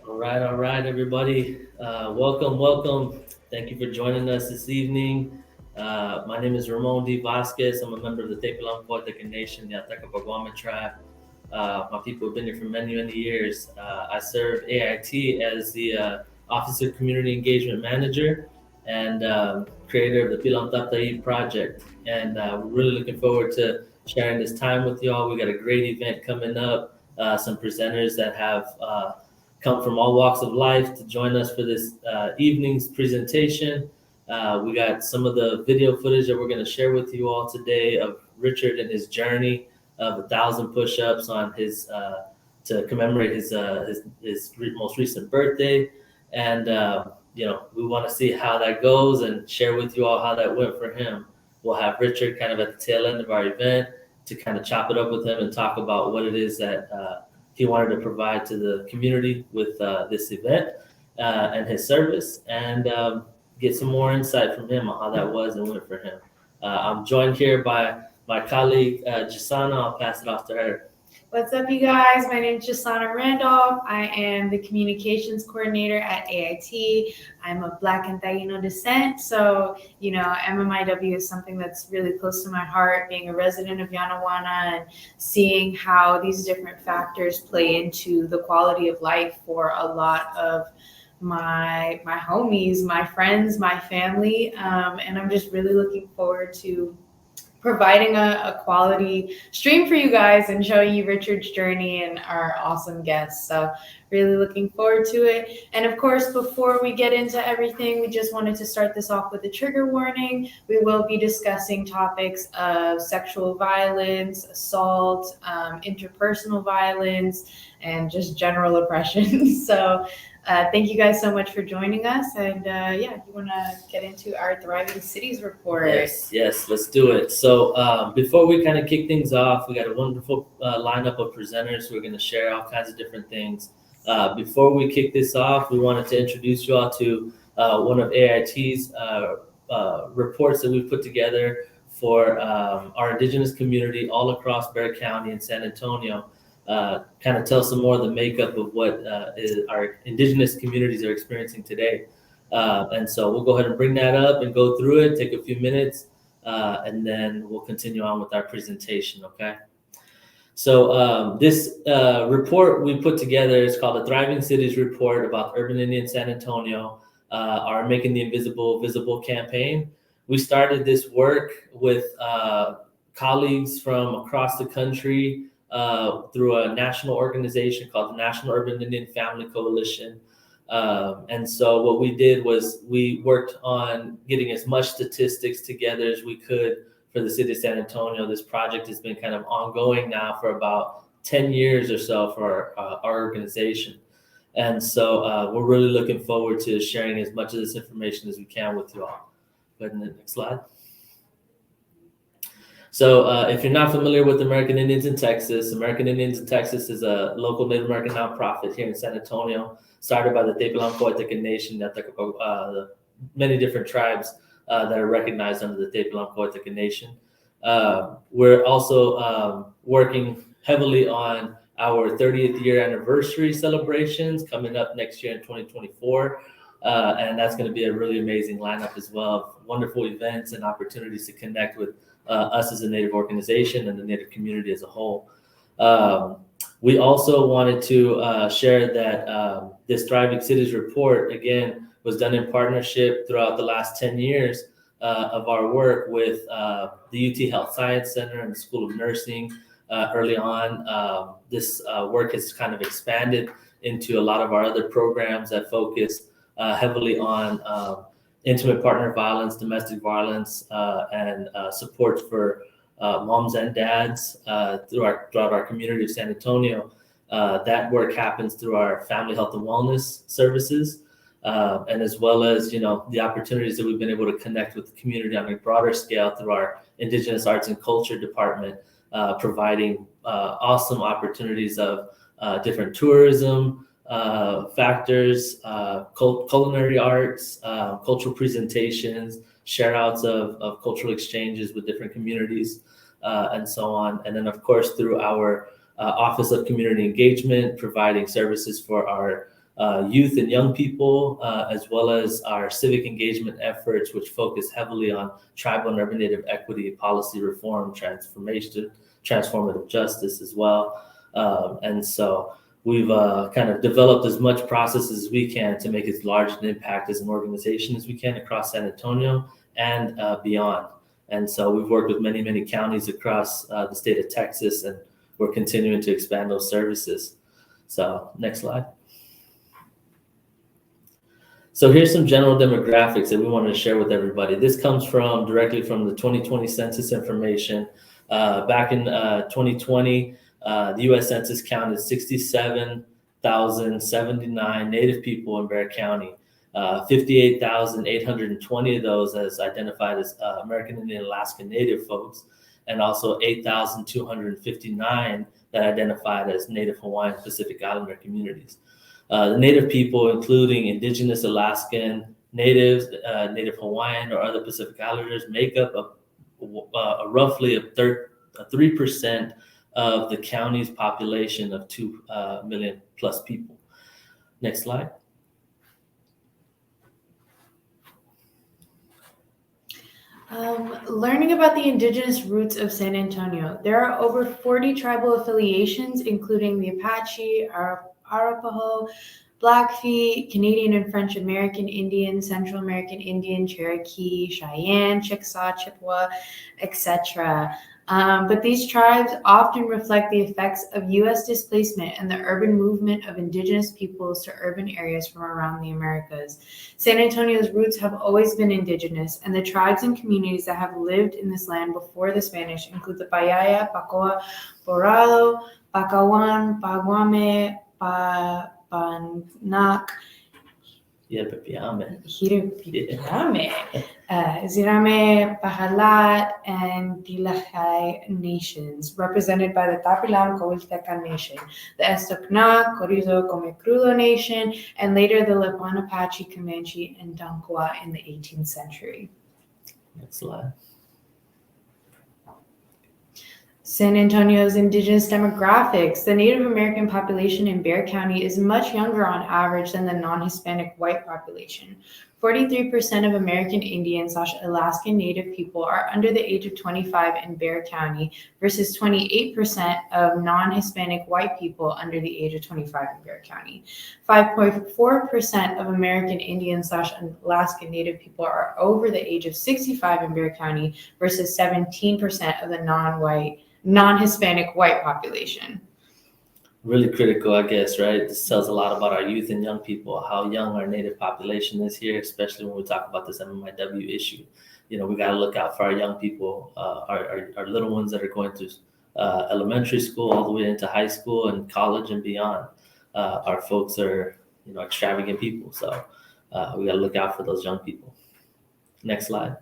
All right, everybody. Welcome. Thank you for joining us this evening. My name is Ramon D. Vasquez. I'm a member of the Tepelan Poetic Nation, the Atacapagua tribe. My people have been here for many years. I serve AIT as the Office of Community Engagement Manager and creator of the Pilam Taptai project. And we're really looking forward to sharing this time with y'all. We got a great event coming up. Some presenters that have come from all walks of life to join us for this evening's presentation. We got some of the video footage that we're going to share with you all today of Richard and his journey of 1,000 push-ups on his to commemorate his most recent birthday, and we want to see how that goes and share with you all how that went for him. We'll have Richard kind of at the tail end of our event to kind of chop it up with him and talk about what it is that he wanted to provide to the community with this event and his service, and get some more insight from him on how that was and went for him. I'm joined here by my colleague, Jasana. I'll pass it off to her. What's up, you guys? My name is Jasana Randolph. I am the communications coordinator at AIT. I'm of Black and Taino descent, so MMIW is something that's really close to my heart, being a resident of Yanaguana and seeing how these different factors play into the quality of life for a lot of my homies, my friends, my family, and I'm just really looking forward to providing a quality stream for you guys and showing you Richard's journey and our awesome guests. So really looking forward to it. And of course, before we get into everything, we just wanted to start this off with a trigger warning. We will be discussing topics of sexual violence, assault, interpersonal violence, and just general oppression. So thank you guys so much for joining us. And you want to get into our Thriving Cities report? Yes, let's do it. So before we kind of kick things off, we got a wonderful lineup of presenters who are going to share all kinds of different things. Before we kick this off, we wanted to introduce you all to one of AIT's reports that we've put together for our Indigenous community all across Bexar County and San Antonio. Kind of tell some more of the makeup of what our Indigenous communities are experiencing today. And so we'll go ahead and bring that up and go through it, take a few minutes, and then we'll continue on with our presentation, okay? So this report we put together is called the Thriving Cities Report about Urban Indian San Antonio, our Making the Invisible Visible campaign. We started this work with colleagues from across the country, through a national organization called the National Urban Indian Family Coalition. And so what we did was we worked on getting as much statistics together as we could for the city of San Antonio. This project has been kind of ongoing now for about 10 years or so for our organization. And so we're really looking forward to sharing as much of this information as we can with you all. Go ahead and the next slide. So if you're not familiar with American Indians in Texas, American Indians in Texas is a local Native American nonprofit here in San Antonio, started by the Tepelan Poetic Nation, the many different tribes that are recognized under the Tepelan Poetic Nation. We're also working heavily on our 30th year anniversary celebrations coming up next year in 2024. And that's going to be a really amazing lineup as well. Wonderful events and opportunities to connect with us as a Native organization and the Native community as a whole. We also wanted to share that this Thriving Cities report, again, was done in partnership throughout the last 10 years of our work with the UT Health Science Center and the School of Nursing. Early on, this work has kind of expanded into a lot of our other programs that focus heavily on intimate partner violence, domestic violence, and support for moms and dads throughout our community of San Antonio. That work happens through our family health and wellness services, and as well as the opportunities that we've been able to connect with the community on a broader scale through our Indigenous Arts and Culture department, providing awesome opportunities of different tourism factors, culinary arts, cultural presentations, share outs of cultural exchanges with different communities, and so on. And then, of course, through our Office of Community Engagement, providing services for our youth and young people, as well as our civic engagement efforts, which focus heavily on tribal and urban Native equity, policy reform, transformative justice as well. And so we've kind of developed as much processes as we can to make as large an impact as an organization as we can across San Antonio and beyond. And so we've worked with many, many counties across the state of Texas, and we're continuing to expand those services. So next slide. So here's some general demographics that we wanted to share with everybody. This comes directly from the 2020 census information. Back in 2020, the U.S. Census counted 67,079 Native people in Bexar County. 58,820 of those as identified as American Indian Alaskan Native folks, and also 8,259 that identified as Native Hawaiian Pacific Islander communities. The Native people, including Indigenous Alaskan Natives, Native Hawaiian, or other Pacific Islanders, make up roughly 3% of the county's population of 2 million plus people. Next slide. Learning about the indigenous roots of San Antonio. There are over 40 tribal affiliations, including the Apache, Arapaho, Blackfeet, Canadian and French American Indian, Central American Indian, Cherokee, Cheyenne, Chickasaw, Chippewa, etc. But these tribes often reflect the effects of U.S. displacement and the urban movement of indigenous peoples to urban areas from around the Americas. San Antonio's roots have always been indigenous, and the tribes and communities that have lived in this land before the Spanish include the Payaya, Pacoa, Borrado, Pacawan, Paguame, Panak, Hirpiame, Zirame, Pahalat, and Tilahai nations, represented by the Tapilam Coahuiltecan Nation, the Estocna, Corizo, Comecrudo Nation, and later the Lipan Apache, Comanche, and Dankwa in the 18th century. Next slide. San Antonio's indigenous demographics. The Native American population in Bexar County is much younger on average than the non-Hispanic white population. 43% of American Indian/Alaskan Native people are under the age of 25 in Bexar County versus 28% of non-Hispanic white people under the age of 25 in Bexar County. 5.4% of American Indian/Alaskan Native people are over the age of 65 in Bexar County versus 17% of the non-Hispanic white population. Really critical, I guess, right? This tells a lot about our youth and young people, how young our Native population is here, especially when we talk about this MMIW issue. You know, we got to look out for our young people, our little ones that are going through elementary school all the way into high school and college and beyond. Our folks are, extravagant people. So we got to look out for those young people. Next slide.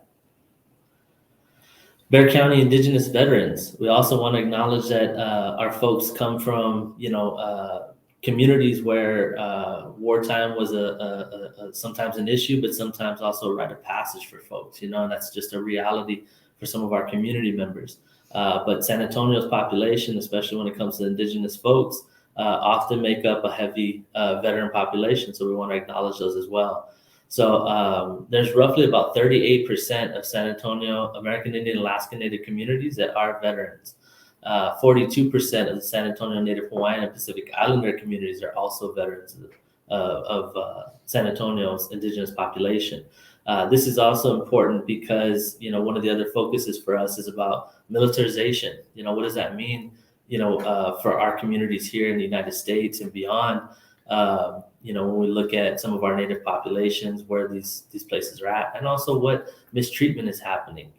Bexar County Indigenous veterans. We also want to acknowledge that our folks come from, communities where wartime was sometimes an issue, but sometimes also a rite of passage for folks, and that's just a reality for some of our community members. But San Antonio's population, especially when it comes to Indigenous folks, often make up a heavy veteran population. So we want to acknowledge those as well. So there's roughly about 38% of San Antonio American Indian Alaskan Native communities that are veterans. 42% of the San Antonio Native Hawaiian and Pacific Islander communities are also veterans of San Antonio's Indigenous population. This is also important because, one of the other focuses for us is about militarization. What does that mean, for our communities here in the United States and beyond? When we look at some of our Native populations, where these places are at, and also what mistreatment is happening,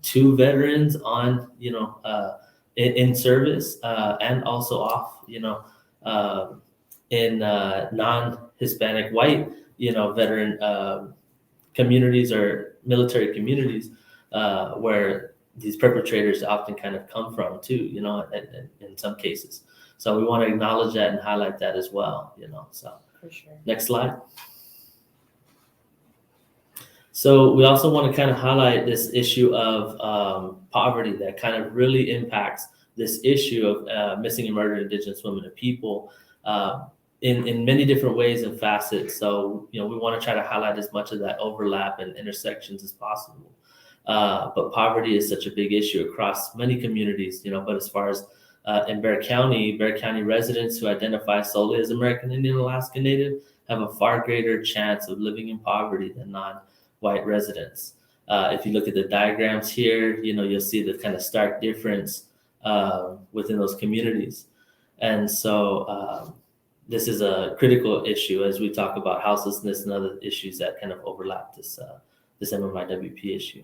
to veterans on, in service, and also off, in non-Hispanic white, veteran communities or military communities, where these perpetrators often kind of come from too, in some cases. So we want to acknowledge that and highlight that as well, so. For sure. Next slide. So we also want to kind of highlight this issue of poverty that kind of really impacts this issue of missing and murdered Indigenous women and people. in many different ways and facets. So, we want to try to highlight as much of that overlap and intersections as possible. But poverty is such a big issue across many communities, but as far as in Bexar County residents who identify solely as American Indian Alaska Native have a far greater chance of living in poverty than non-white residents. If you look at the diagrams here, you'll see the kind of stark difference within those communities. And so this is a critical issue as we talk about houselessness and other issues that kind of overlap this MMIWP issue.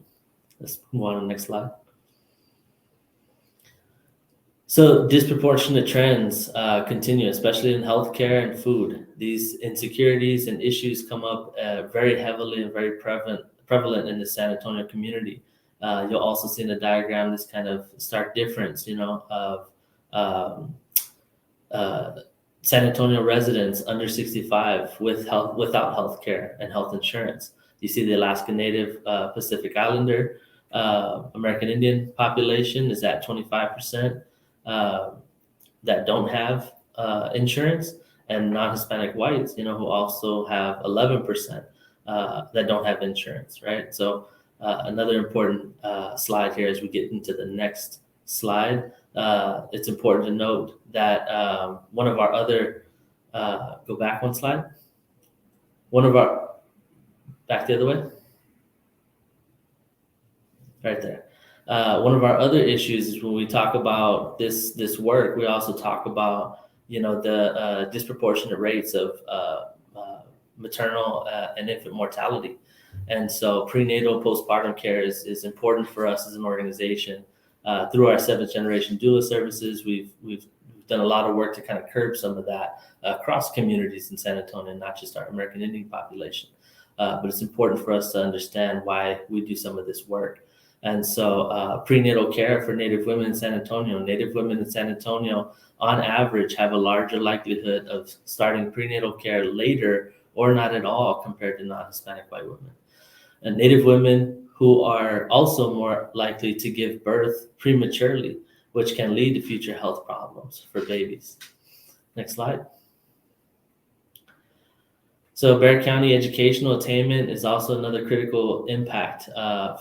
Let's move on to the next slide. So disproportionate trends continue, especially in healthcare and food. These insecurities and issues come up very heavily and very prevalent in the San Antonio community. You'll also see in the diagram this kind of stark difference, of San Antonio residents under 65 without health care and health insurance. You see the Alaska Native Pacific Islander American Indian population is at 25% that don't have insurance, and non-Hispanic whites, who also have 11% that don't have insurance, right? So another important slide here as we get into the next slide. It's important to note that one of our other, go back one slide. Back the other way. Right there. One of our other issues is when we talk about this work, we also talk about, the disproportionate rates of maternal and infant mortality. And so prenatal postpartum care is important for us as an organization. Through our 7th generation doula services, we've done a lot of work to kind of curb some of that across communities in San Antonio, not just our American Indian population. But it's important for us to understand why we do some of this work. And so prenatal care for Native women in San Antonio. Native women in San Antonio, on average, have a larger likelihood of starting prenatal care later or not at all compared to non-Hispanic white women. And Native women who are also more likely to give birth prematurely, which can lead to future health problems for babies. Next slide. So Bexar County educational attainment is also another critical impact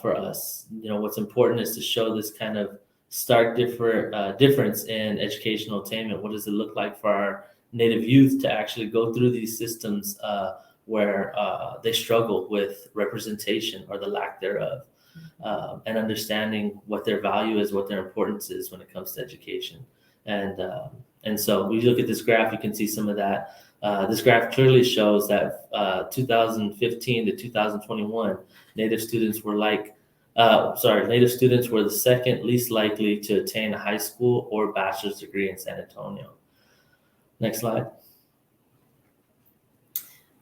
for us. What's important is to show this kind of stark difference in educational attainment. What does it look like for our Native youth to actually go through these systems where they struggle with representation or the lack thereof, and understanding what their value is, what their importance is when it comes to education. And so we look at this graph, you can see some of that. This graph clearly shows that 2015 to 2021, Native students were the second least likely to attain a high school or bachelor's degree in San Antonio. Next slide.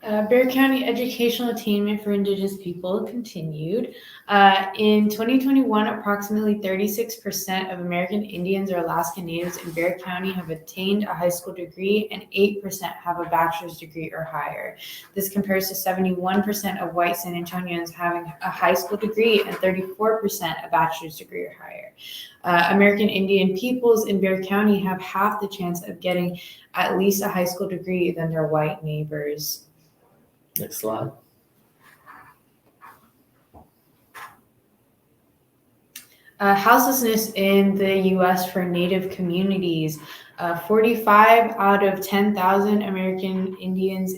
Bexar County educational attainment for Indigenous people continued. In 2021, approximately 36% of American Indians or Alaskan Natives in Bexar County have attained a high school degree, and 8% have a bachelor's degree or higher. This compares to 71% of white San Antonians having a high school degree and 34% a bachelor's degree or higher. American Indian peoples in Bexar County have half the chance of getting at least a high school degree than their white neighbors. Next slide. Houselessness in the U.S. for Native communities. 45 out of 10,000 American Indians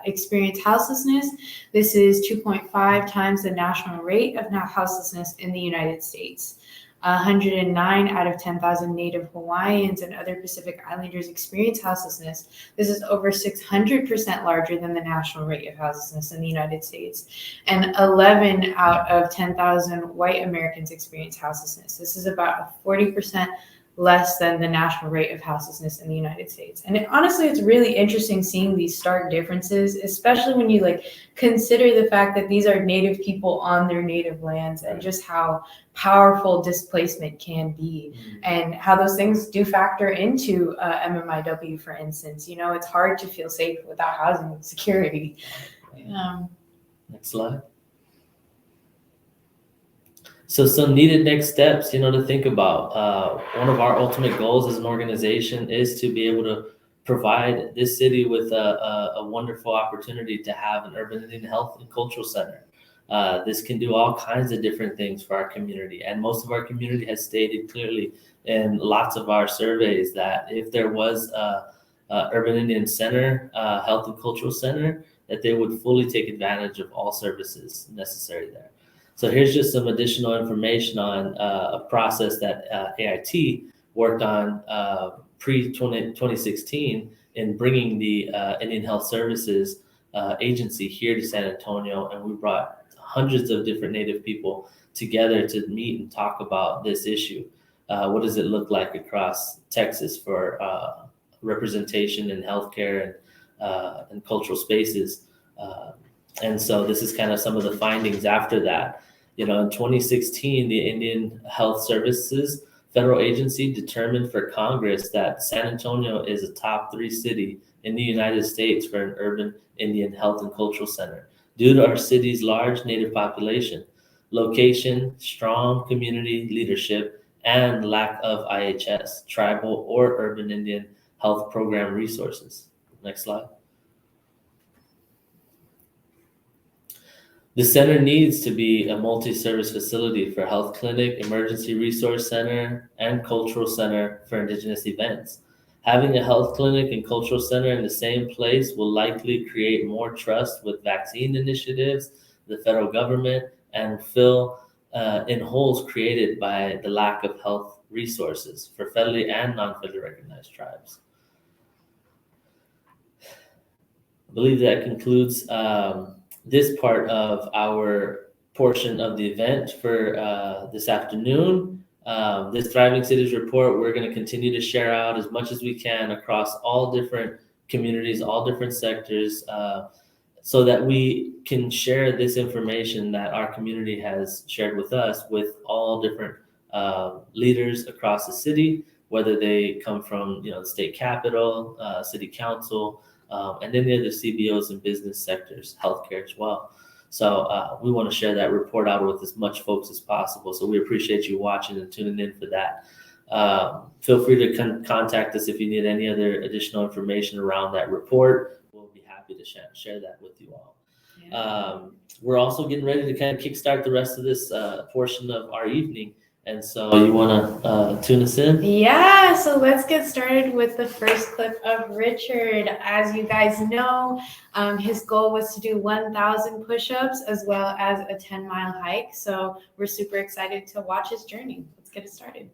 experience houselessness. This is 2.5 times the national rate of houselessness in the United States. 109 out of 10,000 Native Hawaiians and other Pacific Islanders experience houselessness. This is over 600% larger than the national rate of houselessness in the United States. And 11 out of 10,000 white Americans experience houselessness. This is about 40% less than the national rate of houselessness in the United States. And honestly, it's really interesting seeing these stark differences, especially when you consider the fact that these are Native people on their native lands, and just how powerful displacement can be, and how those things do factor into MMIW, for instance. It's hard to feel safe without housing security. Next slide. So some needed next steps, to think about. One of our ultimate goals as an organization is to be able to provide this city with a wonderful opportunity to have an urban Indian health and cultural center. This can do all kinds of different things for our community. And most of our community has stated clearly in lots of our surveys that if there was a urban Indian center, health and cultural center, that they would fully take advantage of all services necessary there. So here's just some additional information on a process that AIT worked on pre-2016 in bringing the Indian Health Services agency here to San Antonio, and we brought hundreds of different Native people together to meet and talk about this issue. What does it look like across Texas for representation in healthcare and cultural spaces? And so this is kind of some of the findings after that. In 2016, the Indian Health Services federal agency determined for Congress that San Antonio is a top 3 city in the United States for an urban Indian health and cultural center due to our city's large Native population, location, strong community leadership, and lack of IHS, tribal or urban Indian health program resources. Next slide. The center needs to be a multi-service facility for health clinic, emergency resource center, and cultural center for Indigenous events. Having a health clinic and cultural center in the same place will likely create more trust with vaccine initiatives, the federal government, and fill in holes created by the lack of health resources for federally and non-federally recognized tribes. I believe that concludes this part of our portion of the event for this afternoon. This Thriving Cities report, we're going to continue to share out as much as we can across all different communities, all different sectors, so that we can share this information that our community has shared with us with all different leaders across the city, whether they come from the state capitol, city council, and then the other CBOs and business sectors, healthcare as well. So we want to share that report out with as much folks as possible. So we appreciate you watching and tuning in for that. Feel free to contact us if you need any other additional information around that report. We'll be happy to share that with you all. Yeah. We're also getting ready to kind of kickstart the rest of this portion of our evening. And so you want to tune us in? Yeah, so let's get started with the first clip of Richard. As you guys know, his goal was to do 1,000 push-ups as well as a 10-mile hike. So we're super excited to watch his journey. Let's get it started.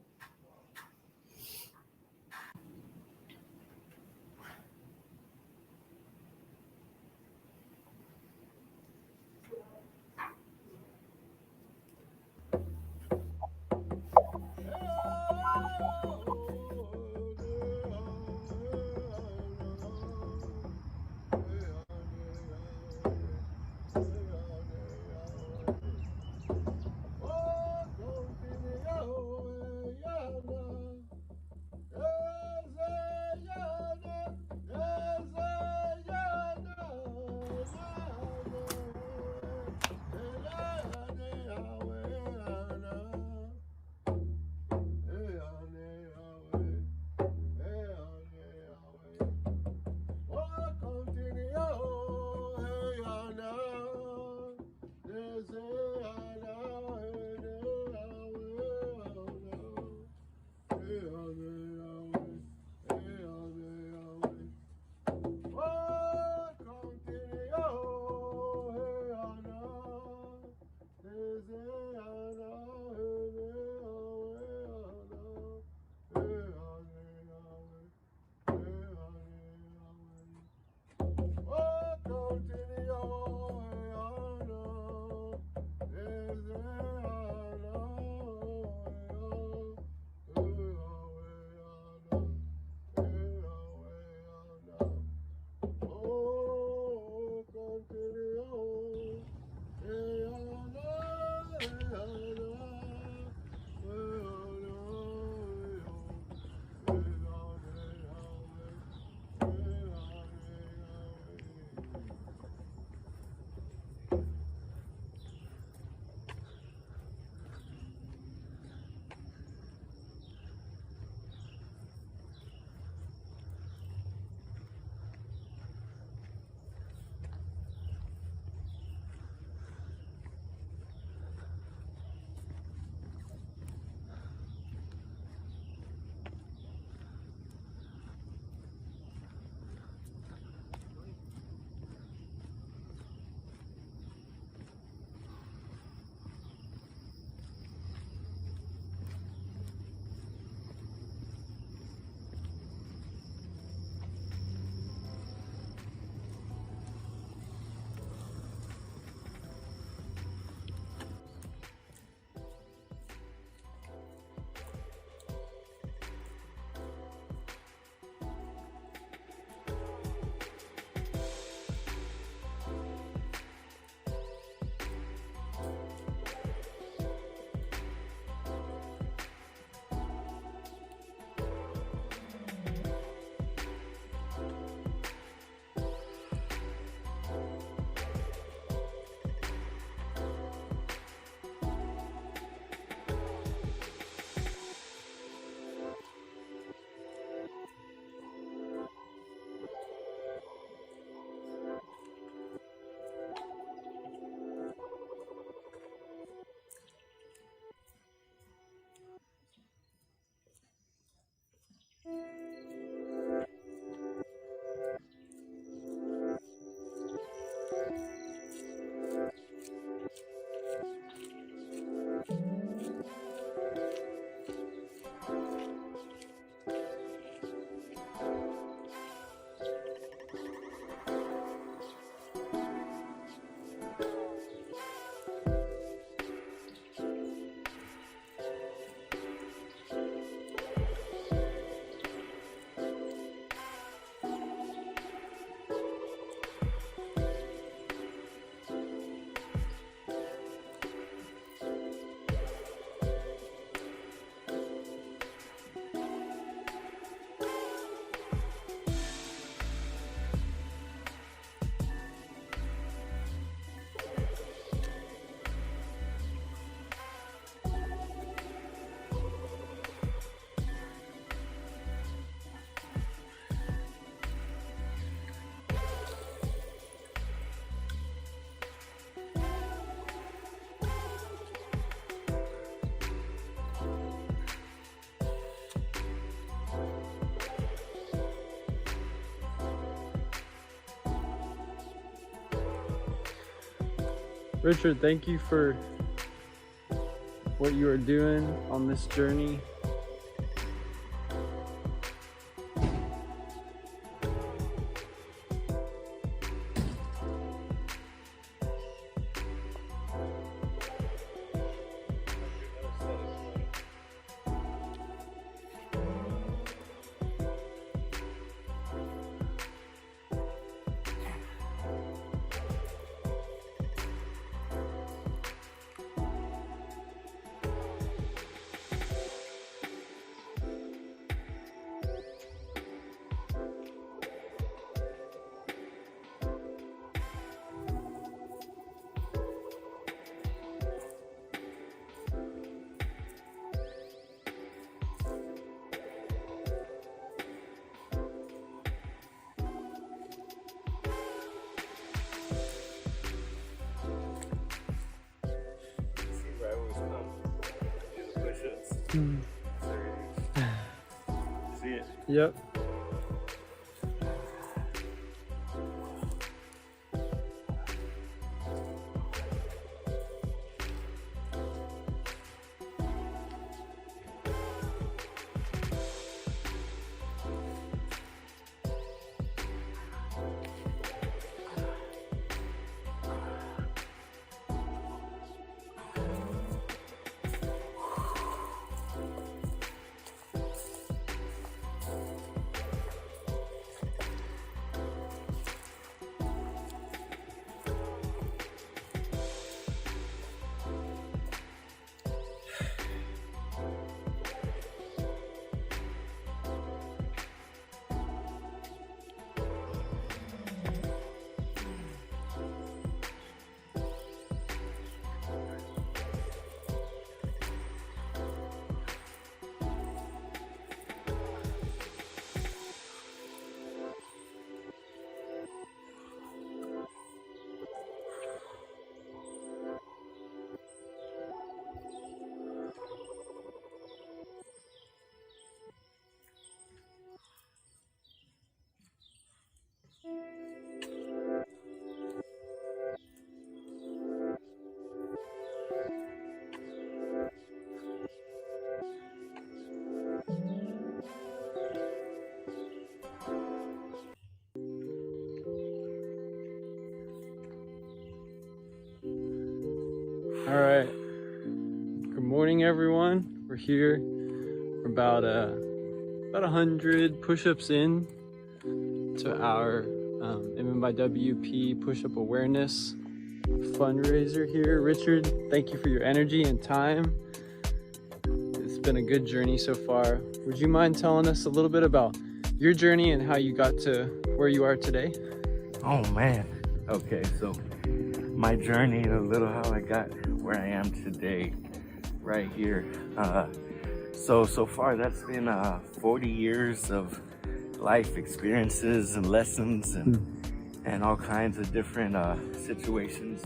Richard, thank you for what you are doing on this journey. See it? Yep. All right. Good morning, everyone. We're here. We're about 100 push-ups in to our MMIWP push-up awareness fundraiser here. Richard, thank you for your energy and time. It's been a good journey so far. Would you mind telling us a little bit about your journey and how you got to where you are today? Oh man. Okay, so my journey, a little how I got where I am today, right here. So far that's been 40 years of life experiences and lessons and all kinds of different situations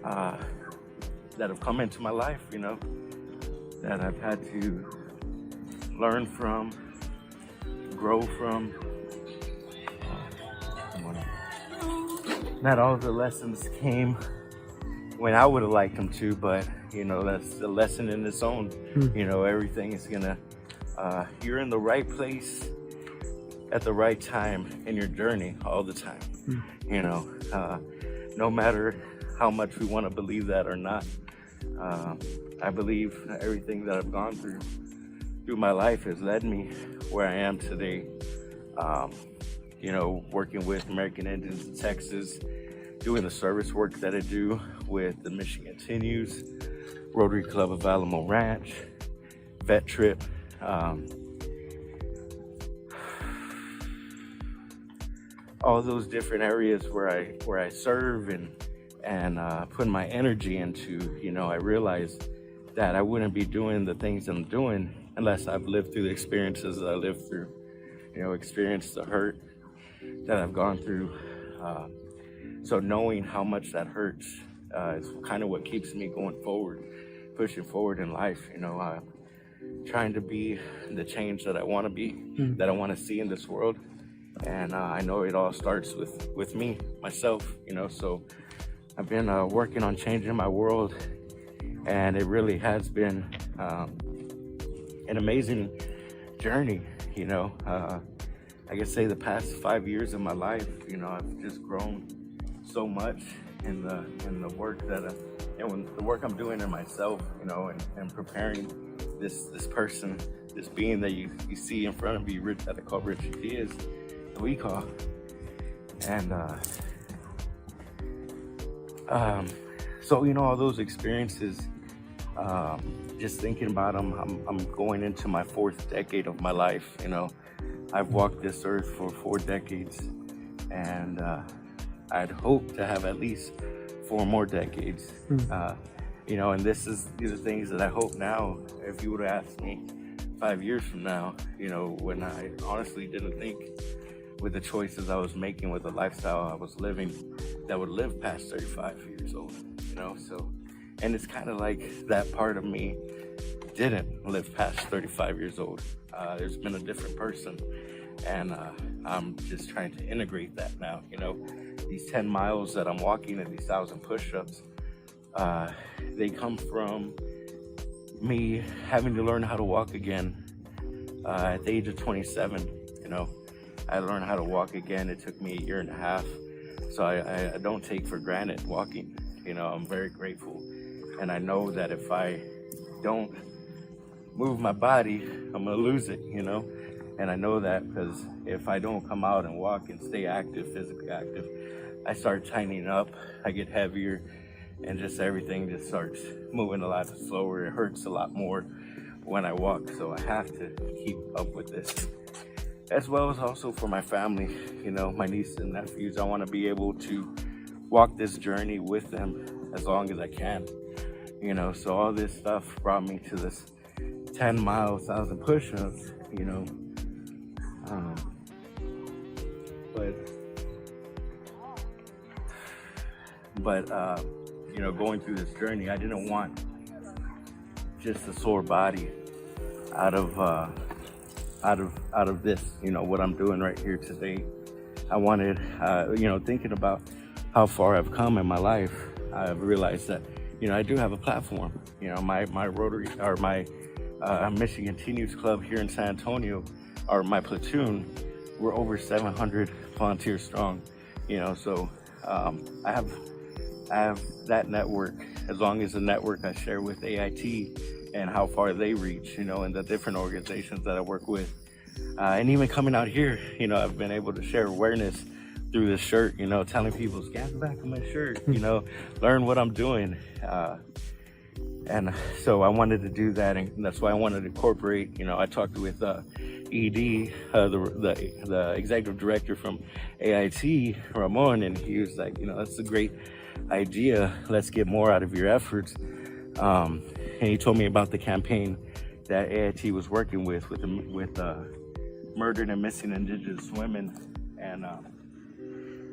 that have come into my life, you know, that I've had to learn from, grow from. Not all the lessons came when I would have liked them to, but you know, that's a lesson in its own. You know, everything is gonna, you're in the right place at the right time in your journey all the time. You know, no matter how much we want to believe that or not, I believe everything that I've gone through my life has led me where I am today. You know, working with American Indians in Texas, doing the service work that I do with the Michigan Continues, Rotary Club of Alamo Ranch, Vet Trip, all those different areas where I serve and put my energy into. You know, I realized that I wouldn't be doing the things I'm doing unless I've lived through the experiences that I lived through. You know, experienced the hurt that I've gone through. So knowing how much that hurts is kind of what keeps me going forward, pushing forward in life. You know, trying to be the change that I want to be, that I want to see in this world. And I know it all starts with me, myself, you know, so I've been working on changing my world, and it really has been an amazing journey. You know, I can say the past 5 years of my life, you know, I've just grown so much in the work the work I'm doing in myself, you know, and preparing this person, this being that you see in front of you, that I call Richard Diaz, that we call. And so, you know, all those experiences, just thinking about them, I'm going into my 4th decade of my life. You know, I've walked this earth for 4 decades, and I'd hope to have at least 4 more decades. You know, and these are things that I hope now, if you would have asked me 5 years from now, you know, when I honestly didn't think, with the choices I was making, with the lifestyle I was living, that would live past 35 years old, you know. So, and it's kind of like that part of me didn't live past 35 years old. There's been a different person, and I'm just trying to integrate that now. You know, these 10 miles that I'm walking and these 1,000 push-ups, they come from me having to learn how to walk again at the age of 27. You know, I learned how to walk again. It took me 1.5 years. So I don't take for granted walking. You know, I'm very grateful. And I know that if I don't move my body, I'm gonna lose it, you know? And I know that because if I don't come out and walk and stay active, physically active, I start tightening up, I get heavier, and just everything just starts moving a lot slower. It hurts a lot more when I walk, so I have to keep up with this. As well as also for my family, you know, my nieces and nephews. I want to be able to walk this journey with them as long as I can, you know. So all this stuff brought me to this 10 miles, 1,000 push-ups, you know. But you know, going through this journey, I didn't want just a sore body out of this, you know, what I'm doing right here today. I wanted, you know, thinking about how far I've come in my life, I've realized that, you know, I do have a platform. You know, my Rotary, or my Michigan Teen Youth Club here in San Antonio, or my platoon, we're over 700 volunteers strong. You know, so I have that network, as long as the network I share with AIT and how far they reach, you know, and the different organizations that I work with. And even coming out here, you know, I've been able to share awareness through this shirt, you know, telling people, scan the back of my shirt, you know, learn what I'm doing. And so I wanted to do that, and that's why I wanted to incorporate, you know, I talked with ED, the executive director from AIT, Ramon, and he was like, you know, that's a great idea. Let's get more out of your efforts. And he told me about the campaign that AIT was working with murdered and missing Indigenous women. And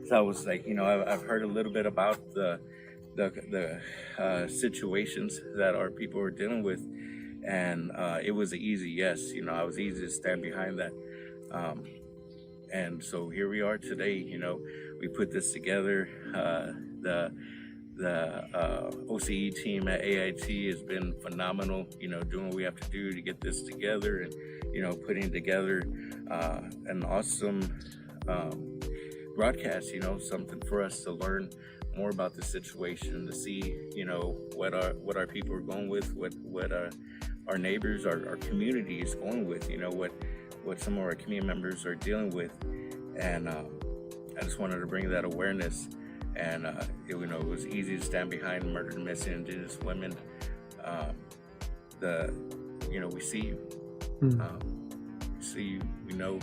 so I was like, you know, I've heard a little bit about the situations that our people are dealing with, and it was an easy yes. You know, I was easy to stand behind that. And so here we are today. You know, we put this together. The OCE team at AIT has been phenomenal, you know, doing what we have to do to get this together, and, you know, putting together an awesome broadcast, you know, something for us to learn more about the situation, to see, you know, what our people are going with, what our neighbors, our community is going with, you know, what some of our community members are dealing with. And I just wanted to bring that awareness. And it was easy to stand behind murdered and missing Indigenous women. We see you. We see you. We know.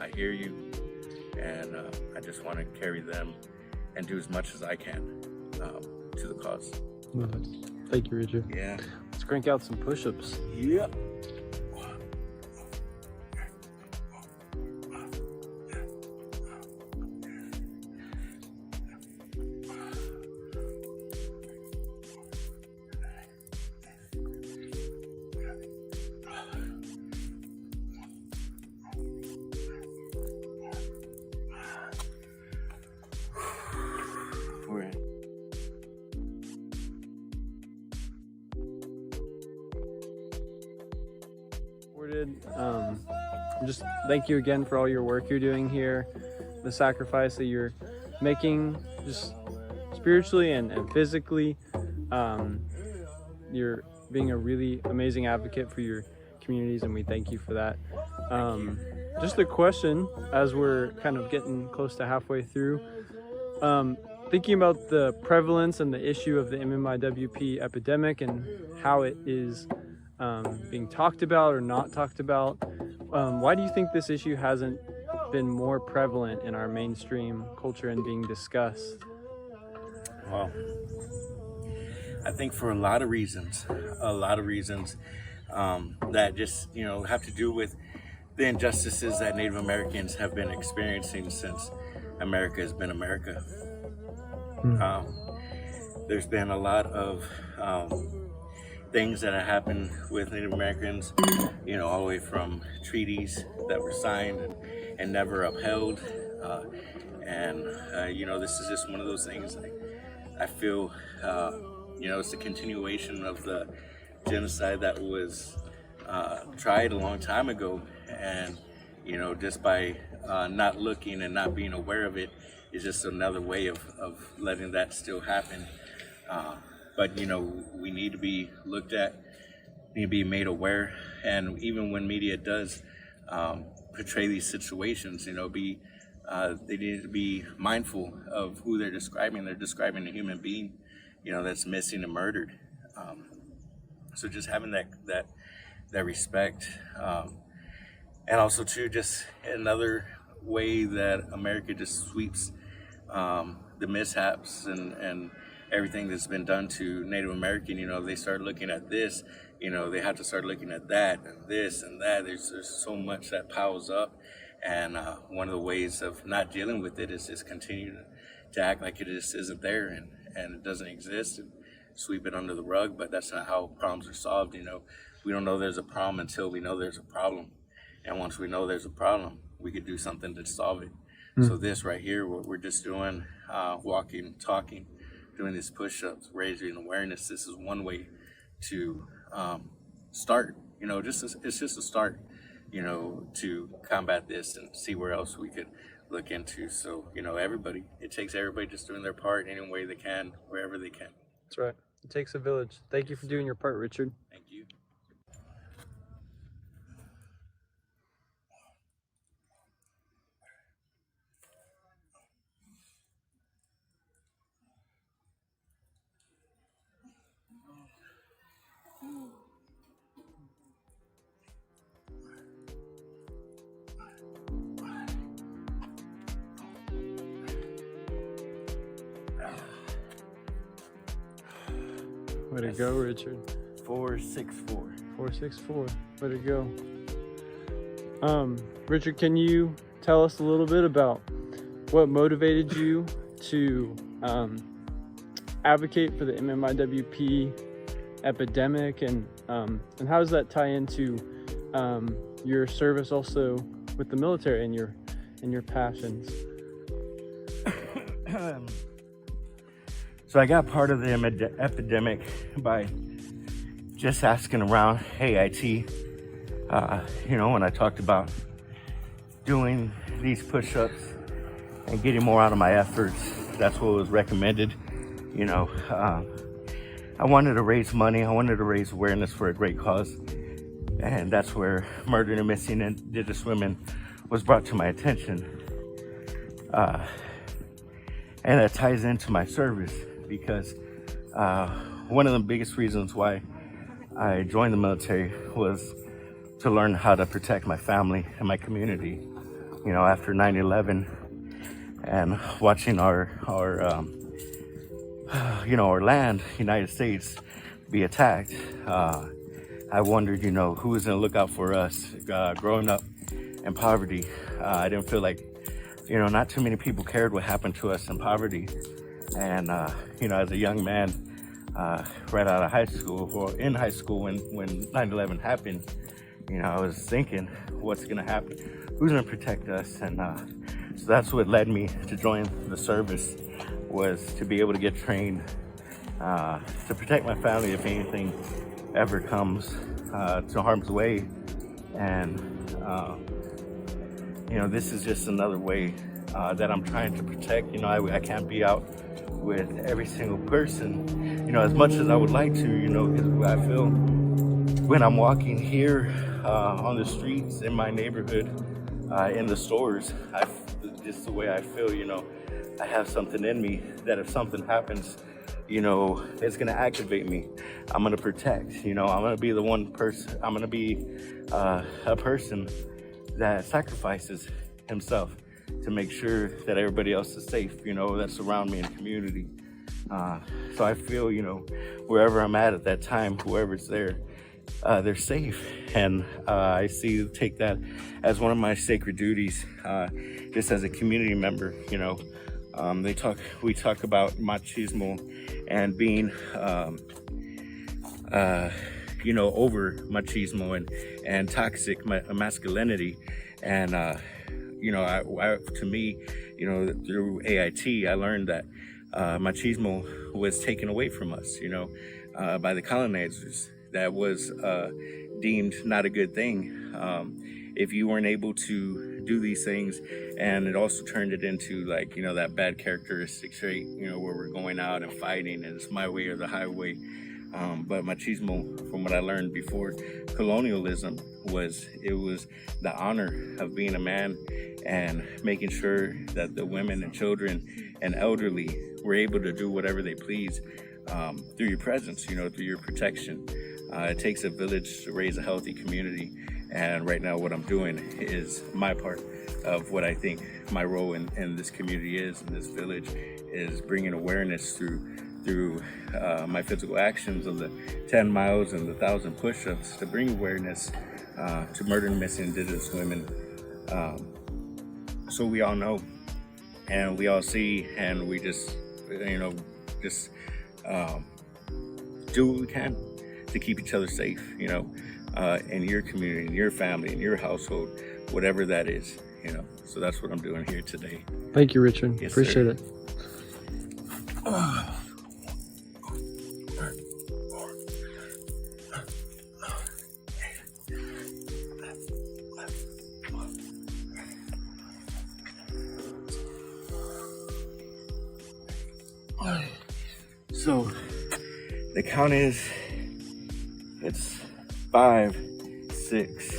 I hear you. And I just want to carry them and do as much as I can to the cause. Thank you, Richard. Yeah. Let's crank out some push-ups. Yep. Richard. Just thank you again for all your work you're doing here, the sacrifice that you're making, just spiritually and physically. You're being a really amazing advocate for your communities, and we thank you for that. Just a question as we're kind of getting close to halfway through. Thinking about the prevalence and the issue of the MMIWP epidemic and how it is being talked about or not talked about, why do you think this issue hasn't been more prevalent in our mainstream culture and being discussed? Well, I think for a lot of reasons that just, have to do with the injustices that Native Americans have been experiencing since America has been America. There's been a lot of things that have happened with Native Americans, all the way from treaties that were signed and never upheld. This is just one of those things. I feel, it's a continuation of the genocide that was tried a long time ago. And, just by not looking and not being aware of it is just another way of letting that still happen. But we need to be looked at, need to be made aware. And even when media does portray these situations, they need to be mindful of who they're describing. They're describing a human being, that's missing and murdered. So just having that respect, and also too, just another way that America just sweeps the mishaps and everything that's been done to Native American. They start looking at this, they have to start looking at that and this and that. There's so much that piles up, and one of the ways of not dealing with it is just continue to act like it just isn't there and it doesn't exist and sweep it under the rug. But that's not how problems are solved. We don't know there's a problem until we know there's a problem, and once we know there's a problem, we could do something to solve it. So this right here, what we're just doing, walking, talking, doing these push-ups, raising awareness, this is one way to start. It's just a start, to combat this and see where else we could look into. So, it takes everybody just doing their part any way they can, wherever they can. That's right. It takes a village. Thank you for doing your part, Richard. Thank you. Way to go, Richard. 464. 464. Way to go. Richard, can you tell us a little bit about what motivated you to advocate for the MMIWP epidemic, and how does that tie into your service also with the military and your passions? So I got part of the epidemic by just asking around AIT. When I talked about doing these push-ups and getting more out of my efforts, that's what was recommended. I wanted to raise money. I wanted to raise awareness for a great cause. And that's where murdered and missing Indigenous women was brought to my attention. And that ties into my service, because one of the biggest reasons why I joined the military was to learn how to protect my family and my community. After 9/11 and watching our land, United States, be attacked, I wondered, who was going to look out for us. Growing up in poverty, I didn't feel like, not too many people cared what happened to us in poverty. And, as a young man, right out of high school, or in high school when 9/11 happened, I was thinking, what's going to happen? Who's going to protect us? And so that's what led me to join the service, was to be able to get trained to protect my family if anything ever comes to harm's way. And you know, this is just another way that I'm trying to protect. You know, I can't be out with every single person, you know, as much as I would like to, you know, because I feel when I'm walking here on the streets, in my neighborhood, in the stores, just the way I feel, you know, I have something in me that if something happens, you know, it's gonna activate me. I'm gonna protect, you know, I'm gonna be the one person, I'm gonna be a person that sacrifices himself to make sure that everybody else is safe, you know, that's around me in the community. So I feel, you know, wherever I'm at that time, whoever's there, they're safe. And I take that as one of my sacred duties, just as a community member, you know. We talk about machismo and being, you know, over machismo and toxic masculinity. And, you know, to me, you know, through AIT, I learned that machismo was taken away from us, you know, by the colonizers. That was deemed not a good thing if you weren't able to do these things. And it also turned it into, like, you know, that bad characteristic trait, you know, where we're going out and fighting and it's my way or the highway. But machismo, from what I learned before colonialism, was the honor of being a man and making sure that the women and children and elderly were able to do whatever they please through your presence, you know, through your protection. It takes a village to raise a healthy community. And right now what I'm doing is my part of what I think my role in this community is, in this village, is bringing awareness through my physical actions of the 10 miles and the 1,000 push-ups to bring awareness to murdered and missing Indigenous women. So we all know and we all see, and we just, you know, just do what we can to keep each other safe, you know, in your community, in your family, in your household, whatever that is, you know. So that's what I'm doing here today. Thank you, Richard. Yes, appreciate sir. it. So the count is, it's 5, 6,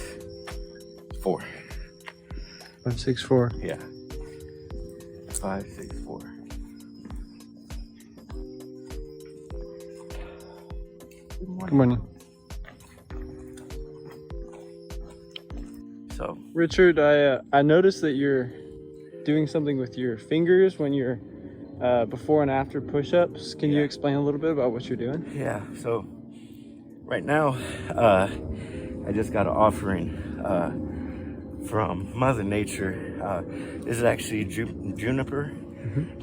4. 5, 6, 4. Yeah. 5, 6, 4. Good morning. So Richard, I noticed that you're doing something with your fingers when you're before and after push-ups. Can you explain a little bit about what you're doing? yeah, so right now I just got an offering from Mother Nature. This is actually juniper,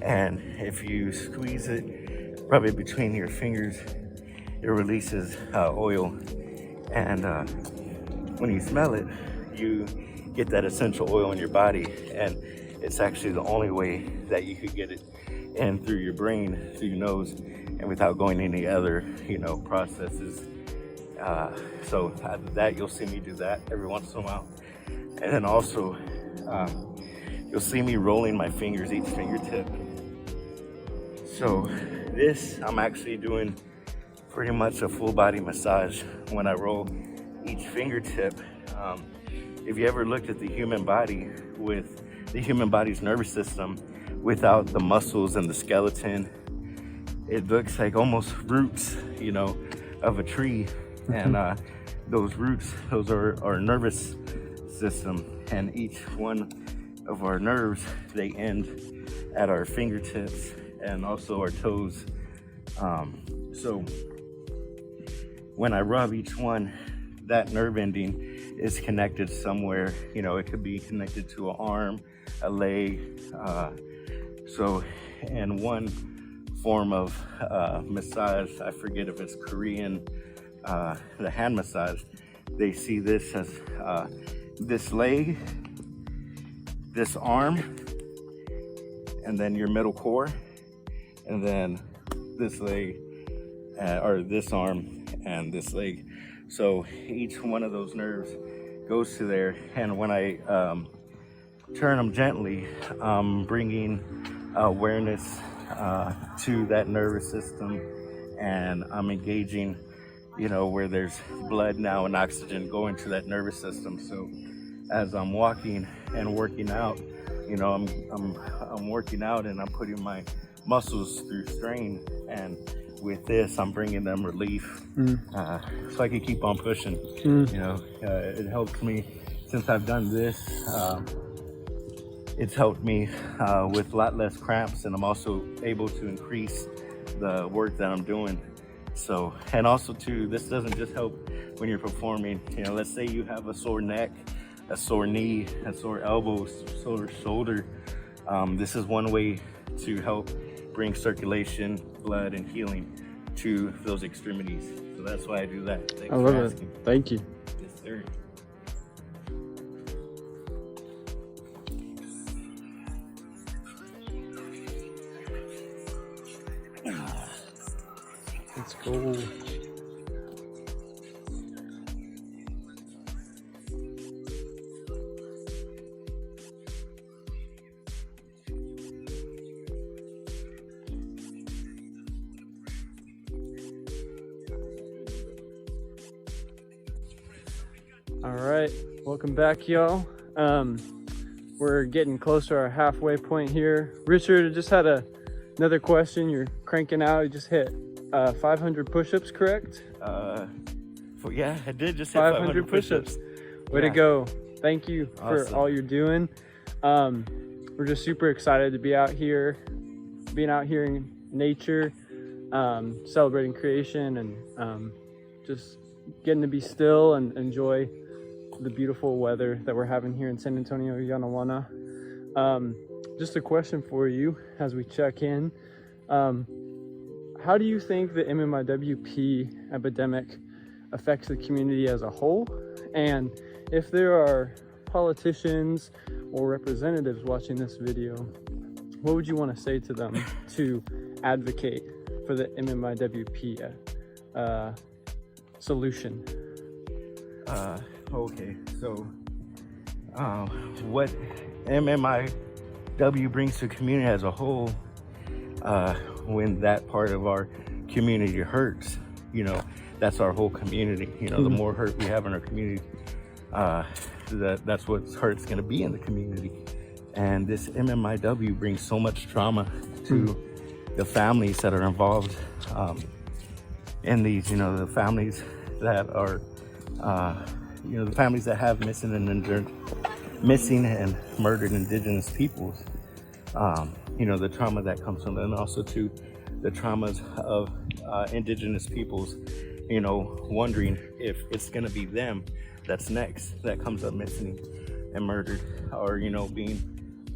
and if you squeeze it, rub it between your fingers, it releases oil, and when you smell it, you get that essential oil in your body, and it's actually the only way that you could get it in through your brain, through your nose, and without going any other, you know, processes. So that you'll see me do that every once in a while, and then also you'll see me rolling my fingers, each fingertip. So this, I'm actually doing pretty much a full body massage when I roll each fingertip. If you ever looked at the human body, with the human body's nervous system without the muscles and the skeleton, it looks like almost roots, you know, of a tree. And those roots, those are our nervous system, and each one of our nerves, they end at our fingertips and also our toes. So when I rub each one, that nerve ending is connected somewhere. You know, it could be connected to an arm, a leg. So in one form of massage, I forget if it's Korean, the hand massage, they see this as this leg, this arm, and then your middle core, and then this leg, or this arm and this leg. So each one of those nerves goes to there. And when I turn them gently, bringing awareness to that nervous system, and I'm engaging, you know, where there's blood now and oxygen going to that nervous system. So as I'm walking and working out, you know, I'm working out and I'm putting my muscles through strain, and with this I'm bringing them relief, so I can keep on pushing. You know, it helps me since I've done this. It's helped me with a lot less cramps, and I'm also able to increase the work that I'm doing. So, and also too, this doesn't just help when you're performing. You know, let's say you have a sore neck, a sore knee, a sore elbow, sore shoulder. This is one way to help bring circulation, blood, and healing to those extremities. So that's why I do that. Thanks I love for it. asking. Thank you. Yes, sir. Let's go. All right, welcome back, y'all. We're getting close to our halfway point here. Richard, I just had another question. You're cranking out. You just hit 500 push-ups, correct? Yeah, I did just hit 500 push-ups. Way to go. Thank you for Awesome. all you're doing. We're just super excited to be out here, being out here in nature, celebrating creation, and just getting to be still and enjoy the beautiful weather that we're having here in San Antonio, Yanawana. Just a question for you as we check in. How do you think the MMIWP epidemic affects the community as a whole? And if there are politicians or representatives watching this video, what would you want to say to them to advocate for the MMIWP solution? Okay, so what MMIW brings to the community as a whole, when that part of our community hurts, you know, that's our whole community. You know, the more hurt we have in our community, that's what hurt's going to be in the community. And this MMIW brings so much trauma to the families that are involved in these, you know, the families that are, you know, the families that have missing and murdered Indigenous peoples. You know, the trauma that comes from them, and also to the traumas of Indigenous peoples, you know, wondering if it's going to be them that's next that comes up missing and murdered, or, you know, being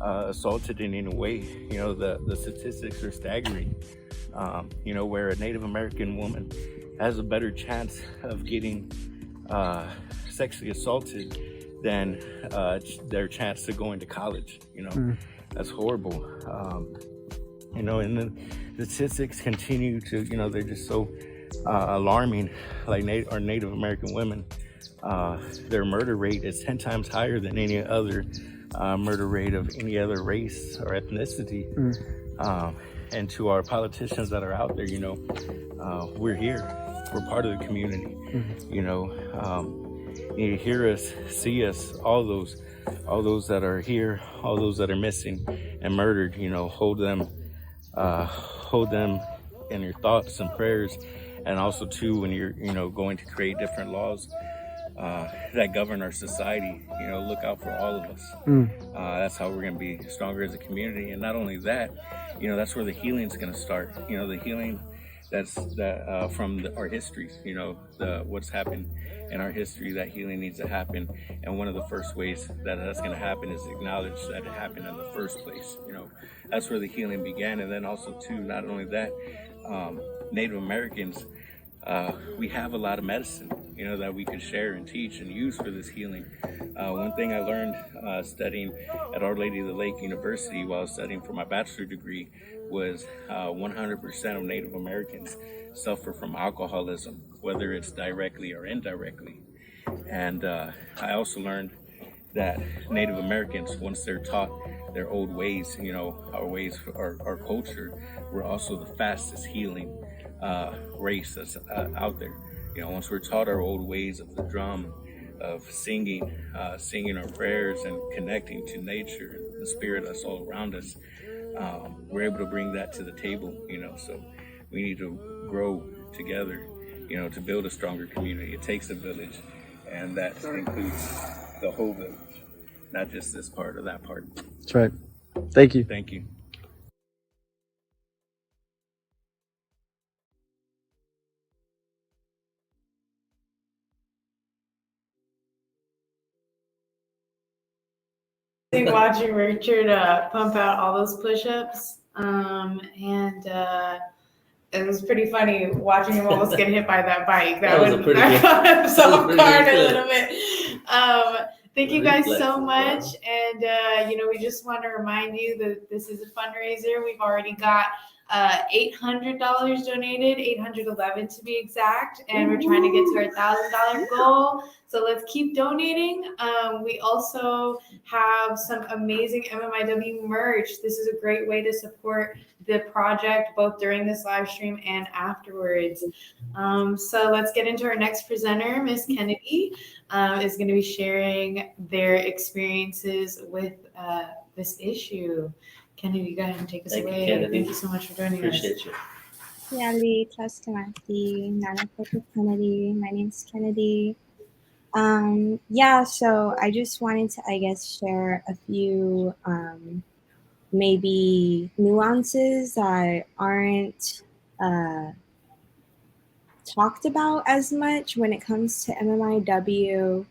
assaulted in any way. You know, the statistics are staggering. You know, where a Native American woman has a better chance of getting sexually assaulted than their chance to go into college. You know, that's horrible. You know, and then the statistics continue to, you know, they're just so alarming. Like our Native American women, their murder rate is 10 times higher than any other murder rate of any other race or ethnicity. And to our politicians that are out there, you know, we're here. We're part of the community. You know, you hear us, see us, all those that are here, all those that are missing and murdered, you know, hold them in your thoughts and prayers. And also too, when you're, you know, going to create different laws that govern our society, you know, look out for all of us. That's how we're going to be stronger as a community. And not only that, you know, that's where the healing is going to start. You know, the healing from our histories, you know, what's happened in our history. That healing needs to happen, and one of the first ways that that's going to happen is acknowledge that it happened in the first place. You know, that's where the healing began. And then also too, not only that, Native Americans, we have a lot of medicine, you know, that we can share and teach and use for this healing. One thing I learned studying at Our Lady of the Lake University while I was studying for my bachelor degree was 100% of Native Americans suffer from alcoholism, whether it's directly or indirectly. And I also learned that Native Americans, once they're taught their old ways, our ways, our culture, we're also the fastest healing race that's out there. Once we're taught our old ways of the drum, of singing our prayers and connecting to nature and the spirit that's all around us, we're able to bring that to the table, so we need to grow together, to build a stronger community. It takes a village, and that includes the whole village, not just this part or that part. That's right. Thank you. Thank you. Watching Richard pump out all those push-ups, and it was pretty funny watching him almost get hit by that bike. That caught him off guard a little bit. Thank you guys so much, and we just want to remind you that this is a fundraiser. We've already got $800 donated, $811 to be exact, and we're trying to get to our $1,000 goal. So let's keep donating. We also have some amazing MMIW merch. This is a great way to support the project both during this live stream and afterwards. So let's get into our next presenter. Miss Kennedy is going to be sharing their experiences with this issue. Kennedy, go ahead and take us away. Thank you so much for joining us. Appreciate you. Yali, Tlaskamati, Nana Kennedy. My name's Kennedy. So I just wanted to, share a few maybe nuances that aren't talked about as much when it comes to MMIW,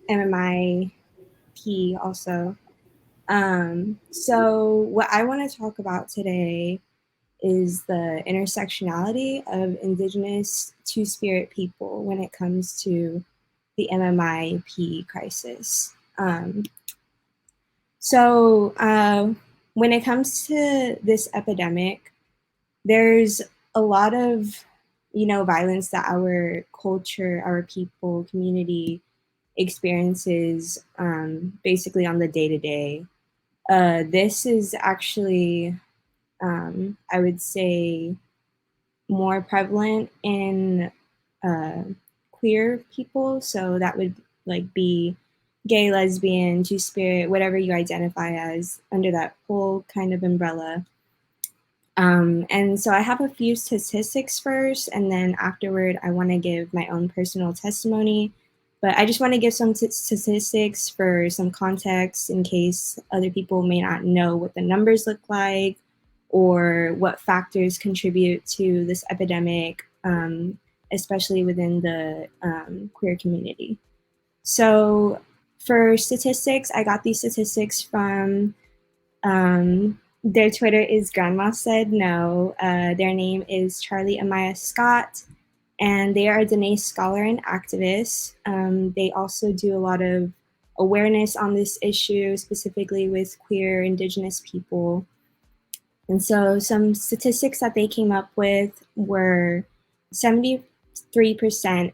MMIP also. So what I want to talk about today is the intersectionality of Indigenous Two-Spirit people when it comes to the MMIP crisis. When it comes to this epidemic, there's a lot of, violence that our culture, our people, community experiences basically on the day-to-day. This is actually, I would say, more prevalent in queer people. So that would be gay, lesbian, two-spirit, whatever you identify as under that whole kind of umbrella. And so I have a few statistics first, and then afterward, I want to give my own personal testimony. But I just want to give some statistics for some context in case other people may not know what the numbers look like or what factors contribute to this epidemic, especially within the queer community. So for statistics, I got these statistics from their Twitter is Grandma Said No. Their name is Charlie Amaya Scott, and they are a Dene scholar and activist. They also do a lot of awareness on this issue, specifically with queer Indigenous people. And so some statistics that they came up with were 73%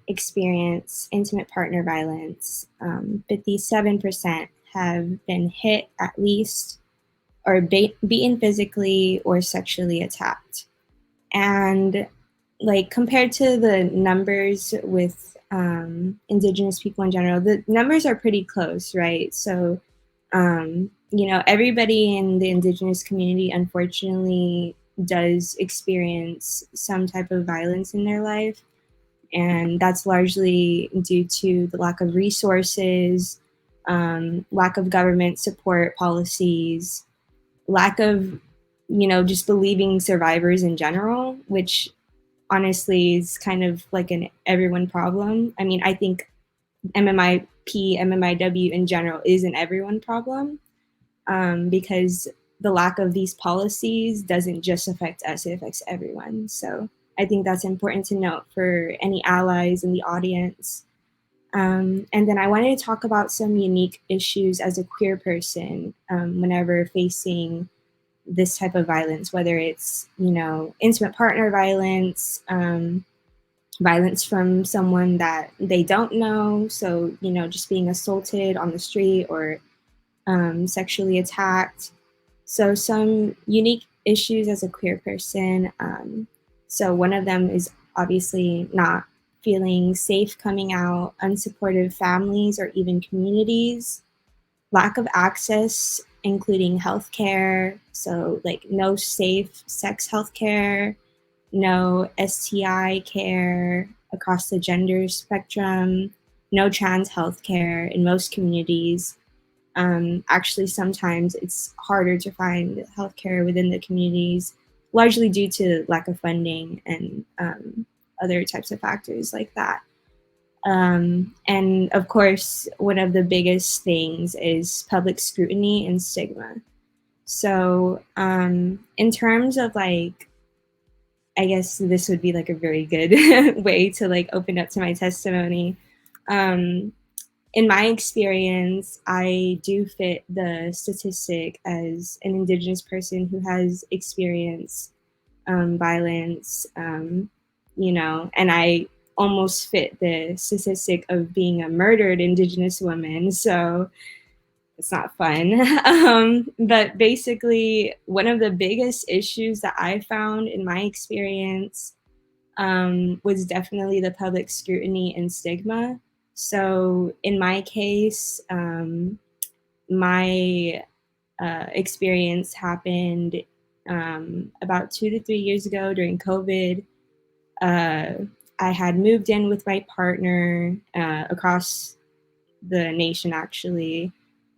experience intimate partner violence, 57% have been hit at least, or beaten physically or sexually attacked. And compared to the numbers with Indigenous people in general, the numbers are pretty close, right? So, everybody in the Indigenous community, unfortunately, does experience some type of violence in their life. And that's largely due to the lack of resources, lack of government support policies, lack of, just believing survivors in general, which honestly is kind of like an everyone problem. I mean, I think MMIP, MMIW in general is an everyone problem because the lack of these policies doesn't just affect us, it affects everyone. So I think that's important to note for any allies in the audience. And then I wanted to talk about some unique issues as a queer person whenever facing this type of violence, whether it's, intimate partner violence, violence from someone that they don't know. So, you know, just being assaulted on the street or sexually attacked. So some unique issues as a queer person. So one of them is obviously not feeling safe coming out, unsupportive families or even communities, lack of access, including healthcare. So like no safe sex healthcare, no STI care across the gender spectrum, no trans healthcare in most communities. Actually, sometimes it's harder to find healthcare within the communities, largely due to lack of funding and other types of factors like that. And of course, one of the biggest things is public scrutiny and stigma. So in terms of like, I guess this would be like a very good way to like open up to my testimony. In my experience, I do fit the statistic as an Indigenous person who has experienced violence, you know, and I almost fit the statistic of being a murdered Indigenous woman. So it's not fun. But basically, one of the biggest issues that I found in my experience was definitely the public scrutiny and stigma. So in my case, my experience happened about 2 to 3 years ago during COVID. I had moved in with my partner across the nation, actually,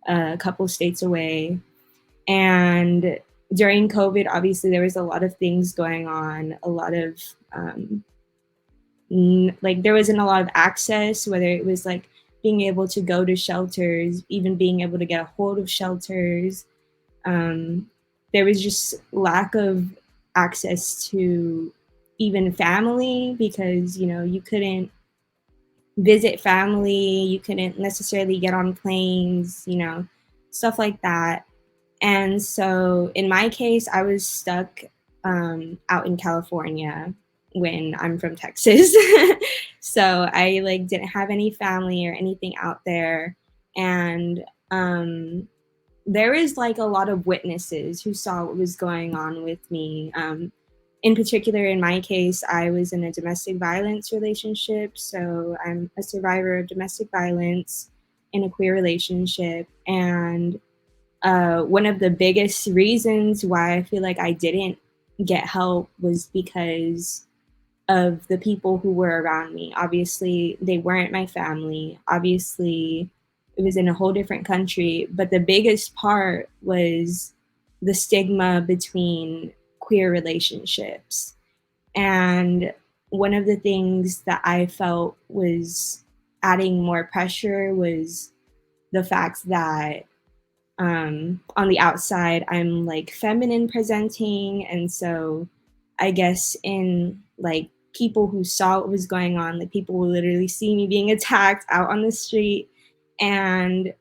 a couple states away. And during COVID, obviously, there was a lot of things going on, a lot of like there wasn't a lot of access, whether it was like being able to go to shelters, even being able to get a hold of shelters. There was just lack of access to even family because, you know, you couldn't visit family, you couldn't necessarily get on planes, you know, stuff like that. And so in my case, I was stuck out in California when I'm from Texas. So I like didn't have any family or anything out there. And there is like a lot of witnesses who saw what was going on with me. In particular, in my case, I was in a domestic violence relationship. So I'm a survivor of domestic violence in a queer relationship. And one of the biggest reasons why I feel like I didn't get help was because of the people who were around me. Obviously, they weren't my family. Obviously, it was in a whole different country. But the biggest part was the stigma between queer relationships. And one of the things that I felt was adding more pressure was the fact that on the outside, I'm like feminine presenting. And so I guess in like people who saw what was going on, like people would literally see me being attacked out on the street and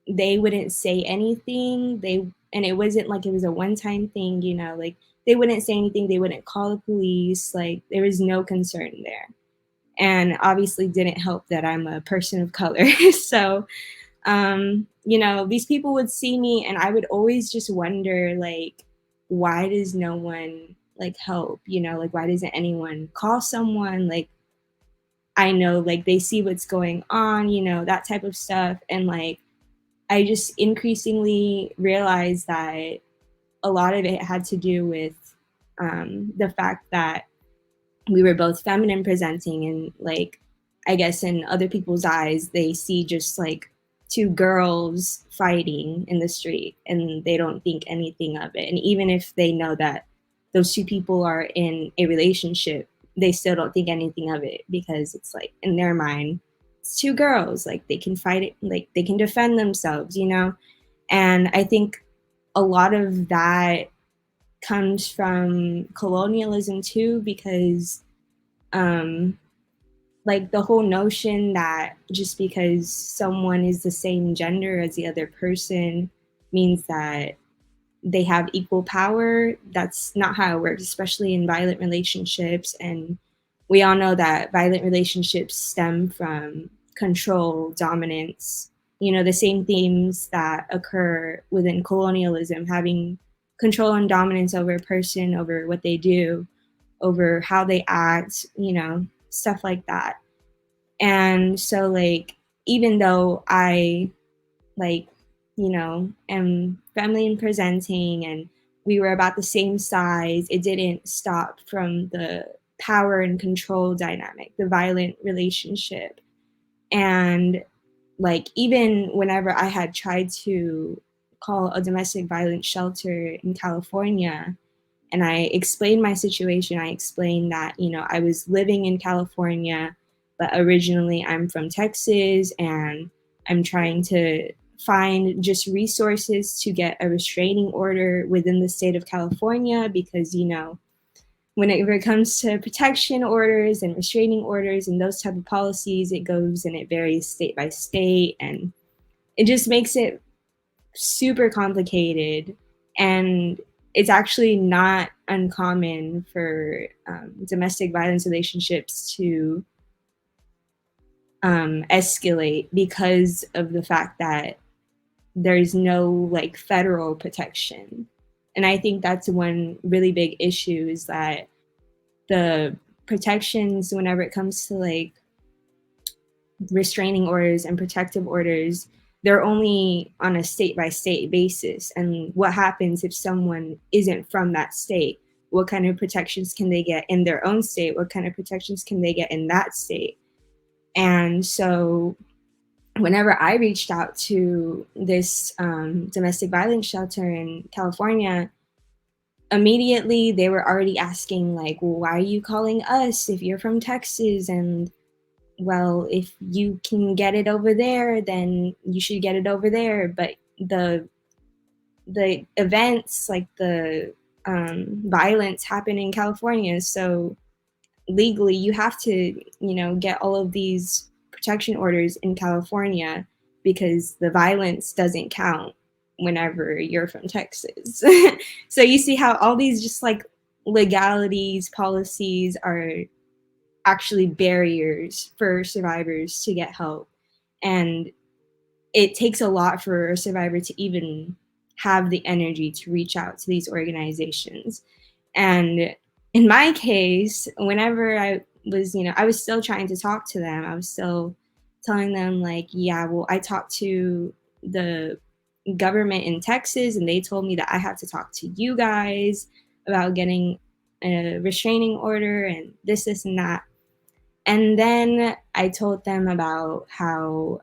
they wouldn't say anything. And it wasn't like it was a one-time thing, you know, like they wouldn't say anything. They wouldn't call the police. Like there was no concern there. And obviously didn't help that I'm a person of color. So you know, these people would see me and I would always just wonder, like, why does no one like help? You know, like, why doesn't anyone call someone? Like, I know, like, they see what's going on, you know, that type of stuff. And like, I just increasingly realized that a lot of it had to do with the fact that we were both feminine presenting and like, I guess in other people's eyes, they see just like two girls fighting in the street and they don't think anything of it. And even if they know that those two people are in a relationship, they still don't think anything of it because it's like in their mind, it's two girls, like they can fight it, like they can defend themselves, you know? And I think a lot of that comes from colonialism too, because like the whole notion that just because someone is the same gender as the other person means that they have equal power. That's not how it works, especially in violent relationships and we all know that violent relationships stem from control, dominance, the same themes that occur within colonialism, having control and dominance over a person, over what they do, over how they act, stuff like that. And so, like, even though I, like, am feminine and presenting, and we were about the same size, it didn't stop from the power and control dynamic, the violent relationship. And like, even whenever I had tried to call a domestic violence shelter in California, and I explained my situation, I explained that, I was living in California, but originally I'm from Texas, and I'm trying to find just resources to get a restraining order within the state of California, because, whenever it comes to protection orders and restraining orders and those type of policies, it goes and it varies state by state, and it just makes it super complicated. And it's actually not uncommon for domestic violence relationships to escalate because of the fact that there's no like federal protection. And I think that's one really big issue, is that the protections, whenever it comes to like restraining orders and protective orders, they're only on a state by state basis. And what happens if someone isn't from that state? What kind of protections can they get in their own state? What kind of protections can they get in that state? And so whenever I reached out to this domestic violence shelter in California, immediately they were already asking, like, well, why are you calling us if you're from Texas? And, well, if you can get it over there, then you should get it over there. But the events, like the violence, happen in California. So legally, you have to, get all of these protection orders in California, because the violence doesn't count whenever you're from Texas. So you see how all these just like legalities, policies are actually barriers for survivors to get help. And it takes a lot for a survivor to even have the energy to reach out to these organizations. And in my case, whenever I was, I was still trying to talk to them. I was still telling them, like, yeah, well, I talked to the government in Texas, and they told me that I had to talk to you guys about getting a restraining order and this, and that. And then I told them about how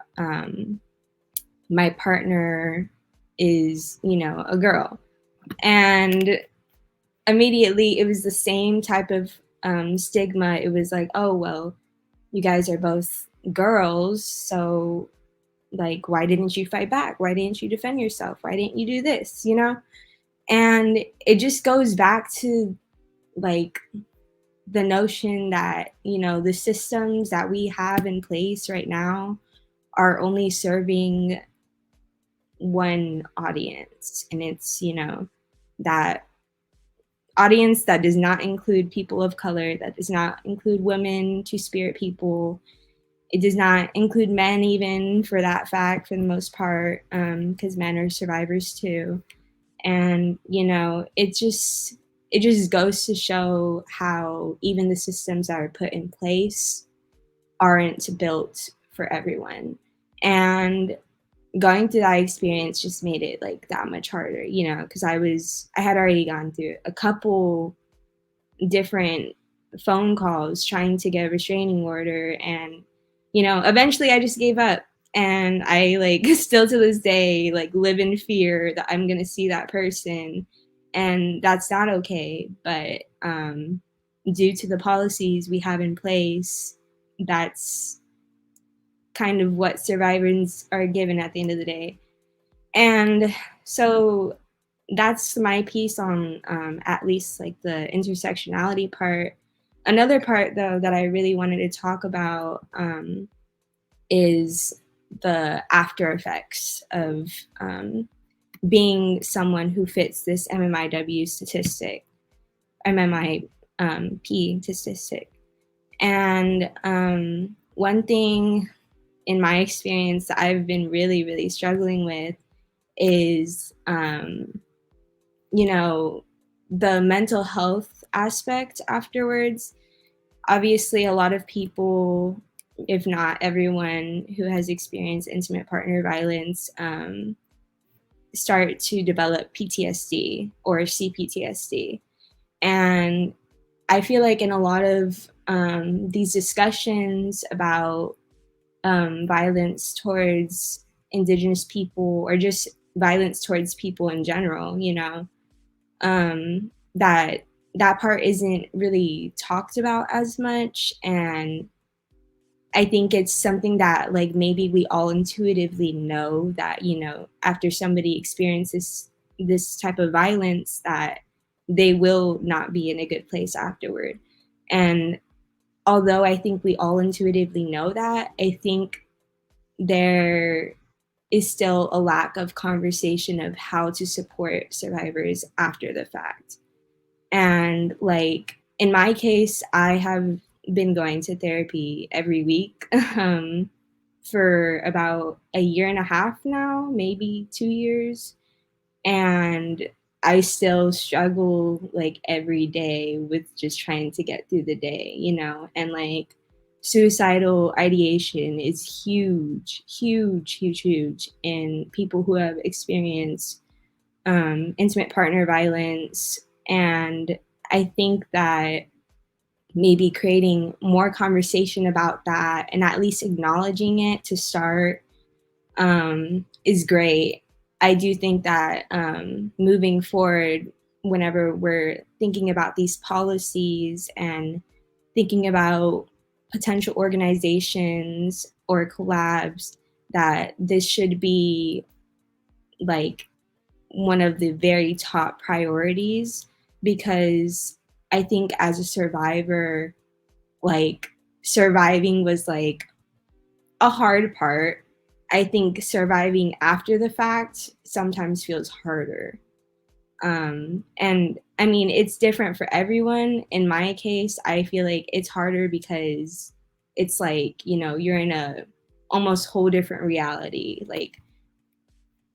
my partner is, a girl. And immediately it was the same type of stigma. It was like, oh, well, you guys are both girls, so like, why didn't you fight back? Why didn't you defend yourself? Why didn't you do this? And it just goes back to like the notion that, the systems that we have in place right now are only serving one audience. And it's, that audience that does not include people of color, that does not include women, Two-Spirit people. It does not include men, even, for that fact, for the most part, because men are survivors too. And, it just goes to show how even the systems that are put in place aren't built for everyone. And going through that experience just made it like that much harder, because I had already gone through a couple different phone calls trying to get a restraining order. And, eventually I just gave up. And I like still to this day, like, live in fear that I'm going to see that person. And that's not okay. But due to the policies we have in place, that's kind of what survivors are given at the end of the day. And so that's my piece on at least like the intersectionality part. Another part, though, that I really wanted to talk about is the after effects of being someone who fits this MMIW statistic, MMIP statistic. And one thing in my experience that I've been really, really struggling with is, you know, the mental health aspect afterwards. Obviously, a lot of people, if not everyone who has experienced intimate partner violence, start to develop PTSD or CPTSD. And I feel like in a lot of these discussions about violence towards Indigenous people, or just violence towards people in general, you know, that part isn't really talked about as much. And I think it's something that, like, maybe we all intuitively know that, you know, after somebody experiences this type of violence, that they will not be in a good place afterward. And although I think we all intuitively know that, I think there is still a lack of conversation of how to support survivors after the fact. And like in my case, I have been going to therapy every week for about a year and a half now, maybe 2 years. And I still struggle like every day with just trying to get through the day, you know, and like suicidal ideation is huge, huge, huge, huge in people who have experienced intimate partner violence. And I think that maybe creating more conversation about that and at least acknowledging it to start is great. I do think that moving forward, whenever we're thinking about these policies and thinking about potential organizations or collabs, that this should be like one of the very top priorities, because I think as a survivor, like surviving was like a hard part. I think surviving after the fact sometimes feels harder. And I mean, it's different for everyone. In my case, I feel like it's harder because it's like, you know, you're in a almost whole different reality. Like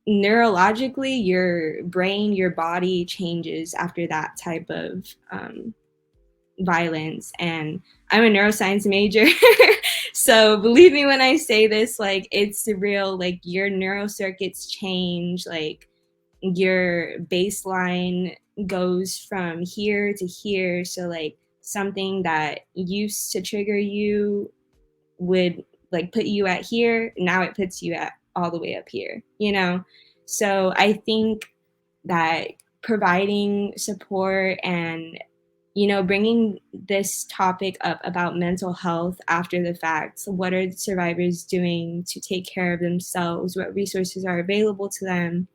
neurologically, your brain, your body changes after that type of violence. And I'm a neuroscience major. So believe me when I say this, like it's real, like your neural circuits change, like your baseline goes from here to here. So like something that used to trigger you would like put you at here, now it puts you at all the way up here, you know? So I think that providing support and, you know, bringing this topic up about mental health after the fact. So what are the survivors doing to take care of themselves? What resources are available to them?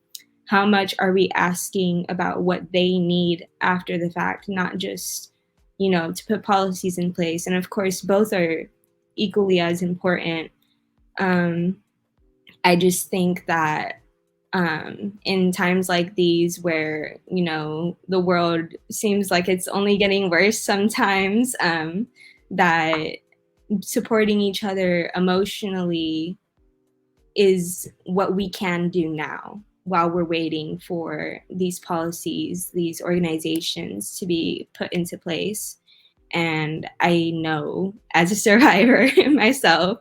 How much are we asking about what they need after the fact, not just, you know, to put policies in place. And of course, both are equally as important. I just think that in times like these where, you know, the world seems like it's only getting worse sometimes, that supporting each other emotionally is what we can do now while we're waiting for these policies, these organizations to be put into place. And I know as a survivor myself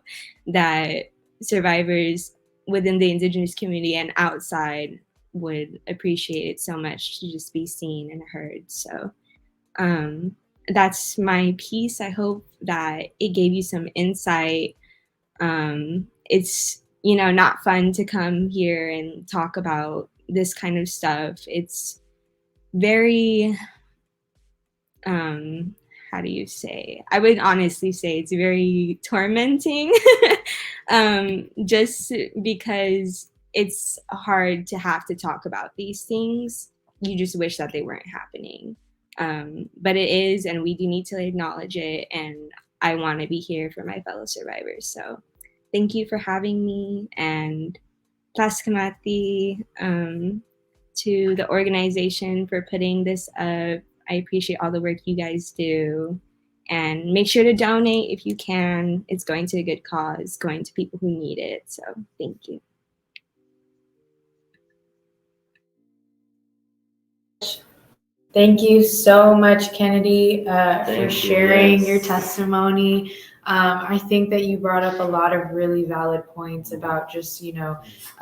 that survivors within the Indigenous community and outside would appreciate it so much to just be seen and heard. So that's my piece. I hope that it gave you some insight. It's, you know, not fun to come here and talk about this kind of stuff. It's very, how do you say? I would honestly say it's very tormenting, just because it's hard to have to talk about these things. You just wish that they weren't happening. But it is, and we do need to acknowledge it. And I want to be here for my fellow survivors. So thank you for having me, and Tlaskamati, to the organization for putting this up. I appreciate all the work you guys do. And make sure to donate if you can. It's going to a good cause, going to people who need it. So thank you. Thank you so much, Kennedy, for Thank you, sharing yes. your testimony. I think that you brought up a lot of really valid points about just,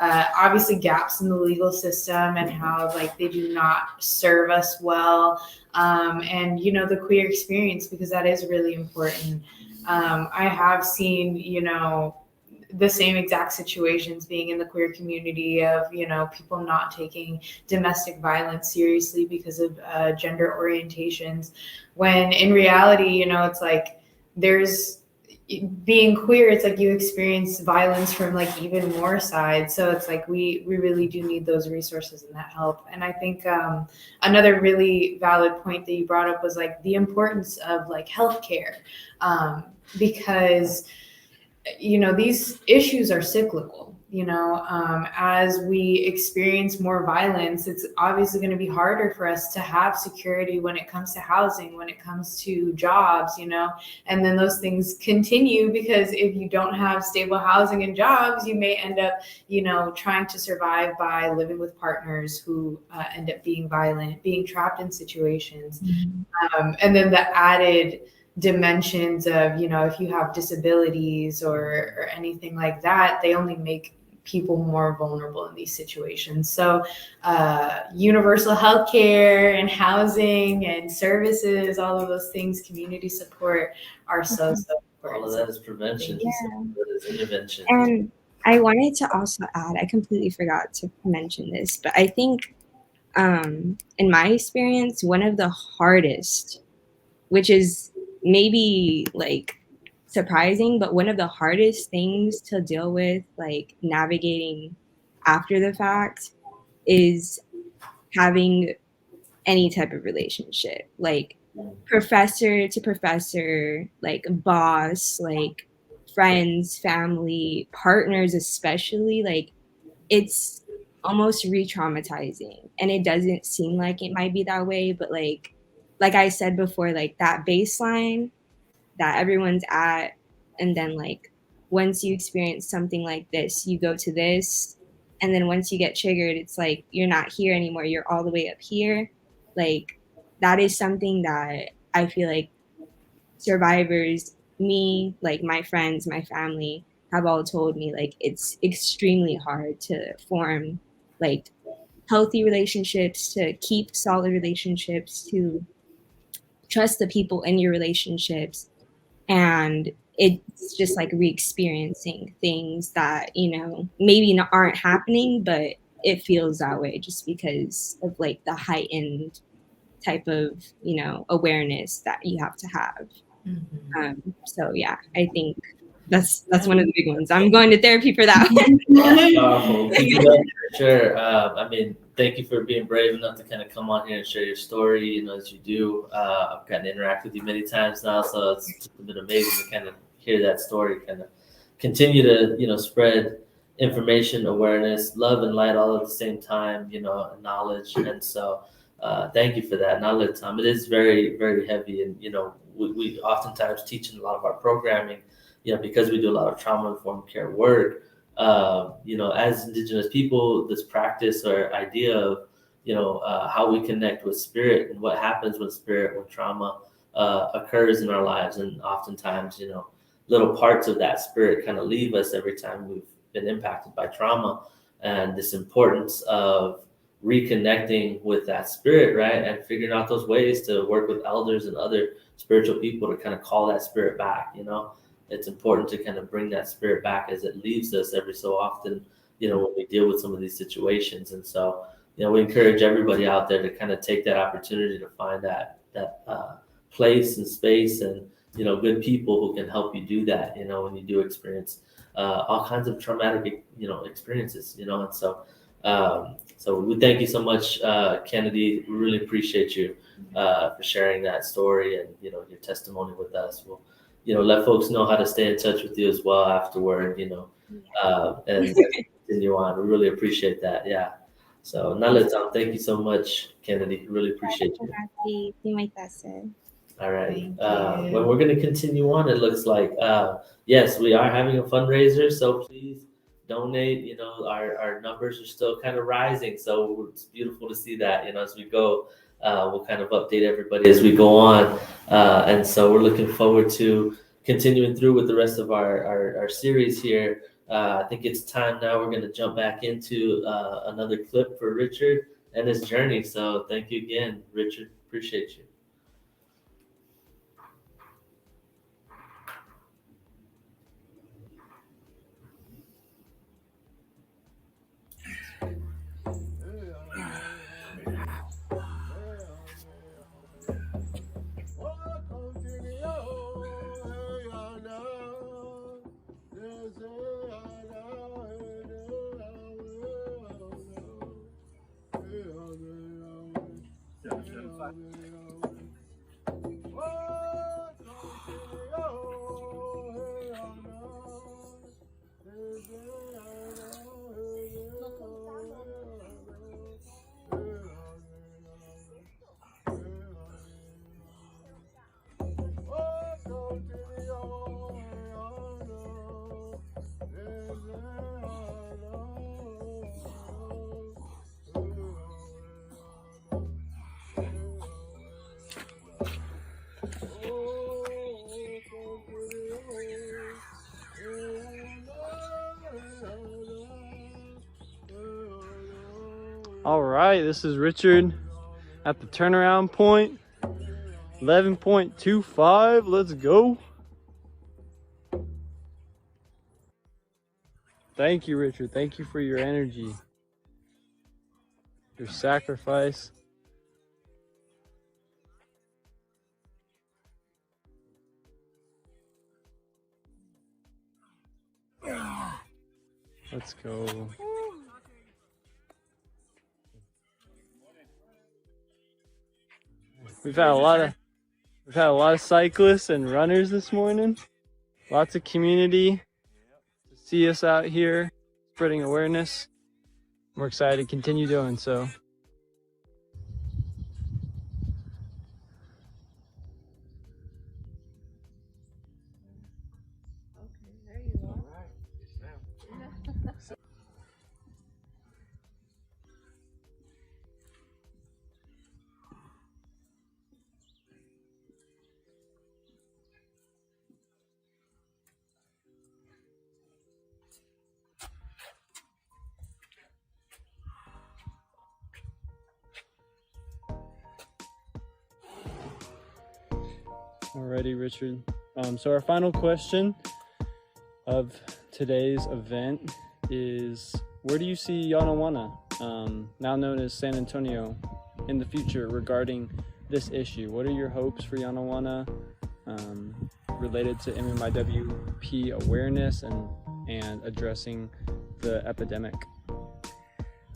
obviously gaps in the legal system and how like they do not serve us well. And, the queer experience, because that is really important. I have seen, the same exact situations being in the queer community of, people not taking domestic violence seriously because of gender orientations, when in reality, it's like there's being queer, it's like you experience violence from like even more sides. So it's like we really do need those resources and that help. And I think another really valid point that you brought up was like the importance of like healthcare, because these issues are cyclical. As we experience more violence, it's obviously going to be harder for us to have security when it comes to housing, when it comes to jobs, and then those things continue, because if you don't have stable housing and jobs, you may end up, trying to survive by living with partners who end up being violent, being trapped in situations. And then the added dimensions of, if you have disabilities or anything like that, they only make people more vulnerable in these situations. So universal healthcare and housing and services, all of those things, community support are so important. All of that is prevention. Yeah. That is intervention. And I wanted to also add, I completely forgot to mention this, but I think in my experience, one of the hardest, which is maybe like surprising, but one of the hardest things to deal with, like navigating after the fact, is having any type of relationship, like professor to professor, like boss, like friends, family, partners, especially. Like it's almost re-traumatizing, and it doesn't seem like it might be that way, but like I said before, like that baseline that everyone's at, and then like once you experience something like this, you go to this, and then once you get triggered, it's like you're not here anymore, you're all the way up here. Like that is something that I feel like survivors, me, like my friends, my family, have all told me, like it's extremely hard to form like healthy relationships, to keep solid relationships, to trust the people in your relationships. And it's just like re-experiencing things that, maybe not, aren't happening, but it feels that way just because of like the heightened type of, awareness that you have to have. So yeah, I think that's one of the big ones. I'm going to therapy for that one. That's powerful. Keep it up, for sure. I mean, thank you for being brave enough to kind of come on here and share your story, as you do. I've gotten to interact with you many times now, so it's just been amazing to kind of hear that story, kind of continue to, spread information, awareness, love, and light all at the same time, knowledge. And so thank you for that. Not let time. It is very, very heavy. And, we oftentimes teach in a lot of our programming, because we do a lot of trauma-informed care work, as Indigenous people, this practice or idea of, how we connect with spirit and what happens when trauma occurs in our lives. And oftentimes, little parts of that spirit kind of leave us every time we've been impacted by trauma, and this importance of reconnecting with that spirit, right? And figuring out those ways to work with elders and other spiritual people to kind of call that spirit back. It's important to kind of bring that spirit back as it leaves us every so often, when we deal with some of these situations. And so, we encourage everybody out there to kind of take that opportunity to find that place and space and, good people who can help you do that, when you do experience all kinds of traumatic, experiences, and so, so we thank you so much, Kennedy. We really appreciate you for sharing that story and, your testimony with us. We'll, let folks know how to stay in touch with you as well afterward, and continue on. We really appreciate that. Yeah. So, Naletan, thank you so much, Kennedy. Really appreciate you. All right. Thank you. Well, we're going to continue on. It looks like, yes, we are having a fundraiser. So please donate. You know, our numbers are still kind of rising. So it's beautiful to see that, you know, as we go. We'll kind of update everybody as we go on. And so we're looking forward to continuing through with the rest of our series here. I think it's time now. We're going to jump back into another clip for Richard and his journey. So thank you again, Richard. Appreciate you. All right, this is Richard at the turnaround point. 11.25, let's go. Thank you, Richard. Thank you for your energy, your sacrifice. Let's go. We've had a lot of cyclists and runners this morning. Lots of community to see us out here spreading awareness. We're excited to continue doing so. Alrighty, Richard. So our final question of today's event is, where do you see Yanawana, now known as San Antonio, in the future regarding this issue? What are your hopes for Yanawana related to MMIWP awareness and addressing the epidemic?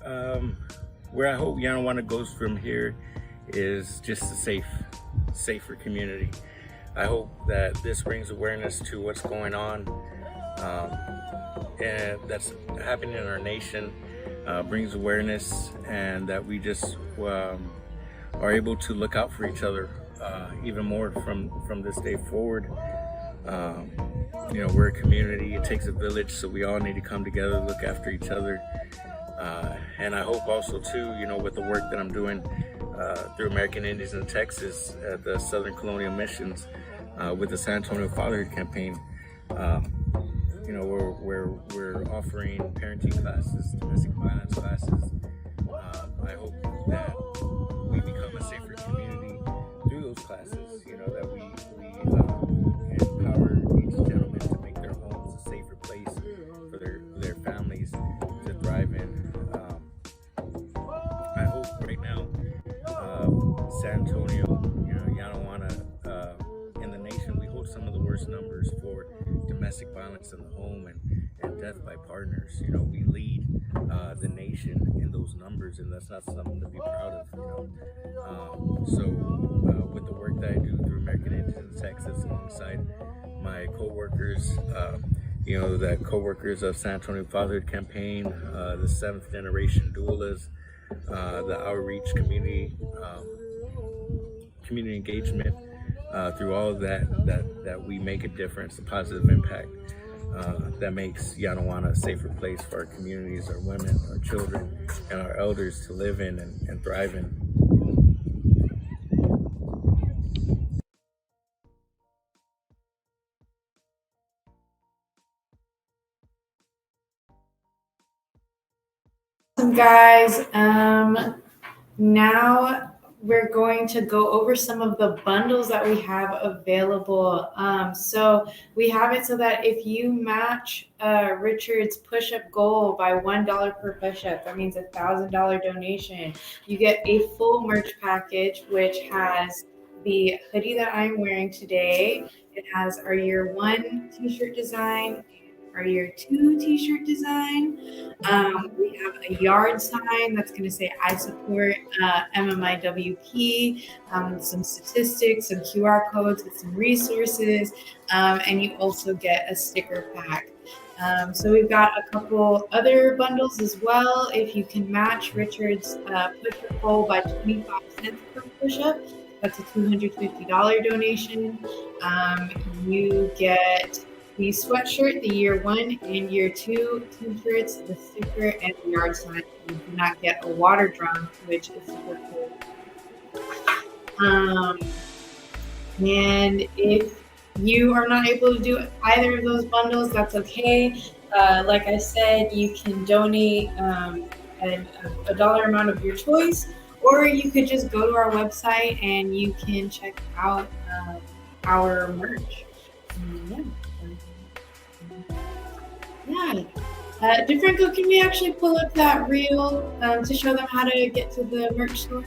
Where I hope Yanawana goes from here is just a safer community. I hope that this brings awareness to what's going on and that's happening in our nation, brings awareness, and that we just are able to look out for each other even more from this day forward. You know, we're a community, it takes a village, so we all need to come together, look after each other. And I hope also too, you know, with the work that I'm doing through American Indians in Texas at the Southern Colonial Missions with the San Antonio Fatherhood Campaign, you know, we're offering parenting classes, domestic violence classes. I hope that we become a safer community through those classes, you know, that we empower each gentleman to make their homes a safer place for their families to thrive in. I hope right now San Antonio, you know, Yanawana, in the nation, we hold some of the worst numbers for domestic violence in the home and death by partners. You know, we lead the nation in those numbers, and that's not something to be proud of, you know. So with the work that I do through American Indigenous in Texas, alongside my co-workers, you know, the co-workers of San Antonio Fatherhood Campaign, the 7th generation doulas, the outreach community engagement, through all of that we make a difference, a positive impact that makes Yanawana a safer place for our communities, our women, our children, and our elders to live in and thrive in. Awesome, guys. Now we're going to go over some of the bundles that we have available. So we have it so that if you match Richard's push-up goal by $1 per push-up, that means $1,000 donation. You get a full merch package, which has the hoodie that I'm wearing today. It has our year 1 t-shirt design, our year 2 t-shirt design. We have a yard sign that's going to say I support MMIWP, some statistics, some QR codes with some resources, and you also get a sticker pack. So we've got a couple other bundles as well. If you can match Richard's push-up goal by 25 cents per push-up, that's a $250 donation. You get the sweatshirt, the year 1 and year 2 t-shirts, the sticker, and the yard sign. You do not get a water drum, which is super cool. And if you are not able to do either of those bundles, that's okay. Like I said, you can donate a dollar amount of your choice, or you could just go to our website and you can check out our merch. Yeah. DeFranco, can we actually pull up that reel to show them how to get to the merch store?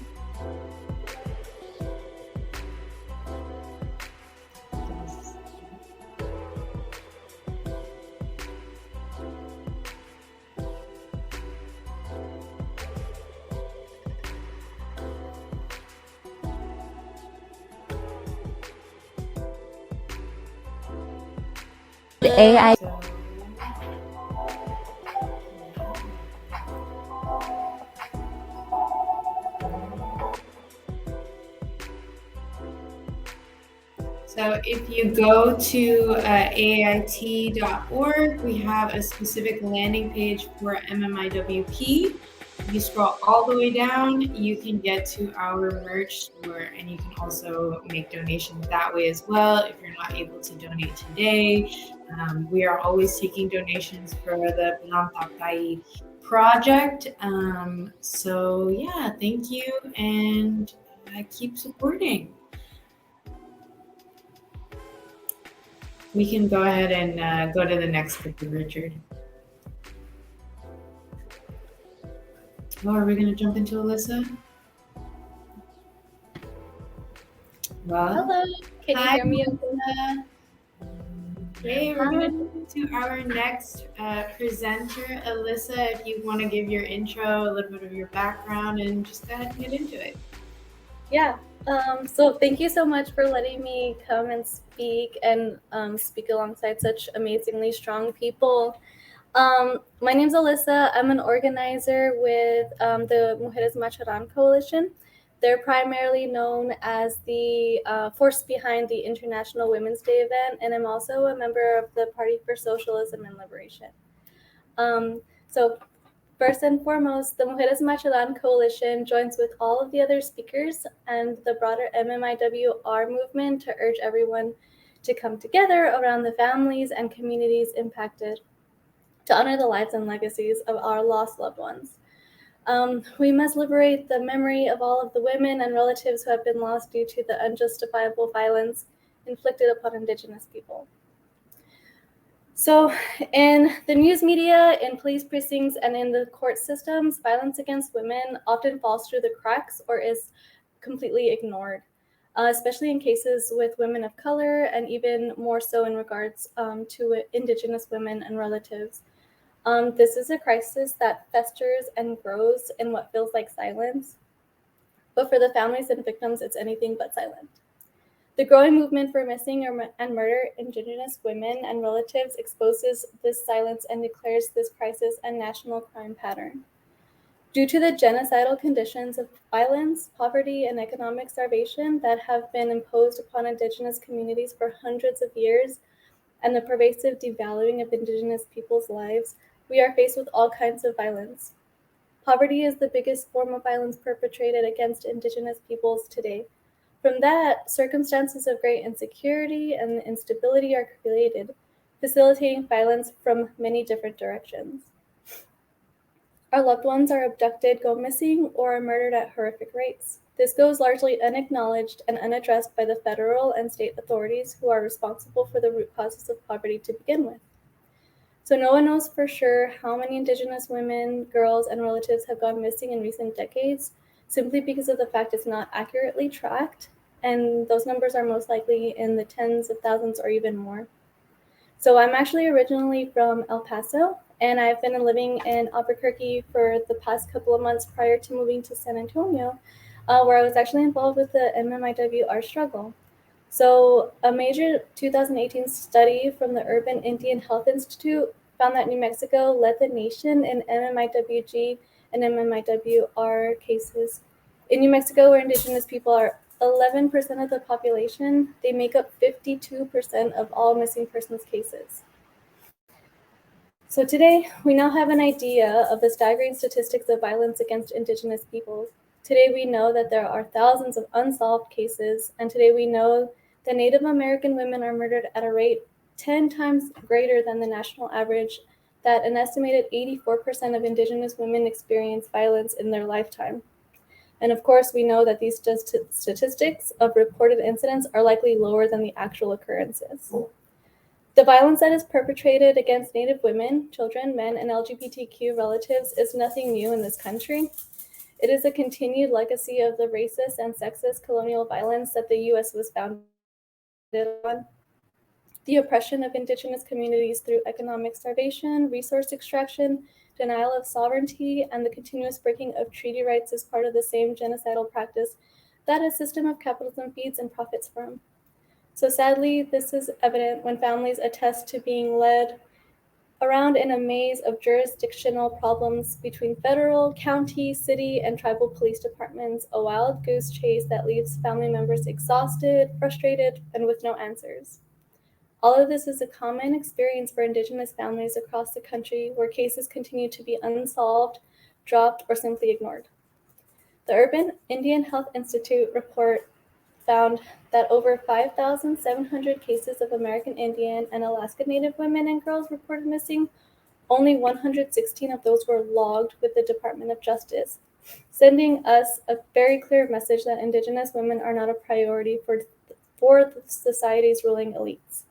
AI. So if you go to AIT.org, we have a specific landing page for MMIWP. If you scroll all the way down, you can get to our merch store, and you can also make donations that way as well if you're not able to donate today. We are always taking donations for the Pinantapai project. So yeah, thank you, and keep supporting. We can go ahead and go to the next picture, Richard. Oh, are we going to jump into Alyssa? Well, Hello, can you hear me? Alyssa. Okay, we're going to move to our next presenter, Alyssa. If you want to give your intro, a little bit of your background, and just go ahead and get into it. Yeah. So thank you so much for letting me come and speak alongside such amazingly strong people. My name's Alyssa. I'm an organizer with the Mujeres Macharan Coalition. They're primarily known as the force behind the International Women's Day event, and I'm also a member of the Party for Socialism and Liberation. So first and foremost, the Mujeres Macharan Coalition joins with all of the other speakers and the broader MMIWR movement to urge everyone to come together around the families and communities impacted to honor the lives and legacies of our lost loved ones. We must liberate the memory of all of the women and relatives who have been lost due to the unjustifiable violence inflicted upon Indigenous people. So in the news media, in police precincts, and in the court systems, violence against women often falls through the cracks or is completely ignored, especially in cases with women of color, and even more so in regards to Indigenous women and relatives. This is a crisis that festers and grows in what feels like silence, but for the families and victims, it's anything but silent. The growing movement for missing and murdered Indigenous women and relatives exposes this silence and declares this crisis a national crime pattern. Due to the genocidal conditions of violence, poverty, and economic starvation that have been imposed upon Indigenous communities for hundreds of years, and the pervasive devaluing of Indigenous people's lives, we are faced with all kinds of violence. Poverty is the biggest form of violence perpetrated against Indigenous peoples today. From that, circumstances of great insecurity and instability are created, facilitating violence from many different directions. Our loved ones are abducted, go missing, or are murdered at horrific rates. This goes largely unacknowledged and unaddressed by the federal and state authorities who are responsible for the root causes of poverty to begin with. So no one knows for sure how many Indigenous women, girls, and relatives have gone missing in recent decades, simply because of the fact it's not accurately tracked, and those numbers are most likely in the tens of thousands or even more. So I'm actually originally from El Paso, and I've been living in Albuquerque for the past couple of months prior to moving to San Antonio, where I was actually involved with the MMIWR struggle. So a major 2018 study from the Urban Indian Health Institute found that New Mexico led the nation in MMIWG and MMIWR cases. In New Mexico, where Indigenous people are 11% of the population, they make up 52% of all missing persons cases. So today, we now have an idea of the staggering statistics of violence against Indigenous peoples. Today, we know that there are thousands of unsolved cases, and today we know that Native American women are murdered at a rate 10 times greater than the national average, that an estimated 84% of Indigenous women experience violence in their lifetime. And of course, we know that these statistics of reported incidents are likely lower than the actual occurrences. The violence that is perpetrated against Native women, children, men, and LGBTQ relatives is nothing new in this country. It is a continued legacy of the racist and sexist colonial violence that the U.S. was founded on. The oppression of Indigenous communities through economic starvation, resource extraction, denial of sovereignty, and the continuous breaking of treaty rights is part of the same genocidal practice that a system of capitalism feeds and profits from. So sadly, this is evident when families attest to being led around in a maze of jurisdictional problems between federal, county, city, and tribal police departments, a wild goose chase that leaves family members exhausted, frustrated, and with no answers. All of this is a common experience for Indigenous families across the country where cases continue to be unsolved, dropped, or simply ignored. The Urban Indian Health Institute report found that over 5,700 cases of American Indian and Alaska Native women and girls reported missing. Only 116 of those were logged with the Department of Justice, sending us a very clear message that Indigenous women are not a priority for the society's ruling elites.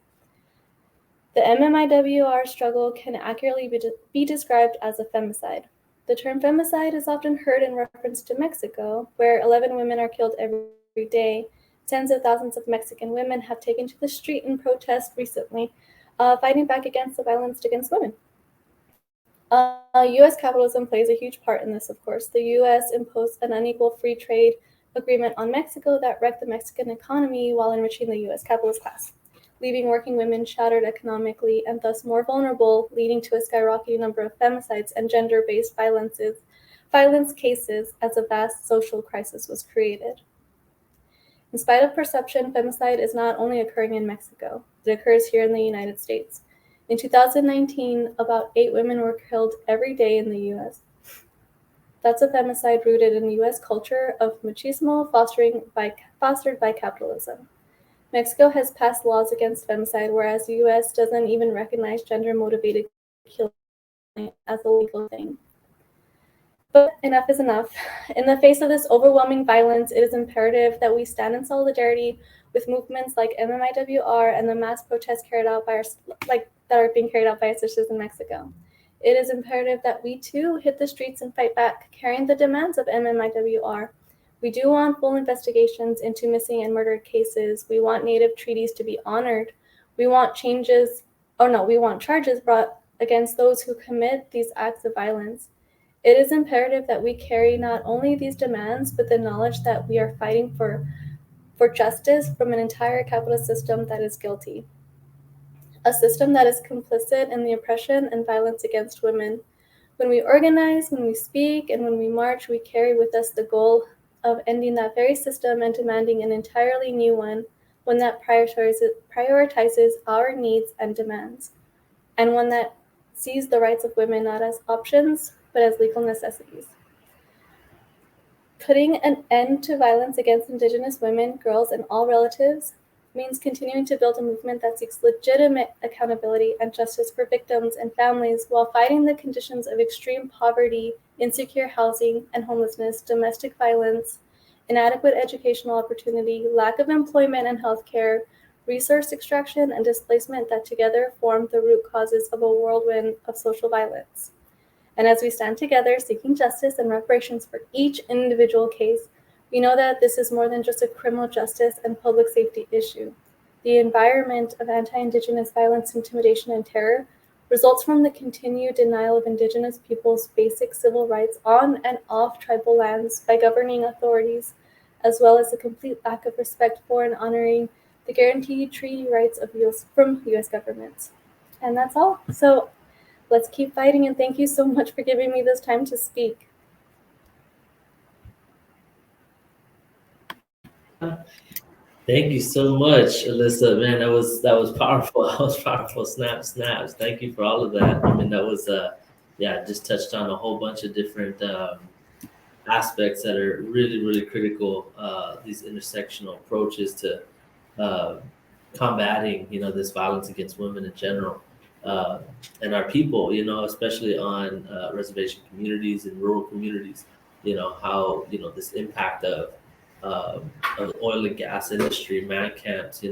The MMIWR struggle can accurately be described as a femicide. The term femicide is often heard in reference to Mexico, where 11 women are killed every day. Tens of thousands of Mexican women have taken to the street in protest recently, fighting back against the violence against women. U.S. capitalism plays a huge part in this, of course. The U.S. imposed an unequal free trade agreement on Mexico that wrecked the Mexican economy while enriching the U.S. capitalist class, leaving working women shattered economically and thus more vulnerable, leading to a skyrocketing number of femicides and gender-based violence cases as a vast social crisis was created. In spite of perception, femicide is not only occurring in Mexico, it occurs here in the United States. In 2019, about 8 women were killed every day in the U.S. That's a femicide rooted in the U.S. culture of machismo fostered by capitalism. Mexico has passed laws against femicide, whereas the U.S. doesn't even recognize gender-motivated killing as a legal thing. But enough is enough. In the face of this overwhelming violence, it is imperative that we stand in solidarity with movements like MMIWR and the mass protests that are being carried out by our sisters in Mexico. It is imperative that we too hit the streets and fight back, carrying the demands of MMIWR. We do want full investigations into missing and murdered cases. We want Native treaties to be honored. We want charges brought against those who commit these acts of violence. It is imperative that we carry not only these demands, but the knowledge that we are fighting for justice from an entire capitalist system that is guilty. A system that is complicit in the oppression and violence against women. When we organize, when we speak, and when we march, we carry with us the goal of ending that very system and demanding an entirely new one that prioritizes our needs and demands, and one that sees the rights of women not as options, but as legal necessities. Putting an end to violence against Indigenous women, girls, and all relatives means continuing to build a movement that seeks legitimate accountability and justice for victims and families while fighting the conditions of extreme poverty, insecure housing and homelessness, domestic violence, inadequate educational opportunity, lack of employment and healthcare, resource extraction, and displacement that together form the root causes of a whirlwind of social violence. And as we stand together seeking justice and reparations for each individual case, we know that this is more than just a criminal justice and public safety issue. The environment of anti-Indigenous violence, intimidation, and terror results from the continued denial of Indigenous peoples' basic civil rights on and off tribal lands by governing authorities, as well as the complete lack of respect for and honoring the guaranteed treaty rights of from U.S. governments. And that's all. So let's keep fighting, and thank you so much for giving me this time to speak. Thank you so much, Alyssa. Man, that was powerful. That was powerful. Snaps. Thank you for all of that. I mean, that was just touched on a whole bunch of different aspects that are really, really critical. These intersectional approaches to combating, this violence against women in general, and our people. Especially on reservation communities and rural communities. How this impact of the oil and gas industry, man camps,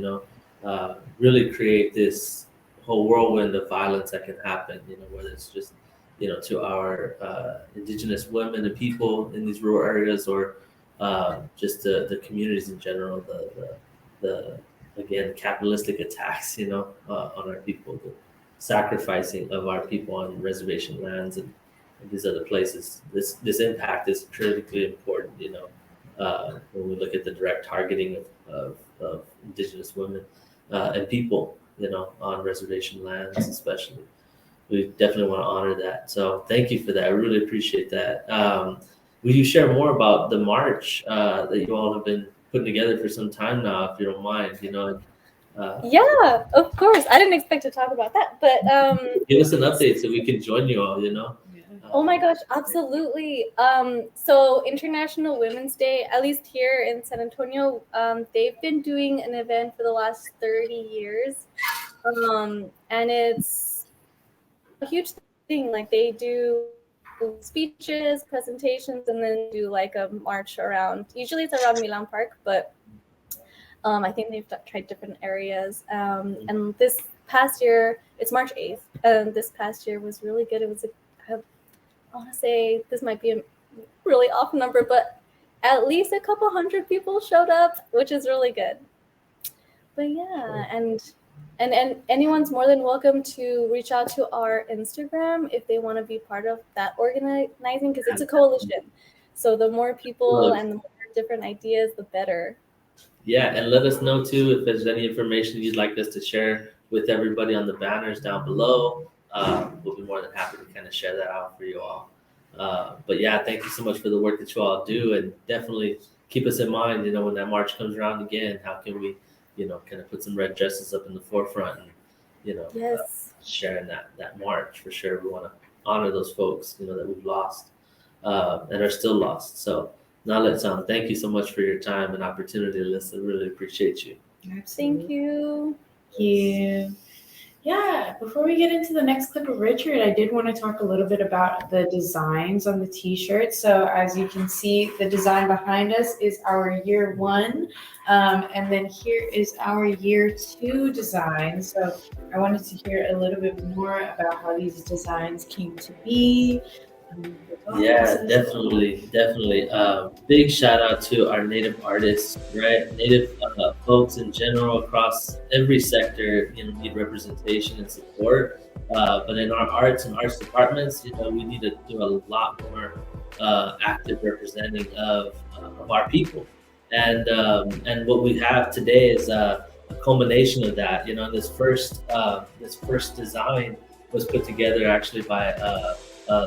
really create this whole whirlwind of violence that can happen, whether it's just, to our Indigenous women and people in these rural areas, or just the communities in general, the again, capitalistic attacks, on our people, the sacrificing of our people on reservation lands and these other places. This impact is critically important, when we look at the direct targeting of Indigenous women and people, on reservation lands, especially. We definitely want to honor that. So thank you for that. I really appreciate that. Will you share more about the march that you all have been putting together for some time now, if you don't mind? Yeah, of course. I didn't expect to talk about that, but give us an update so we can join you all. Oh my gosh, absolutely. So International Women's Day, at least here in San Antonio, they've been doing an event for the last 30 years. And it's a huge thing. Like, they do speeches, presentations, and then do like a march around. Usually it's around Milan Park, but I think they've tried different areas. And this past year, it's March 8th, and this past year was really good. It was I want to say this might be a really off number, but at least a couple hundred people showed up, which is really good. But yeah, and anyone's more than welcome to reach out to our Instagram if they want to be part of that organizing, because it's a coalition. So the more people and the more different ideas, the better. Yeah, and let us know too if there's any information you'd like us to share with everybody on the banners down below. We'll be more than happy to kind of share that out for you all. But yeah, thank you so much for the work that you all do, and definitely keep us in mind, when that march comes around again, how can we, kind of put some red dresses up in the forefront and, yes, sharing that march for sure. We want to honor those folks, that we've lost and are still lost. So now let's thank you so much for your time and opportunity, Alyssa. Really appreciate you. Thank you. Thank you. Yeah, before we get into the next clip of Richard, I did want to talk a little bit about the designs on the t-shirt. So as you can see, the design behind us is our year 1. And then here is our year 2 design. So I wanted to hear a little bit more about how these designs came to be. Yeah, definitely. Big shout out to our Native artists, right? Native folks in general across every sector, need representation and support. But in our arts and arts departments, we need to do a lot more active representing of our people. And what we have today is a culmination of that. This first design was put together actually by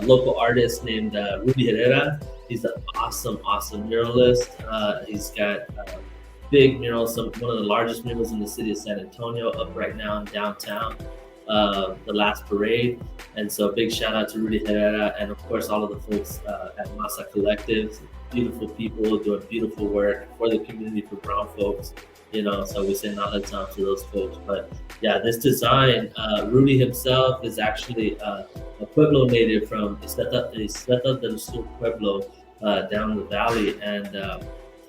local artist named Rudy Herrera. He's an awesome muralist. He's got big murals, one of the largest murals in the city of San Antonio, up right now in downtown, the last parade. And so big shout out to Rudy Herrera, and of course all of the folks at Masa Collective. Beautiful people doing beautiful work for the community, for brown folks, so we say nahatan to those folks. But yeah, this design, Rudy himself is actually a Pueblo native from Isleta del Sur Pueblo, down the valley.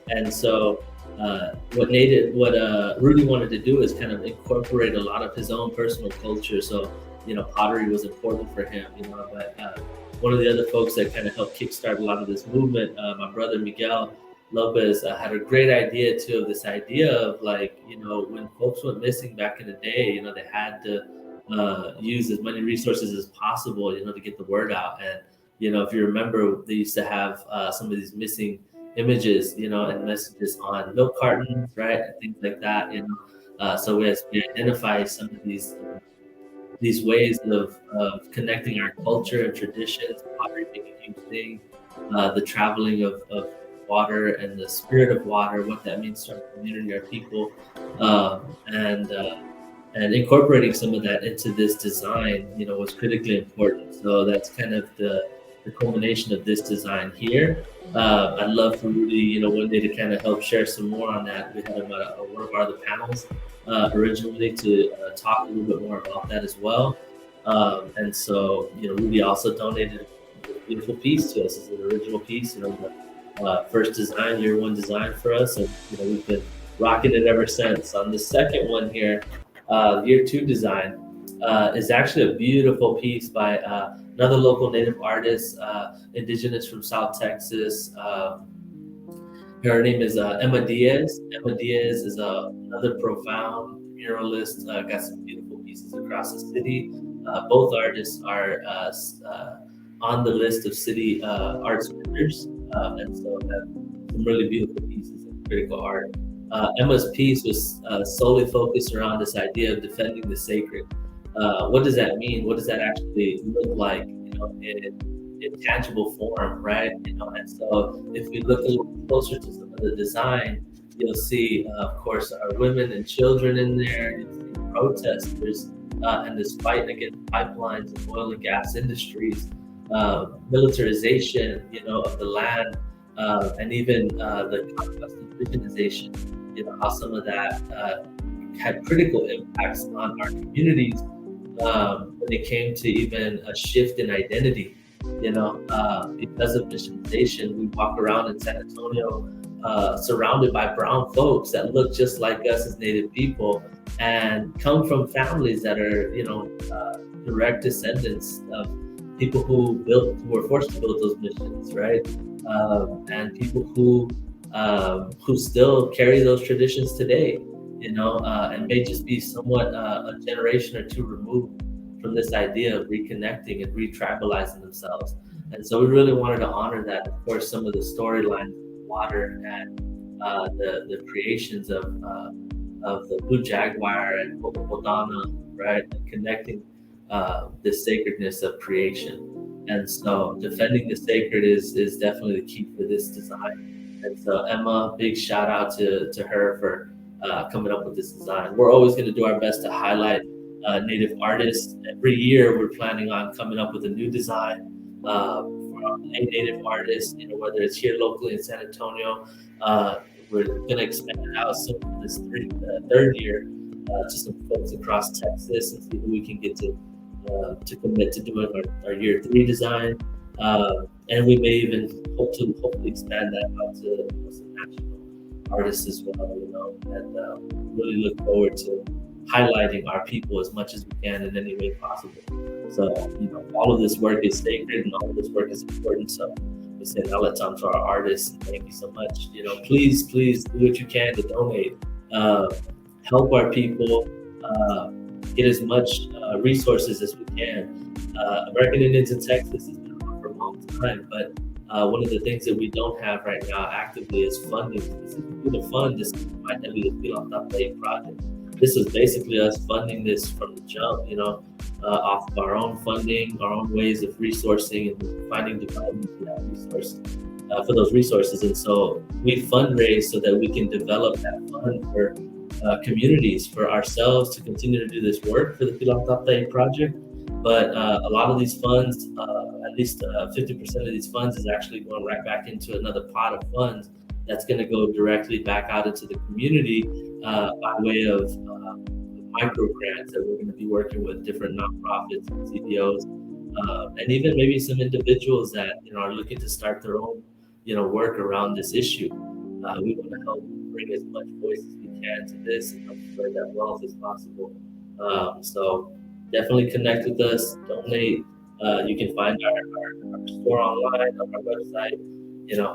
And so what Rudy wanted to do is kind of incorporate a lot of his own personal culture. So, pottery was important for him, but one of the other folks that kind of helped kickstart a lot of this movement, my brother Miguel Lopez, had a great idea too, of this idea of when folks went missing back in the day, they had to use as many resources as possible, to get the word out. And, if you remember, they used to have some of these missing images, and messages on milk cartons, right? And things like that, so as we identify some of these ways of connecting our culture and traditions, pottery being a huge thing, the traveling of water and the spirit of water, what that means to our community, our people, and incorporating some of that into this design, was critically important. So that's kind of the culmination of this design here. I'd love for Rudy, one day to kind of help share some more on that. We had him at one of our other panels originally to talk a little bit more about that as well. And so, Rudy also donated a beautiful piece to us as an original piece, the first design, year one design for us. And, we've been rocking it ever since. On the second one here, year two design, is actually a beautiful piece by another local native artist, Indigenous from South Texas. Her name is Emma Diaz. Emma Diaz is another profound muralist, got some beautiful pieces across the city. Both artists are on the list of city arts winners, and so have some really beautiful pieces of critical art. Emma's piece was solely focused around this idea of defending the sacred. What does that mean? What does that actually look like, in tangible form, right? And so if we look a little closer to some of the design, you'll see, of course, our women and children in there. You'll see protesters and this fight against pipelines and oil and gas industries, militarization, of the land, and even the conquest and indigenization. How some of that had critical impacts on our communities when it came to even a shift in identity. Because of missionization, we walk around in San Antonio surrounded by brown folks that look just like us as Native people and come from families that are, direct descendants of people who were forced to build those missions, right? And people who still carry those traditions today, and may just be somewhat a generation or two removed from this idea of reconnecting and re-tribalizing themselves. And so we really wanted to honor that. Of course, some of the storylines, water, and the creations of the blue jaguar and Hodana, right? And connecting the sacredness of creation. And so defending the sacred is definitely the key for this design. And so Emma, big shout out to her for coming up with this design. We're always going to do our best to highlight Native artists. Every year we're planning on coming up with a new design for a Native artist, whether it's here locally in San Antonio. We're going to expand it out soon for this third year to some folks across Texas and see who we can get to commit to doing our year 3 design. And we may even hopefully expand that out to some national artists as well, and really look forward to highlighting our people as much as we can in any way possible. So, all of this work is sacred and all of this work is important. So we say nalatan to our artists, and thank you so much. Please do what you can to donate, help our people, get as much resources as we can. American Indians in Texas has been around for a long time, but one of the things that we don't have right now actively is funding. Specifically to fund this MMIWP project. This is basically us funding this from the jump. off of our own funding, our own ways of resourcing and finding development for that resource, for those resources. And so we fundraise so that we can develop that fund for communities, for ourselves to continue to do this work for the Pilang Taptay project. But a lot of these funds, at least 50% of these funds is actually going right back into another pot of funds that's going to go directly back out into the community by way of micro grants that we're going to be working with different nonprofits and CBOs, and even maybe some individuals that are looking to start their own work around this issue. We want to help bring as much voice as we can to this and help spread that wealth as possible. So definitely connect with us, donate. You can find our store online on our website.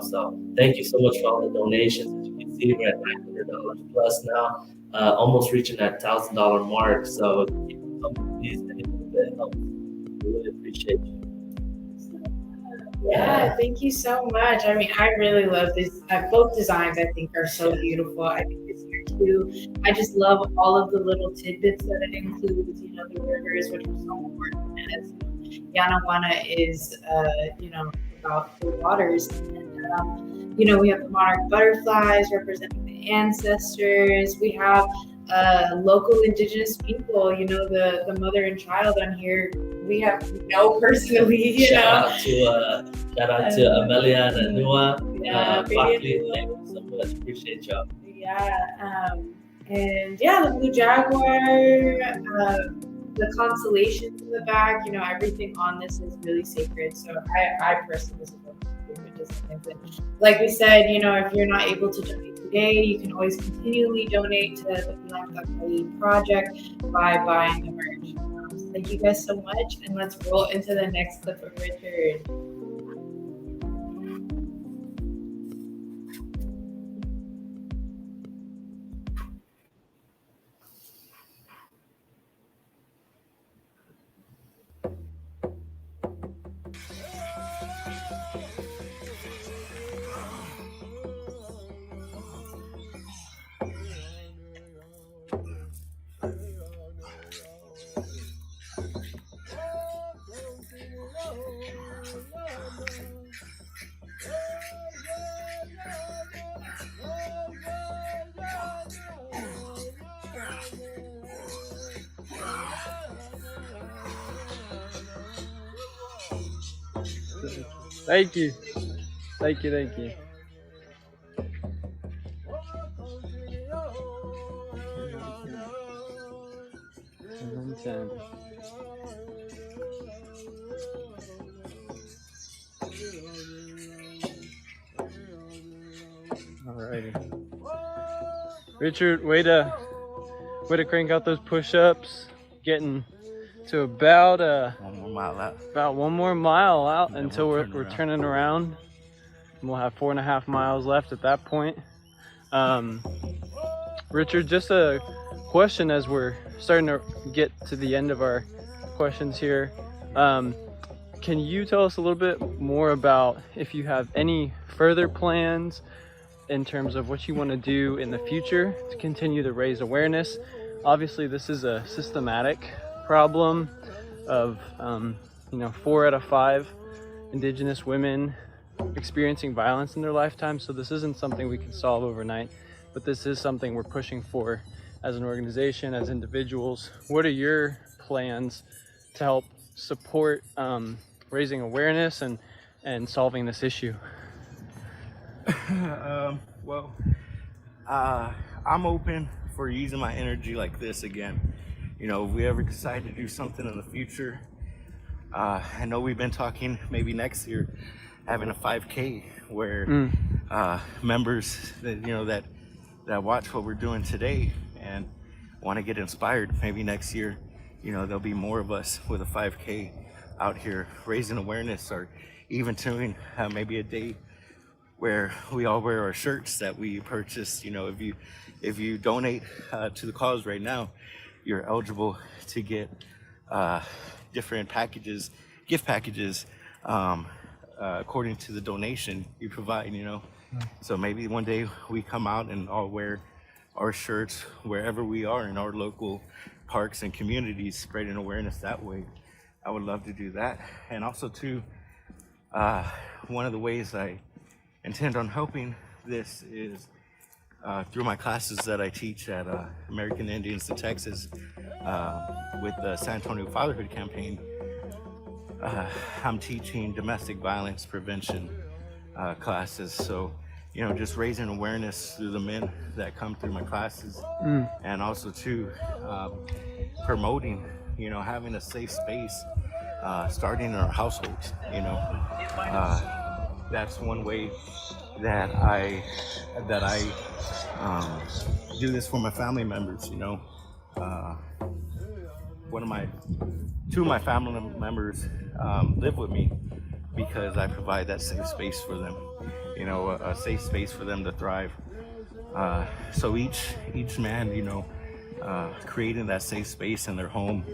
So thank you so much for all the donations. As you can see, we're at $900 plus now, almost reaching that $1,000 mark. So please, any little bit helps. We really appreciate you. Yeah, thank you so much. I mean, I really love this. Both designs, I think, are so beautiful. I think this year too, I just love all of the little tidbits that it includes. The rivers, which are so important. As Yanawana is, about the waters. And, we have the monarch butterflies representing the ancestors. We have local indigenous people. The mother and child on here. We have personally. Shout out to Amelia and Anua. Yeah, thank you so much. Appreciate y'all. Yeah, and the blue jaguar, the constellations in the back. Everything on this is really sacred. So I personally, this is one of my favorite designs. Like we said, if you're not able to donate today, you can always continually donate to the Pilang Taptay project by buying the merch. So thank you guys so much, and let's roll into the next clip of Richard. Thank you. Thank you. Alrighty. Richard, way to crank out those push-ups, getting to about 1 more mile out. About 1 more mile out And until we're turning around. And we'll have 4.5 miles left at that point. Richard, just a question as we're starting to get to the end of our questions here. Can you tell us a little bit more about if you have any further plans in terms of what you want to do in the future to continue to raise awareness? Obviously, this is a systematic problem of 4 out of 5 Indigenous women experiencing violence in their lifetime. So this isn't something we can solve overnight, but this is something we're pushing for as an organization, as individuals. What are your plans to help support raising awareness and solving this issue? I'm open for using my energy like this again. If we ever decide to do something in the future, I know we've been talking maybe next year having a 5K where members that watch what we're doing today and want to get inspired. Maybe next year, there'll be more of us with a 5K out here raising awareness, or even doing maybe a day where we all wear our shirts that we purchased. If you donate to the cause right now, you're eligible to get different packages, gift packages, according to the donation you provide. So maybe one day we come out and all wear our shirts wherever we are in our local parks and communities, spreading awareness that way. I would love to do that. And also too, one of the ways I intend on helping this is through my classes that I teach at American Indians to Texas with the San Antonio Fatherhood Campaign. I'm teaching domestic violence prevention classes. So, you know, just raising awareness through the men that come through my classes, and also too promoting, you know, having a safe space, starting in our households. You know, that's one way that I do this for my family members. You know, two of my family members live with me because I provide that safe space for them. You know, a safe space for them to thrive. So each man, you know, creating that safe space in their home,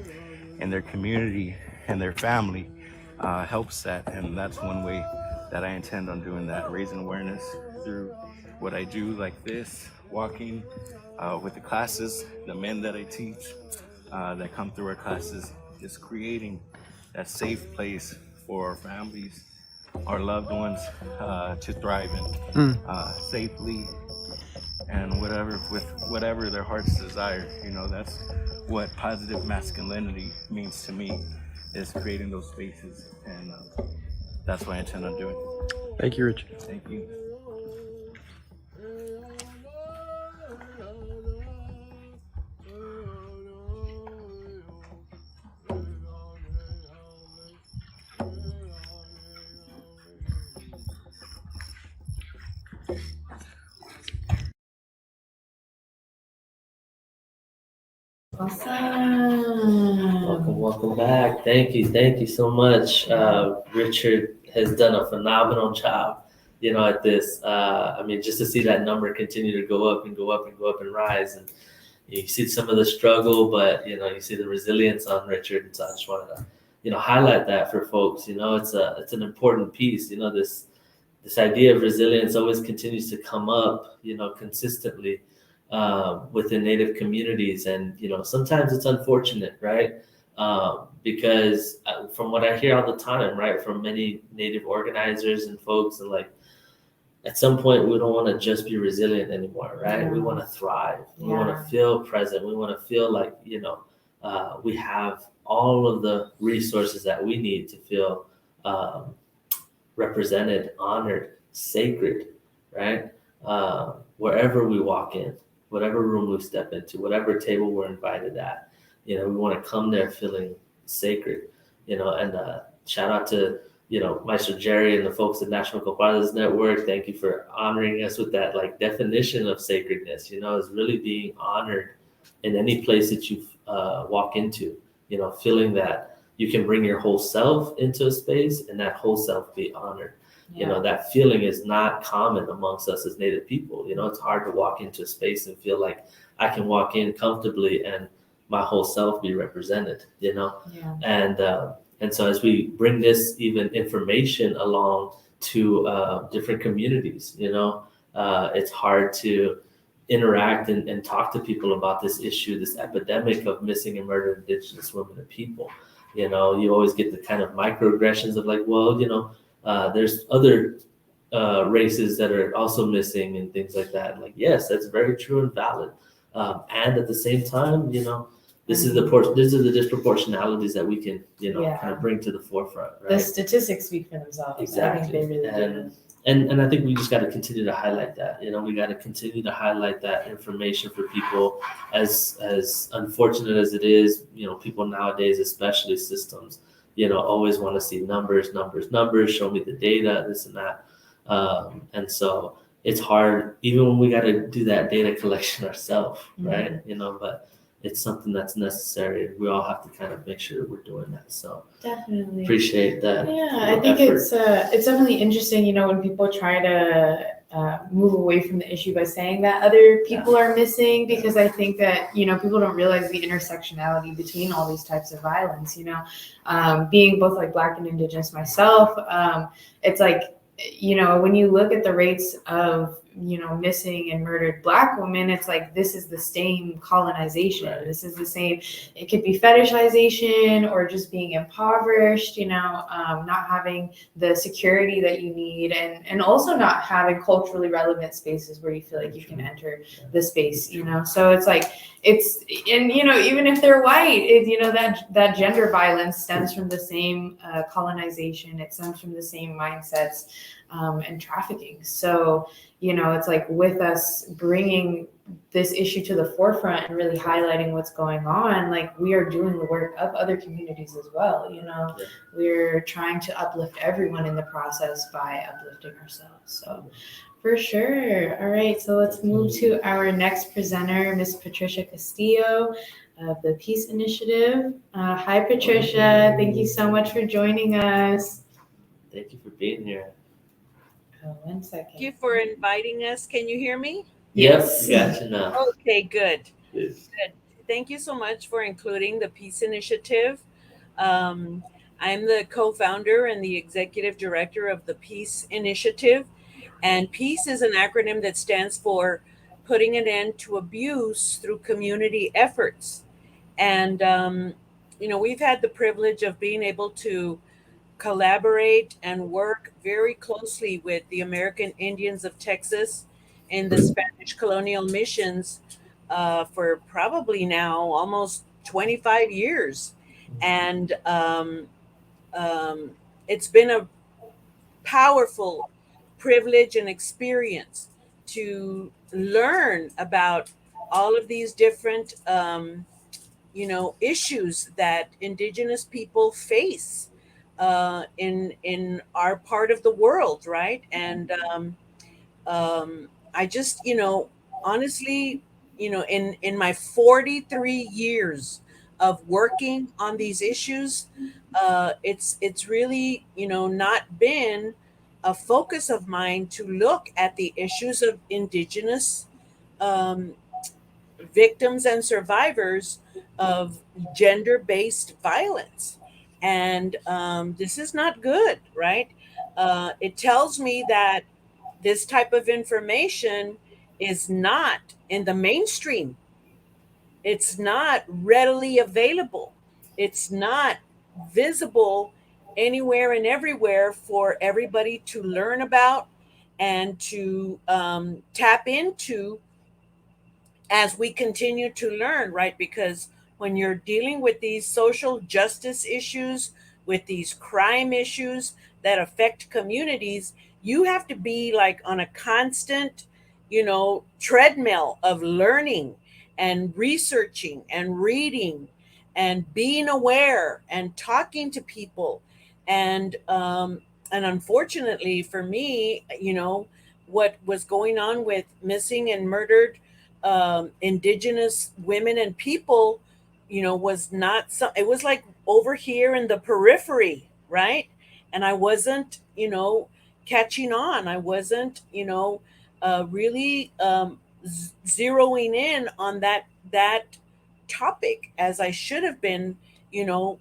in their community, and their family helps that. And that's one way that I intend on doing that, raising awareness through what I do like this, walking with the classes, the men that I teach that come through our classes, just creating that safe place for our families, our loved ones to thrive in safely, and whatever their heart's desire. You know, that's what positive masculinity means to me, is creating those spaces, and that's what I intend on doing. Thank you, Richard. Thank you. Awesome. Welcome back. Thank you so much. Richard has done a phenomenal job, you know, at this. I mean, just to see that number continue to go up and go up and go up and rise, and you see some of the struggle, but you know, you see the resilience on Richard. And so I just wanted to, you know, highlight that for folks. You know, it's an important piece. You know, this idea of resilience always continues to come up, you know, consistently within Native communities. And, you know, sometimes it's unfortunate, right? Because from what I hear all the time, right, from many Native organizers and folks, and like, at some point, we don't want to just be resilient anymore, right? Yeah. We want to thrive. We want to feel present. We want to feel like, you know, we have all of the resources that we need to feel represented, honored, sacred, right? Wherever we walk in, whatever room we step into, whatever table we're invited at, you know, we want to come there feeling sacred, you know. And shout out to, you know, Maestro Jerry and the folks at National Compadres Network. Thank you for honoring us with that, like, definition of sacredness, you know, is really being honored in any place that you walk into, you know, feeling that you can bring your whole self into a space and that whole self be honored. Yeah. You know, that feeling is not common amongst us as Native people. You know, it's hard to walk into a space and feel like I can walk in comfortably and my whole self be represented, you know? Yeah. And so as we bring this even information along to different communities, you know, it's hard to interact and talk to people about this issue, this epidemic of missing and murdered Indigenous women and people. You know, you always get the kind of microaggressions of like, well, you know, there's other races that are also missing and things like that. And like, yes, that's very true and valid. And at the same time, you know, this is the disproportionalities that we can, you know, kind of bring to the forefront. Right? The statistics speak for themselves. Exactly. I think they really do. And I think we just got to continue to highlight that. You know, we got to continue to highlight that information for people. As unfortunate as it is, you know, people nowadays, especially systems, you know, always want to see numbers, show me the data, this and that. And so it's hard, even when we got to do that data collection ourselves, right? Mm-hmm. You know, but it's something that's necessary. We all have to kind of make sure that we're doing that. So definitely appreciate that. Yeah, I think it's definitely interesting, you know, when people try to move away from the issue by saying that other people are missing, because I think that, you know, people don't realize the intersectionality between all these types of violence, you know. Being both like Black and Indigenous myself, it's like, you know, when you look at the rates of missing and murdered Black women, it's like, this is the same colonization. Right. This is the same, it could be fetishization or just being impoverished, not having the security that you need, and also not having culturally relevant spaces where you feel like you can enter the space, so it's like, even if they're white, that gender violence stems from the same colonization. It stems from the same mindsets and trafficking. So, it's like, with us bringing this issue to the forefront and really highlighting what's going on, like, we are doing the work of other communities as well. We're trying to uplift everyone in the process by uplifting ourselves. So for sure. All right, so let's move to our next presenter, Ms. Patricia Castillo of the Peace Initiative. Hi, Patricia. Thank you so much for joining us. Thank you for being here. 1 second. Thank you for inviting us. Can you hear me? Yes. Gotcha now. Okay, good. Yes. Good. Thank you so much for including the Peace Initiative. I'm the co-founder and the executive director of the Peace Initiative. And PEACE is an acronym that stands for Putting an End to Abuse Through Community Efforts. And, we've had the privilege of being able to collaborate and work very closely with the American Indians of Texas in the Spanish colonial missions for probably now almost 25 years. And it's been a powerful privilege and experience to learn about all of these different issues that Indigenous people face in our part of the world, right? And I just, honestly, in my 43 years of working on these issues, it's really, not been a focus of mine to look at the issues of Indigenous victims and survivors of gender-based violence. And this is not good, right? It tells me that this type of information is not in the mainstream. It's not readily available. It's not visible anywhere and everywhere for everybody to learn about and to tap into as we continue to learn, right? Because when you're dealing with these social justice issues, with these crime issues that affect communities, you have to be like on a constant, treadmill of learning and researching and reading and being aware and talking to people. And unfortunately for me, what was going on with missing and murdered Indigenous women and people, was not it was like over here in the periphery, right? And I wasn't, catching on. I wasn't, really zeroing in on that topic as I should have been,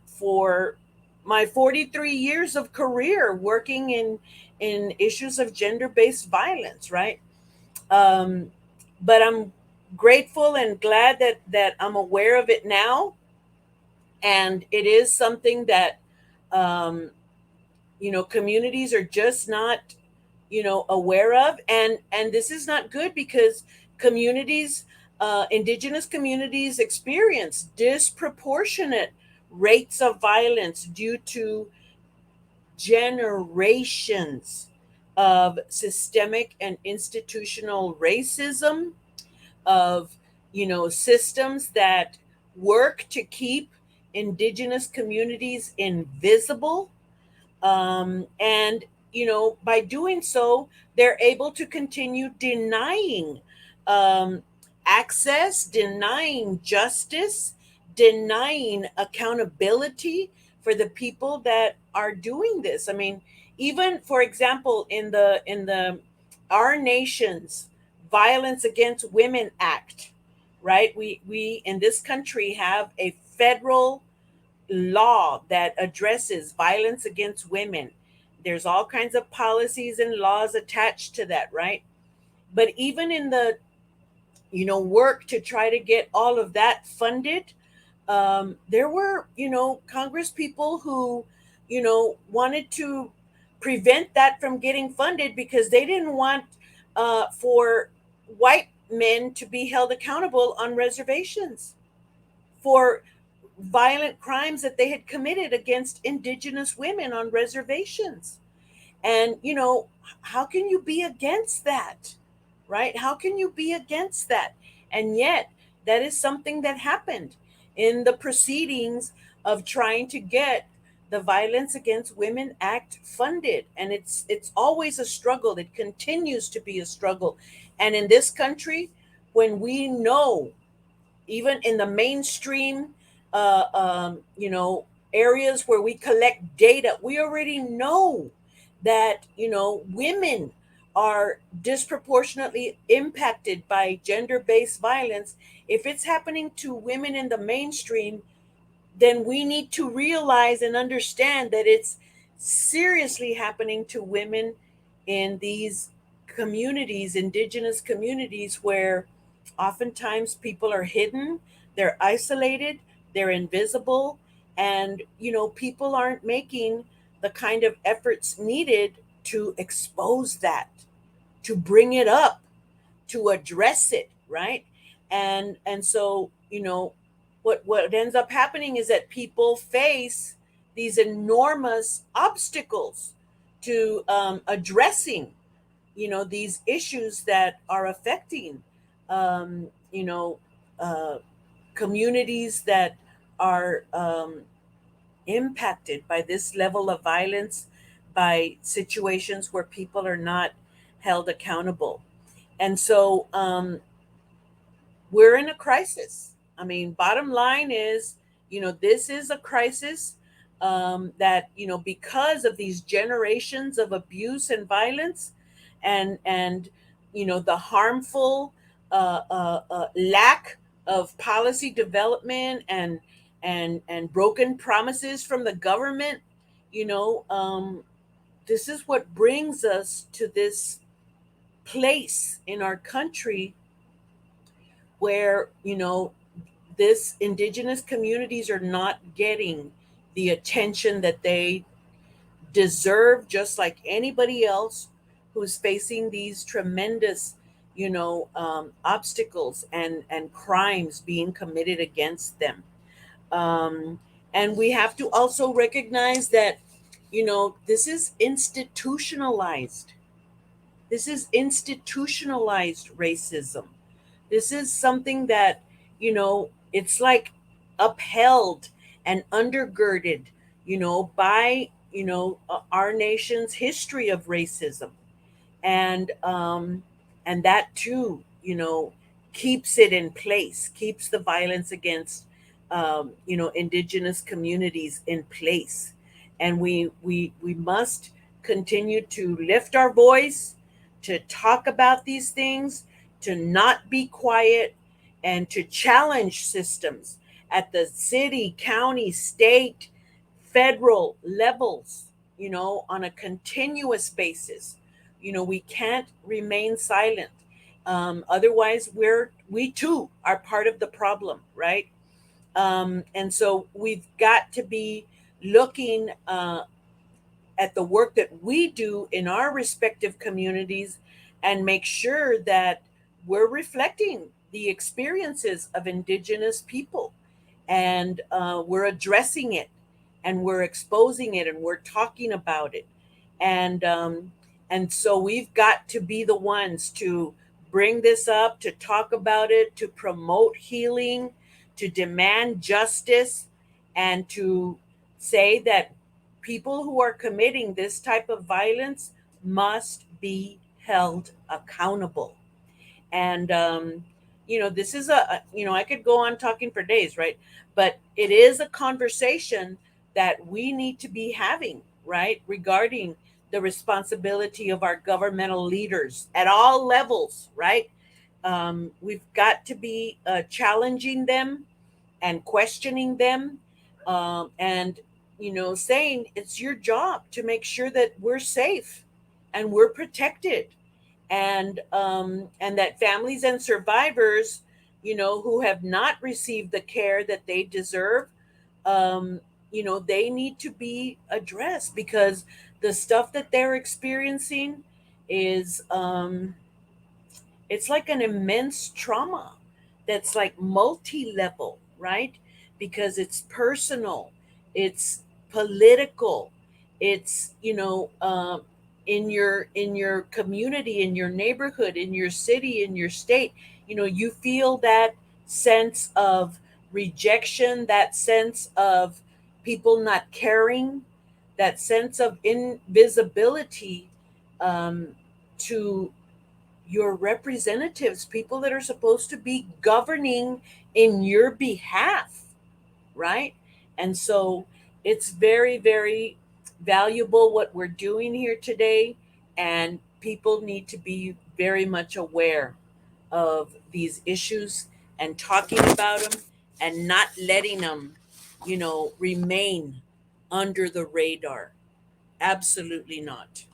for my 43 years of career working in issues of gender-based violence, right? But I'm grateful and glad that I'm aware of it now, and it is something that communities are just not aware of, and this is not good because communities, Indigenous communities, experience disproportionate rates of violence due to generations of systemic and institutional racism, of systems that work to keep Indigenous communities invisible, and by doing so they're able to continue denying access, denying justice, denying accountability for the people that are doing this. I mean, even for example, in the our nation's Violence Against Women Act, right? We in this country have a federal law that addresses violence against women. There's all kinds of policies and laws attached to that, right? But even in the, work to try to get all of that funded, there were, Congress people who, wanted to prevent that from getting funded because they didn't want for white men to be held accountable on reservations for violent crimes that they had committed against indigenous women on reservations. And, how can you be against that? Right? How can you be against that? And yet, that is something that happened in the proceedings of trying to get the Violence Against Women Act funded. And it's always a struggle. It continues to be a struggle. And in this country, when we know, even in the mainstream, areas where we collect data, we already know that, women are disproportionately impacted by gender-based violence. If it's happening to women in the mainstream, then we need to realize and understand that it's seriously happening to women in these communities, indigenous communities, where oftentimes people are hidden, they're isolated, they're invisible, and people aren't making the kind of efforts needed to expose that, to bring it up, to address it, right? And so, what ends up happening is that people face these enormous obstacles to addressing, these issues that are affecting, um, you know, uh, communities that are impacted by this level of violence, by situations where people are not held accountable. And so, we're in a crisis. I mean, bottom line is, this is a crisis, that, because of these generations of abuse and violence, and the harmful lack of policy development, and broken promises from the government. This is what brings us to this place in our country where, this indigenous communities are not getting the attention that they deserve, just like anybody else who's facing these tremendous, obstacles and crimes being committed against them. um, and we have to also recognize that, this is institutionalized. This is institutionalized racism. This is something that, it's like upheld and undergirded, by, our nation's history of racism. And that too, keeps it in place, keeps the violence against, indigenous communities in place. And we must continue to lift our voice, to talk about these things, to not be quiet, and to challenge systems at the city, county, state, federal levels, on a continuous basis. We can't remain silent. Otherwise, we too are part of the problem, right? And so we've got to be looking at the work that we do in our respective communities and make sure that we're reflecting the experiences of indigenous people, and we're addressing it, and we're exposing it, and we're talking about it. And so we've got to be the ones to bring this up, to talk about it, to promote healing, to demand justice, and to say that people who are committing this type of violence must be held accountable. And this is I could go on talking for days, right? But it is a conversation that we need to be having, right, regarding the responsibility of our governmental leaders at all levels, right? We've got to be challenging them and questioning them, and saying it's your job to make sure that we're safe and we're protected, and that families and survivors, who have not received the care that they deserve, they need to be addressed, because the stuff that they're experiencing is it's like an immense trauma that's like multi-level, right? Because it's personal, it's political, it's in your community, in your neighborhood, in your city, in your state. You feel that sense of rejection, that sense of people not caring, that sense of invisibility, to your representatives, people that are supposed to be governing in your behalf, right? And so it's very, very valuable what we're doing here today. And people need to be very much aware of these issues and talking about them, and not letting them, remain under the radar. Absolutely not.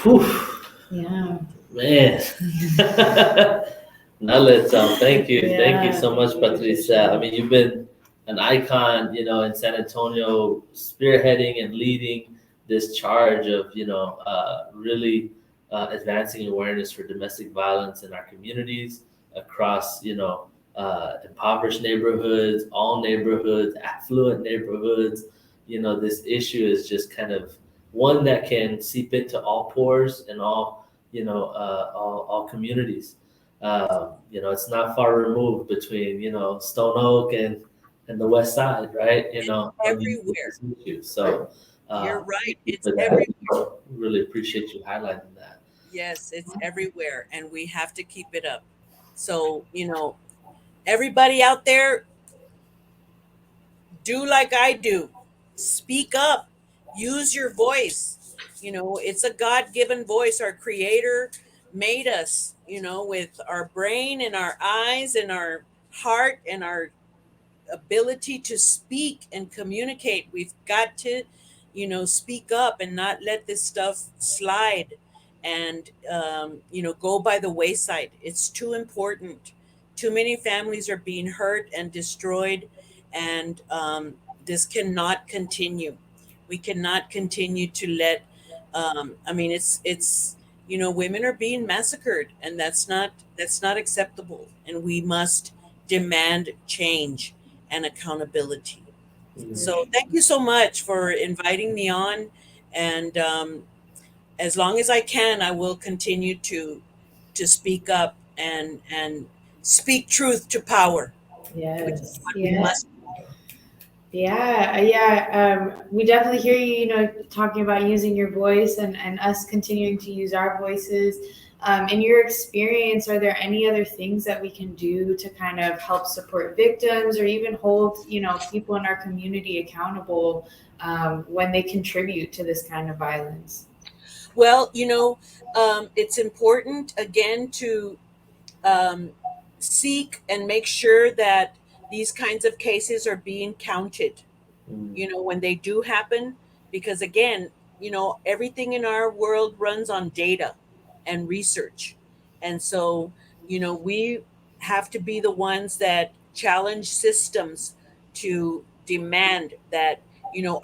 Whew, Yeah. man. Now let's thank you. Thank you Yeah, so much, thank you, Patricia. I mean, you've been an icon, in San Antonio, spearheading and leading this charge of, really advancing awareness for domestic violence in our communities across, impoverished neighborhoods, all neighborhoods, affluent neighborhoods. This issue is just kind of one that can seep into all pores and all, all communities. It's not far removed between, Stone Oak and the West Side, right? On these Everywhere. issues. So, You're right. thank you It's for everywhere. that. Really appreciate you highlighting that. Yes, it's everywhere, and we have to keep it up. So, everybody out there, do like I do. Speak up. Use your voice. It's a God given voice. Our Creator made us, with our brain and our eyes and our heart and our ability to speak and communicate. We've got to, speak up and not let this stuff slide and, go by the wayside. It's too important. Too many families are being hurt and destroyed, and this cannot continue. We cannot continue to let, it's, women are being massacred, and that's not acceptable. And we must demand change and accountability. So thank you so much for inviting me on. And as long as I can, I will continue to speak up and speak truth to power, which is Yes. what we Yeah. must. Yeah. We definitely hear you, talking about using your voice and us continuing to use our voices. In your experience, are there any other things that we can do to kind of help support victims, or even hold, people in our community accountable when they contribute to this kind of violence? Well, it's important again to seek and make sure that these kinds of cases are being counted, when they do happen, because again, everything in our world runs on data and research. And so, we have to be the ones that challenge systems to demand that,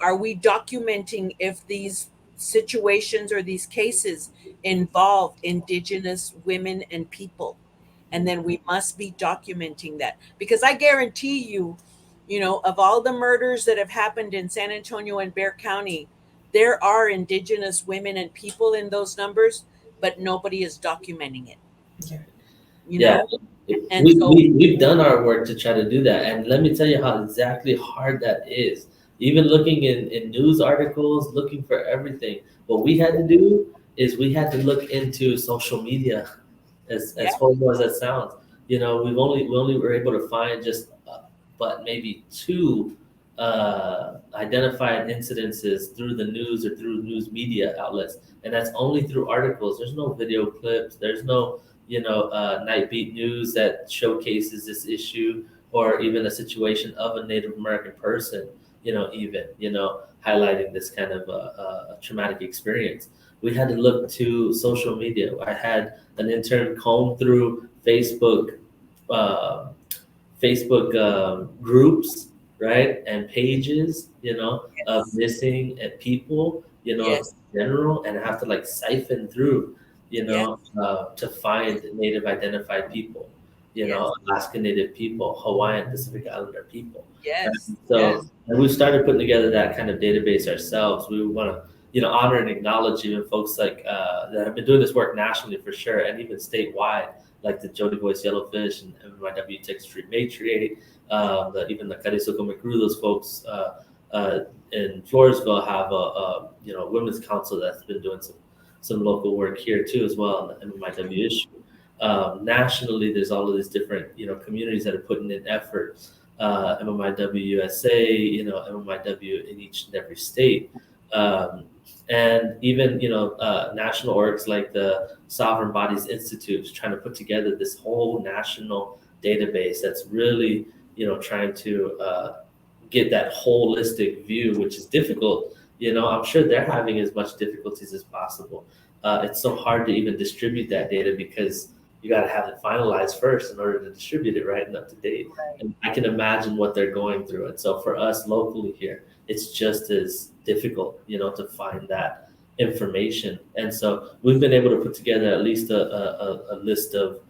are we documenting if these situations or these cases involve Indigenous women and people? And then we must be documenting that, because I guarantee you, of all the murders that have happened in San Antonio and Bexar County, there are Indigenous women and people in those numbers, but nobody is documenting it. Yeah, And so, we've done our work to try to do that. And let me tell you how exactly hard that is. Even looking in news articles, looking for everything. What we had to do is we had to look into social media, as yeah, horrible as that sounds. We only were able to find just but maybe two identified incidences through the news or through news media outlets, and that's only through articles. There's no video clips. There's no night beat news that showcases this issue or even a situation of a Native American person. even, highlighting this kind of a traumatic experience. We had to look to social media. I had an intern comb through Facebook, groups, right, and pages, of missing and people, Yes. in general, and have to like siphon through, Yes. to find Native identified people, Yes. Alaska Native people, Hawaiian Pacific Islander people. Yes. So, Yes. and we started putting together that kind of database ourselves. We want to, honor and acknowledge even folks like that have been doing this work nationally for sure, and even statewide, like the Jody Boyce Yellowfish and MMIW Texas Street Matriate, even the Carisco McGrew, those folks in Floresville have a women's council that's been doing some local work here too as well on the MMIW issue. Nationally, there's all of these different communities that are putting in effort. MMIW USA, MMIW in each and every state. And even national orgs like the Sovereign Bodies Institute is trying to put together this whole national database that's really trying to get that holistic view, which is difficult. I'm sure they're having as much difficulties as possible. It's so hard to even distribute that data because you got to have it finalized first in order to distribute it right and up to date. And I can imagine what they're going through. And so for us locally here, it's just as difficult, to find that information. And so we've been able to put together at least a list of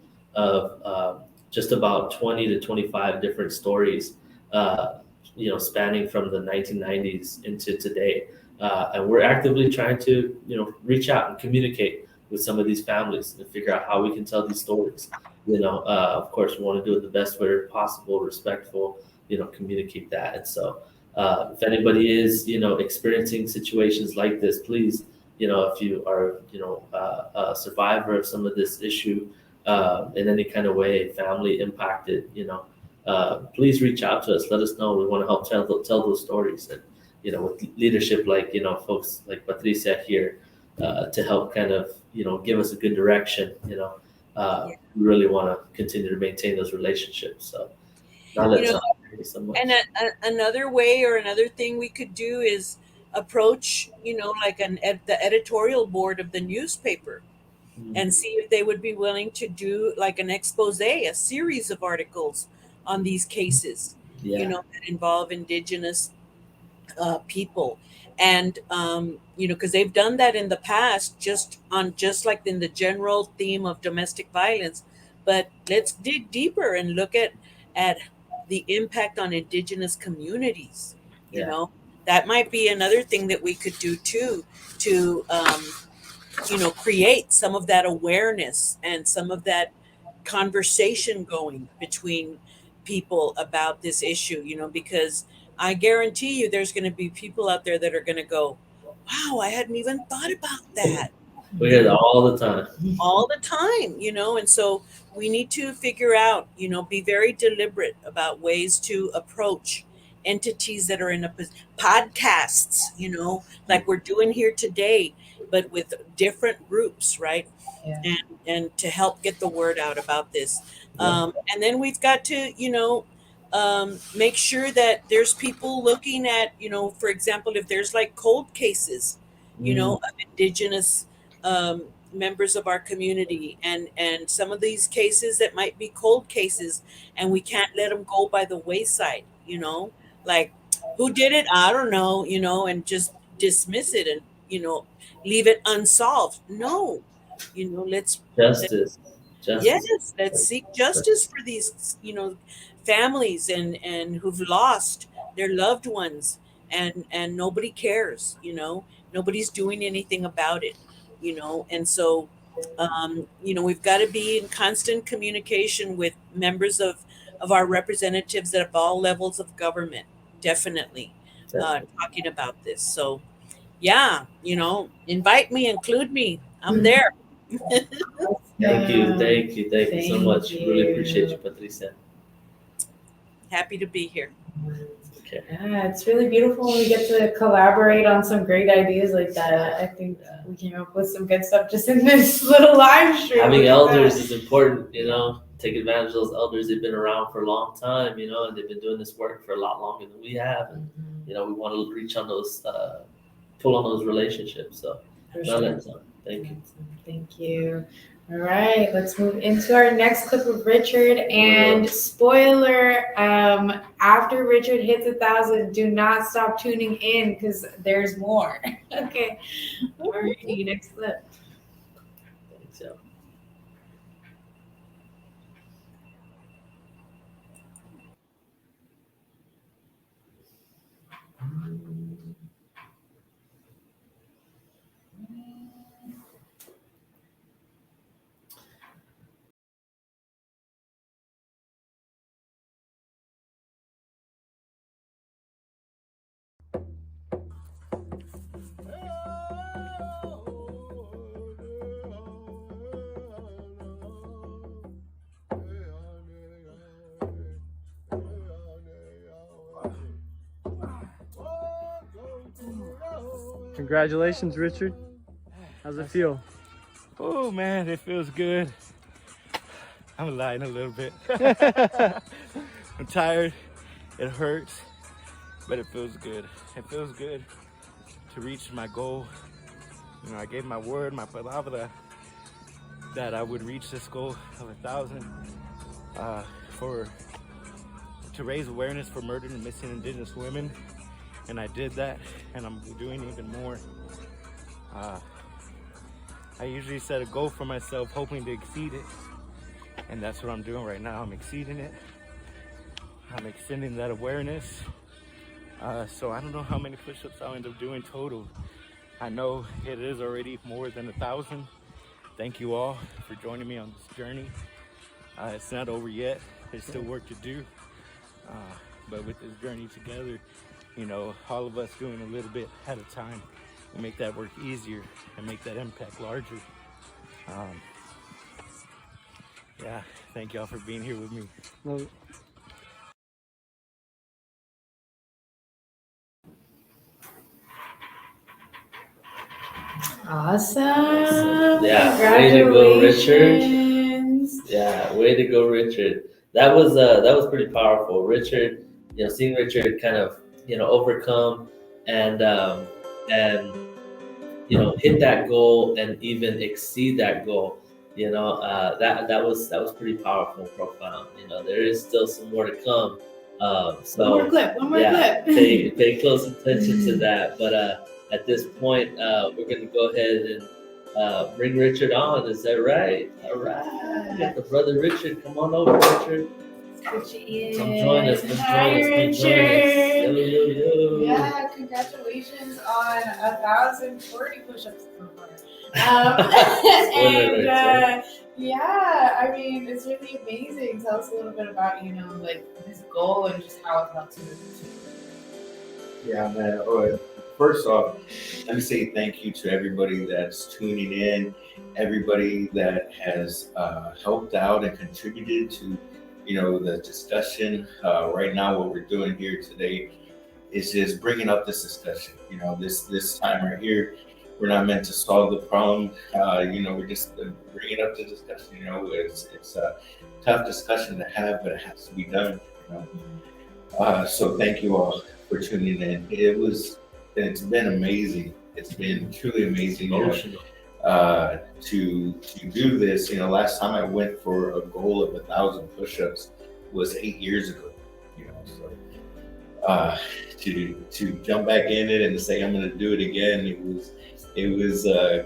just about 20 to 25 different stories, spanning from the 1990s into today. And we're actively trying to, reach out and communicate with some of these families and figure out how we can tell these stories. Of course, we want to do it the best way possible, respectful, communicate that. And so if anybody is, experiencing situations like this, please, if you are, a survivor of some of this issue in any kind of way, family impacted, please reach out to us. Let us know. We want to help tell those stories. And, with leadership like, folks like Patricia here to help kind of, give us a good direction, we really want to continue to maintain those relationships. So now let's thank you so much. And another way or another thing we could do is approach, like the editorial board of the newspaper and see if they would be willing to do like an expose, a series of articles on these cases, that involve Indigenous people. And, because they've done that in the past, just like in the general theme of domestic violence. But let's dig deeper and look at the impact on Indigenous communities. That might be another thing that we could do too, to create some of that awareness and some of that conversation going between people about this issue, because I guarantee you there's going to be people out there that are going to go, wow, I hadn't even thought about that. We hear that all the time. All the time, and so we need to figure out, be very deliberate about ways to approach entities that are in podcasts, like we're doing here today, but with different groups, right? Yeah. And to help get the word out about this. And then we've got to, make sure that there's people looking at, for example, if there's like cold cases, of Indigenous members of our community, and some of these cases that might be cold cases, and we can't let them go by the wayside, like who did it? I don't know, and just dismiss it and, leave it unsolved. No, let's justice. Yes, let's seek justice for these, families and who've lost their loved ones, and nobody cares, nobody's doing anything about it, and so we've got to be in constant communication with members of our representatives at all levels of government, definitely. Talking about this. So invite me, include me, I'm there. Thank you so much. Really appreciate you, Patricia. Happy to be here. Okay. Yeah, it's really beautiful when we get to collaborate on some great ideas like that. I think we came up with some good stuff just in this little live stream. Having elders is important, take advantage of those elders. They've been around for a long time, you know, and they've been doing this work for a lot longer than we have. And, you know, we want to reach on those, pull on those relationships. So, thank you. Thank you. All right, let's move into our next clip of Richard. And spoiler, after Richard hits 1,000, do not stop tuning in because there's more. Okay. All right, next clip. Thanks, yeah. Congratulations, Richard. How's it feel? Oh man, it feels good. I'm lying a little bit. I'm tired. It hurts, but it feels good. It feels good to reach my goal. You know, I gave my word, my palabra, that I would reach this goal of 1,000 to raise awareness for murdered and missing Indigenous women, and I did that, and I'm doing even more. I usually set a goal for myself, hoping to exceed it, and that's what I'm doing right now. I'm exceeding it. I'm extending that awareness. So I don't know how many push-ups I'll end up doing total. I know it is already more than 1,000. Thank you all for joining me on this journey. It's not over yet. There's still work to do. But with this journey together, you know, all of us doing a little bit at a time will make that work easier and make that impact larger. Yeah, thank y'all for being here with me. Love it. Awesome. Yeah, way to go, Richard. Congratulations. Yeah, way to go, Richard. That was pretty powerful. Richard, you know, seeing Richard kind of, you know, overcome and you know, hit that goal and even exceed that goal. You know, that was pretty powerful and profound. You know, there is still some more to come. So One more clip. pay close attention to that. But at this point, we're going to go ahead and bring Richard on. Is that right? All right. Got the brother Richard. Come on over, Richard. Come join us. Hi, Richard. Yo, yo, yo. Yeah, congratulations on 1,040 push-ups so far. Yeah, I mean, it's really amazing. Tell us a little bit about, you know, like this goal and just how it helped you. Yeah, man. All right. First off, let me say thank you to everybody that's tuning in, everybody that has helped out and contributed to, you know, the discussion. Right now, what we're doing here today is just bringing up this discussion. You know, this time right here, we're not meant to solve the problem. You know, we're just bringing up the discussion. You know, it's a tough discussion to have, but it has to be done. You know, so thank you all for tuning in. It's been amazing. It's been truly amazing. You know, to do this. You know, last time I went for a goal of 1,000 push-ups was 8 years ago. You know, so to jump back in it and to say I'm going to do it again, it was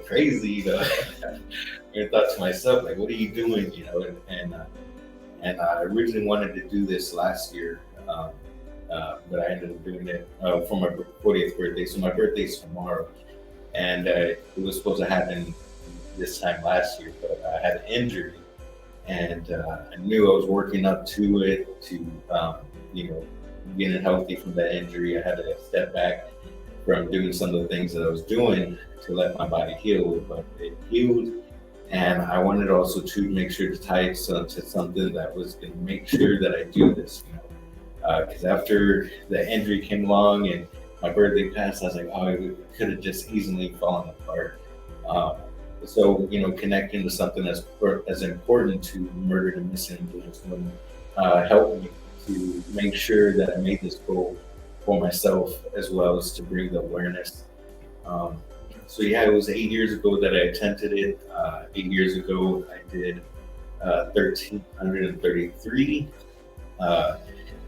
crazy. You know, I thought to myself, like, what are you doing? You know, and I originally wanted to do this last year. But I ended up doing it for my 40th birthday. So my birthday's tomorrow, and it was supposed to happen this time last year, but I had an injury, and I knew I was working up to it, to you know, getting healthy from that injury. I had to step back from doing some of the things that I was doing to let my body heal, but it healed. And I wanted also to make sure to tie it to something that was going to make sure that I do this, you know. Because after the injury came along and my birthday passed, I was like, oh, it could have just easily fallen apart. So, connecting to something as important to murdered and missing Indigenous women helped me to make sure that I made this goal for myself, as well as to bring the awareness. So yeah, it was 8 years ago that I attempted it. 8 years ago, I did 1,333.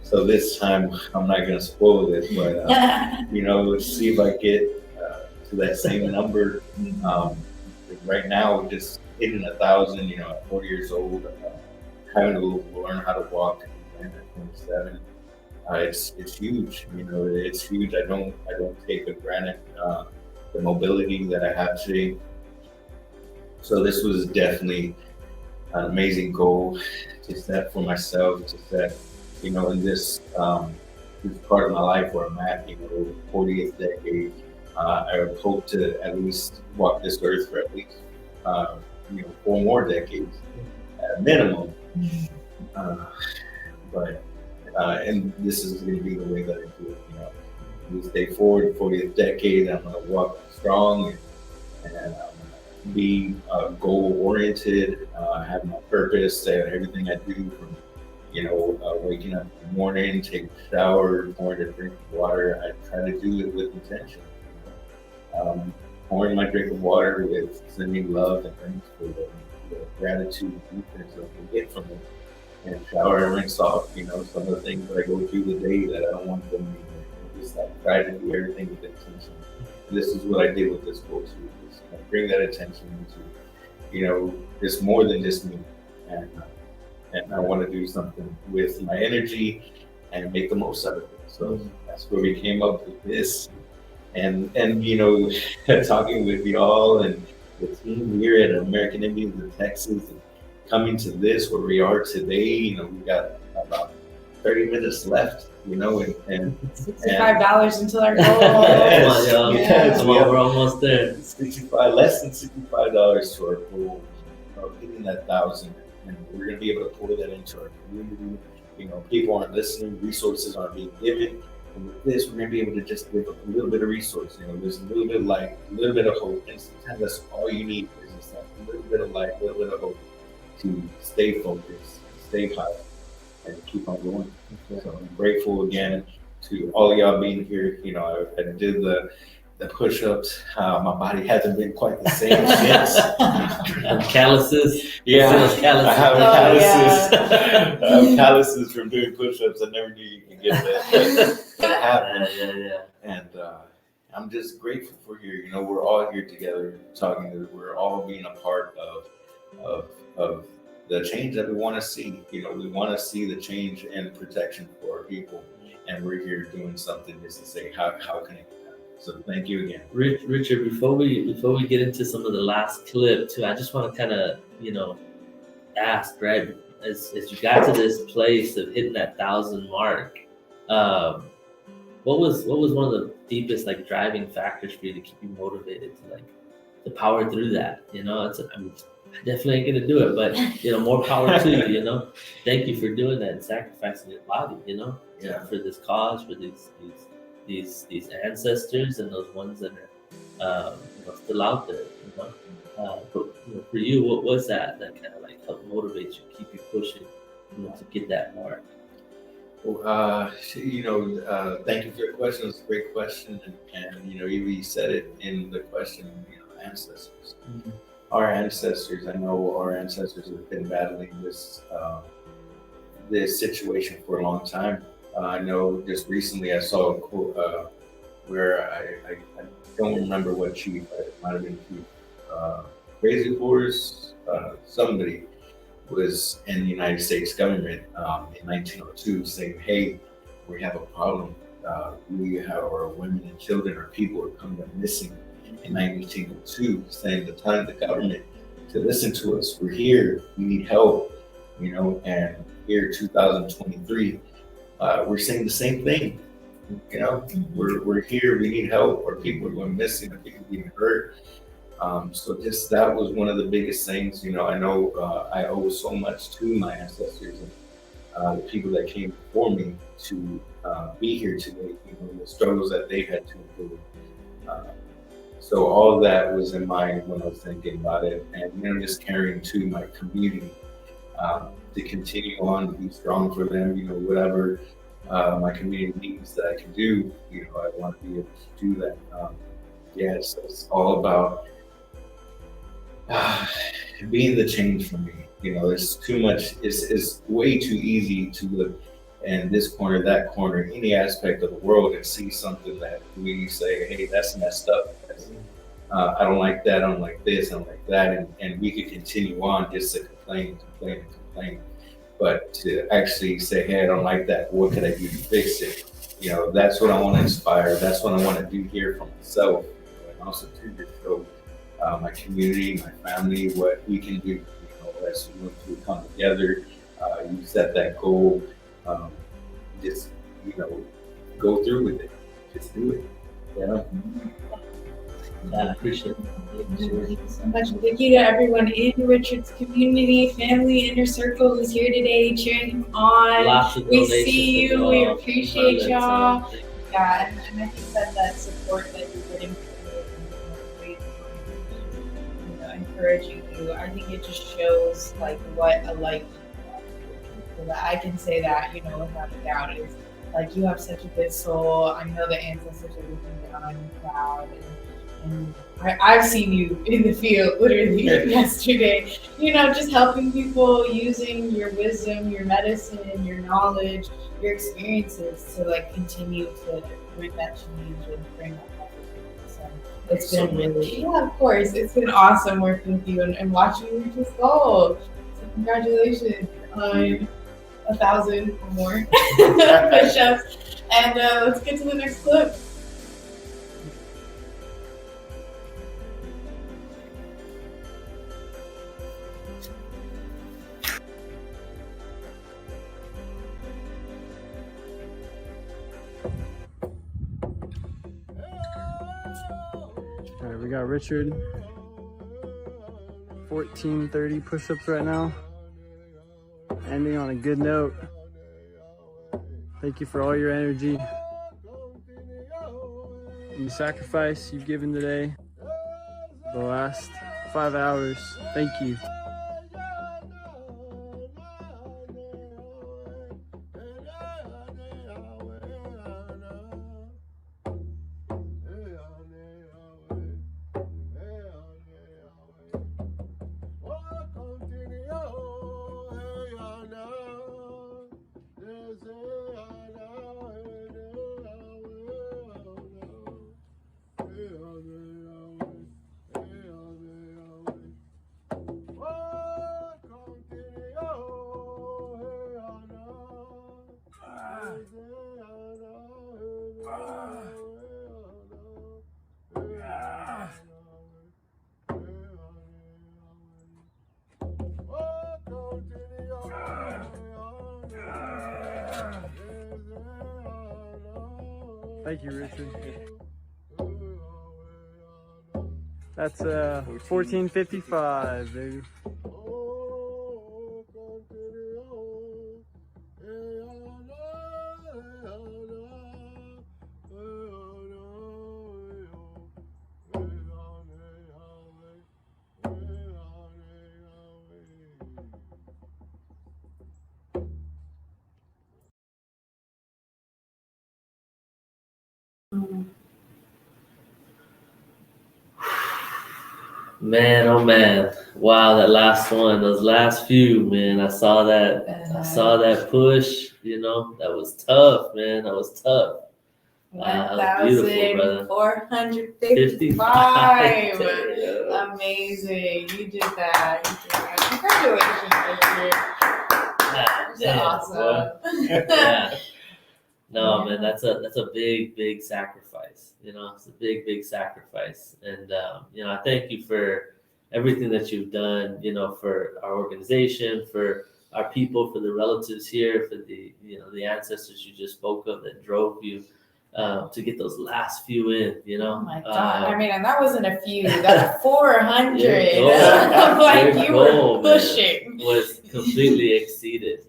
So this time, I'm not going to spoil it, but let's see if I get to that same number. Right now, just hitting 1,000. At 40 years old, having to learn how to walk at 27. It's huge. It's huge. I don't take for granted the mobility that I have today. So this was definitely an amazing goal to set for myself, to set, in this part of my life where I'm at, 40th decade. I would hope to at least walk this earth for at least, 4 more decades at a minimum. And this is going to be the way that I do it. We stay forward, 40th decade. I'm going to walk strong and I'm going to be goal-oriented, have my purpose, everything I do from, waking up in the morning, taking a shower, pouring a drink of water. I try to do it with intention. Pouring my drink of water with sending love and thanks for the gratitude and that I can get from it. And shower and rinse off, some of the things that I go through the day that I don't want them to be. Just try to do everything with intention. And this is what I did with this goal too. Just bring that attention into, it's more than just me. And I want to do something with my energy and make the most out of it. So that's where we came up with this. And talking with y'all and the team here at American Indians in Texas, and coming to this where we are today, we got about 30 minutes left, and $65 until our goal. Yes, we're almost there. Less than $65 to our goal of hitting that 1,000, and we're going to be able to pour that into our community. People aren't listening, resources aren't being given. And with this, we're going to be able to just give a little bit of resource. There's a little bit of light, a little bit of hope, and sometimes that's all you need is just a little bit of light, a little bit of hope to stay focused, stay high, and keep on going. So I'm grateful again to all of y'all being here. I did the push-ups. My body hasn't been quite the same since. Calluses. Yeah, Calluses. I have calluses. I have calluses from doing push-ups. I never knew you could get that. But it happened. Yeah. And I'm just grateful for here. We're all here together talking. We're all being a part of the change that we want to see. We want to see the change and protection for our people, and we're here doing something just to say how can it be done. So thank you again, Richard. Before we get into some of the last clip too, I just want to kind of ask, right, as you got to this place of hitting that 1,000 mark, what was one of the deepest driving factors for you to keep you motivated to power through that? I definitely ain't gonna do it, but more power to you. Thank you for doing that and sacrificing your body, for this cause, for these ancestors and those ones that are still out there, but for you, what was that kind of helped motivate you, keep you pushing, to get that mark? Well, thank you for your question. It's a great question, and you said it in the question. Ancestors. Mm-hmm. Our ancestors, I know our ancestors have been battling this situation for a long time. I know just recently I saw a quote where I don't remember what chief, it might have been Chief Crazy Horse, somebody was in the United States government in 1902 saying, hey, we have a problem. Our women and children, our people are coming up missing. In 1902, saying the time of the government to listen to us. We're here. We need help. And here, 2023, we're saying the same thing. We're here. We need help. Our people are going missing. Our people are being hurt. So just that was one of the biggest things. I know I owe so much to my ancestors and the people that came before me to be here today. The struggles that they had to endure. So all of that was in mind when I was thinking about it, and just caring to my community, to continue on to be strong for them. Whatever my community needs that I can do, I want to be able to do that. So it's all about being the change for me. There's too much. It's way too easy to look in this corner, that corner, any aspect of the world, and see something that we say, hey, that's messed up. I don't like that. I don't like this. I don't like that. And we could continue on just to complain. But to actually say, hey, I don't like that. What can I do to fix it? That's what I want to inspire. That's what I want to do here for myself, and also to just show my community, my family, what we can do. As we come together, you set that goal. Just go through with it. Just do it. I appreciate it. Thank you so much. Thank you to everyone in Richard's community, family, inner circle who's here today cheering him on. Lots of We donations see you. from We y'all. appreciate Love y'all. that. Yeah, and I think that support that you're getting from encouraging you, I think it just shows like what a life that I can say that, without a doubt, is like you have such a good soul. I know the ancestors are looking down on you proud, and I've seen you in the field literally yesterday, just helping people using your wisdom, your medicine, your knowledge, your experiences to like continue to bring that change and bring that positivity. So it's been really, of course, it's been awesome working with you and watching you reach this goal. So congratulations on 1,000 or more push-ups. And let's get to the next clip. All right, we got Richard. 1430 push-ups right now. Ending on a good note. Thank you for all your energy and the sacrifice you've given today. The last 5 hours. Thank you. Thank you, Richard. That's 1455, baby. Man, oh man. Wow, that last one, those last few, man. I saw that push, that was tough, man. That was tough. 1,455. Amazing. You did that. Congratulations, Richard. Awesome. Yeah. No, man, that's a big sacrifice. It's a big sacrifice. And, I thank you for everything that you've done, for our organization, for our people, for the relatives here, for the ancestors you just spoke of that drove you to get those last few in, Oh my God. And that wasn't a few, that's 400. You were pushing. Was completely exceeded,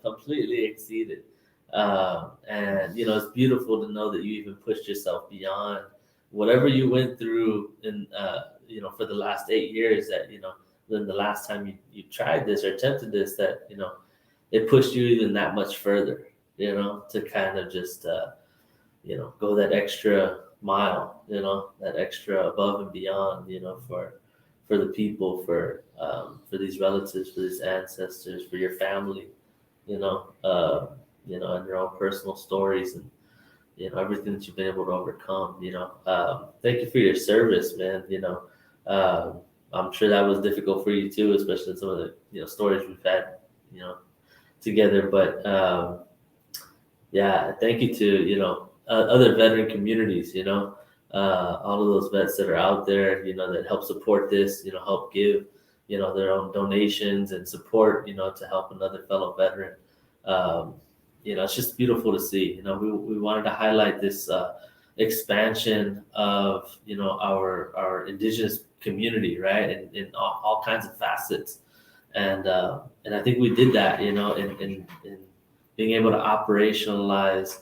completely exceeded. And, it's beautiful to know that you even pushed yourself beyond whatever you went through in, for the last 8 years, that, then the last time you tried this or attempted this, that, it pushed you even that much further, to kind of just, go that extra mile, that extra above and beyond, for the people, for these relatives, for these ancestors, for your family, and your own personal stories, and everything that you've been able to overcome. Thank you for your service, man. I'm sure that was difficult for you too, especially some of the stories we've had together. But thank you to other veteran communities. All of those vets that are out there, that help support this, help give, their own donations and support, to help another fellow veteran. It's just beautiful to see. We wanted to highlight this expansion of, our Indigenous community, right, in all kinds of facets. And I think we did that, in being able to operationalize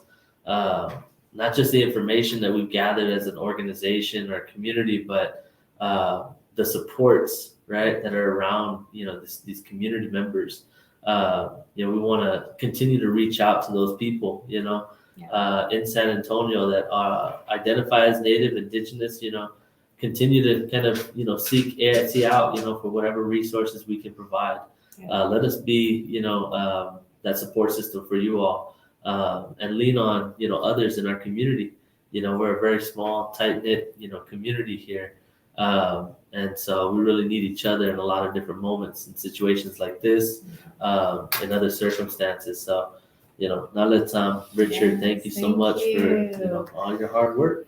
not just the information that we've gathered as an organization or community, but the supports, right, that are around, these community members. We want to continue to reach out to those people, in San Antonio that identify as Native, Indigenous, continue to kind of, seek AIT out, for whatever resources we can provide. Let us be, that support system for you all, and lean on, others in our community. We're a very small, tight-knit, community here. And so we really need each other in a lot of different moments in situations like this, in other circumstances. So, now let's, Richard, thank you so much for, all your hard work.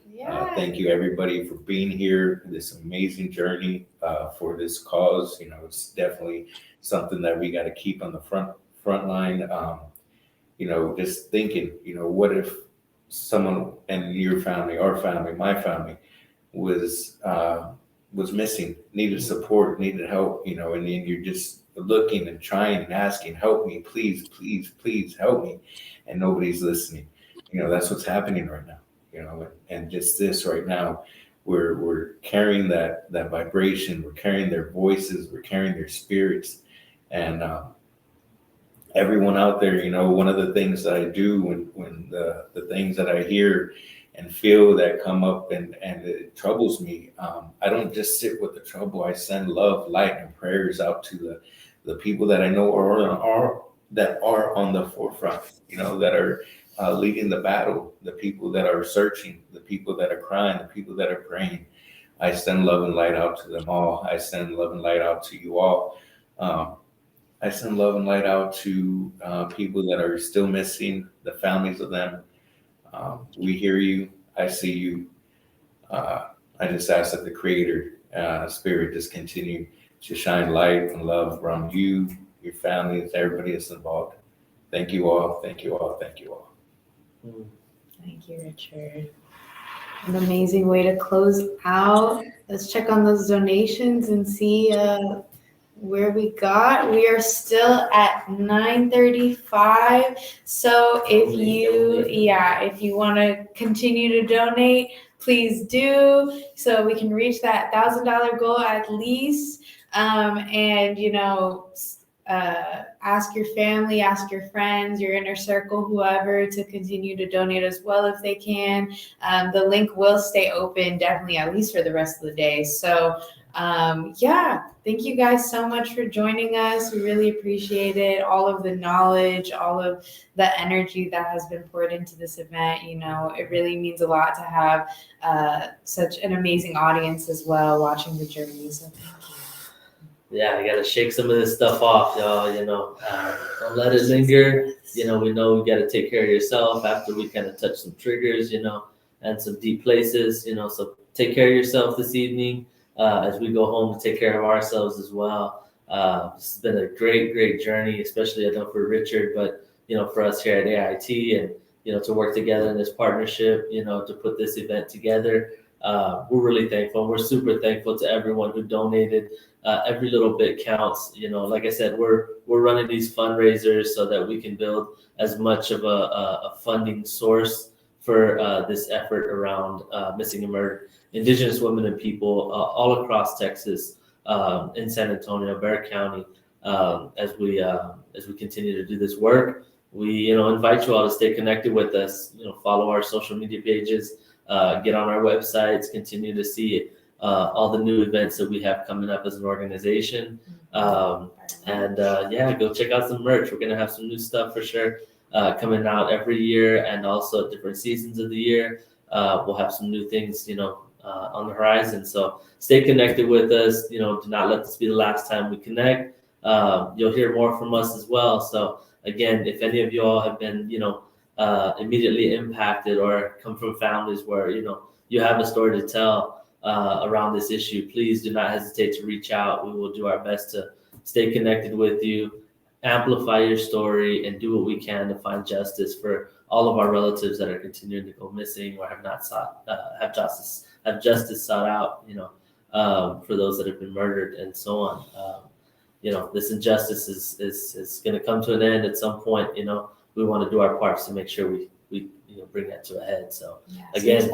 Thank you, everybody, for being here, this amazing journey for this cause. It's definitely something that we got to keep on the front line. Just thinking, what if someone in your family, our family, my family was missing, needed support, needed help, and then you're just looking and trying and asking, help me, please, please, please help me. And nobody's listening. That's what's happening right now, and just this right now, we're carrying that vibration, we're carrying their voices, we're carrying their spirits. And everyone out there, one of the things that I do when the things that I hear and feel that come up and it troubles me, I don't just sit with the trouble. I send love, light, and prayers out to the people that I know are on the forefront, that are leading the battle, the people that are searching, the people that are crying, the people that are praying. I send love and light out to them all. I send love and light out to you all. I send love and light out to people that are still missing, the families of them. We hear you. I see you. I just ask that the Creator Spirit just continue to shine light and love around you, your families, everybody that's involved. Thank you all. Thank you all. Thank you all. Thank you, Richard. An amazing way to close out. Let's check on those donations and see where we got. We are still at 9:35. So if you want to continue to donate, please do, so we can reach that $1,000 goal at least. Ask your family, ask your friends, your inner circle, whoever, to continue to donate as well if they can. The link will stay open definitely at least for the rest of the day. So thank you guys so much for joining us. We really appreciate it. All of the knowledge, all of the energy that has been poured into this event. It really means a lot to have such an amazing audience as well watching the journey. So thank you. Yeah, you got to shake some of this stuff off, y'all. Don't let it linger. We know we got to take care of yourself after we kind of touch some triggers, and some deep places, so take care of yourself this evening. As we go home to take care of ourselves as well. It's been a great, great journey, especially I know for Richard, but for us here at AIT, and to work together in this partnership, to put this event together. We're really thankful. We're super thankful to everyone who donated. Every little bit counts. Like I said, we're running these fundraisers so that we can build as much of a funding source for this effort around missing and murdered Indigenous women and people all across Texas, in San Antonio, Bexar County, as we continue to do this work. We invite you all to stay connected with us. Follow our social media pages, get on our websites, continue to see all the new events that we have coming up as an organization. And go check out some merch. We're gonna have some new stuff for sure coming out every year, and also at different seasons of the year. We'll have some new things, on the horizon. So stay connected with us. Do not let this be the last time we connect. You'll hear more from us as well. So again, if any of you all have been, immediately impacted or come from families where, you have a story to tell around this issue, please do not hesitate to reach out. We will do our best to stay connected with you, amplify your story, and do what we can to find justice for all of our relatives that are continuing to go missing or have not have justice sought out, for those that have been murdered and so on. This injustice is going to come to an end at some point. We want to do our parts to make sure we bring that to a head. So again,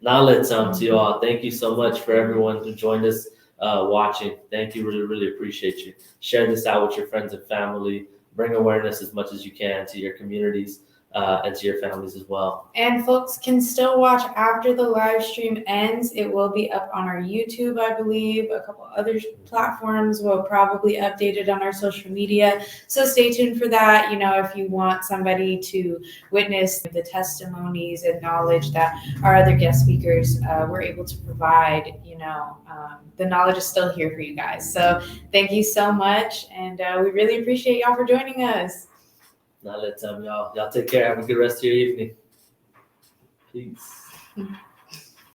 knowledge to you all. Thank you so much for everyone who joined us watching. Thank you. Really, really appreciate you. Share this out with your friends and family. Bring awareness as much as you can to your communities and to your families as well. And folks can still watch after the live stream ends. It will be up on our YouTube, I believe. A couple other platforms will probably update it on our social media. So stay tuned for that. If you want somebody to witness the testimonies and knowledge that our other guest speakers were able to provide, the knowledge is still here for you guys. So thank you so much. And we really appreciate y'all for joining us. Now let's y'all take care. Have a good rest of your evening. Peace.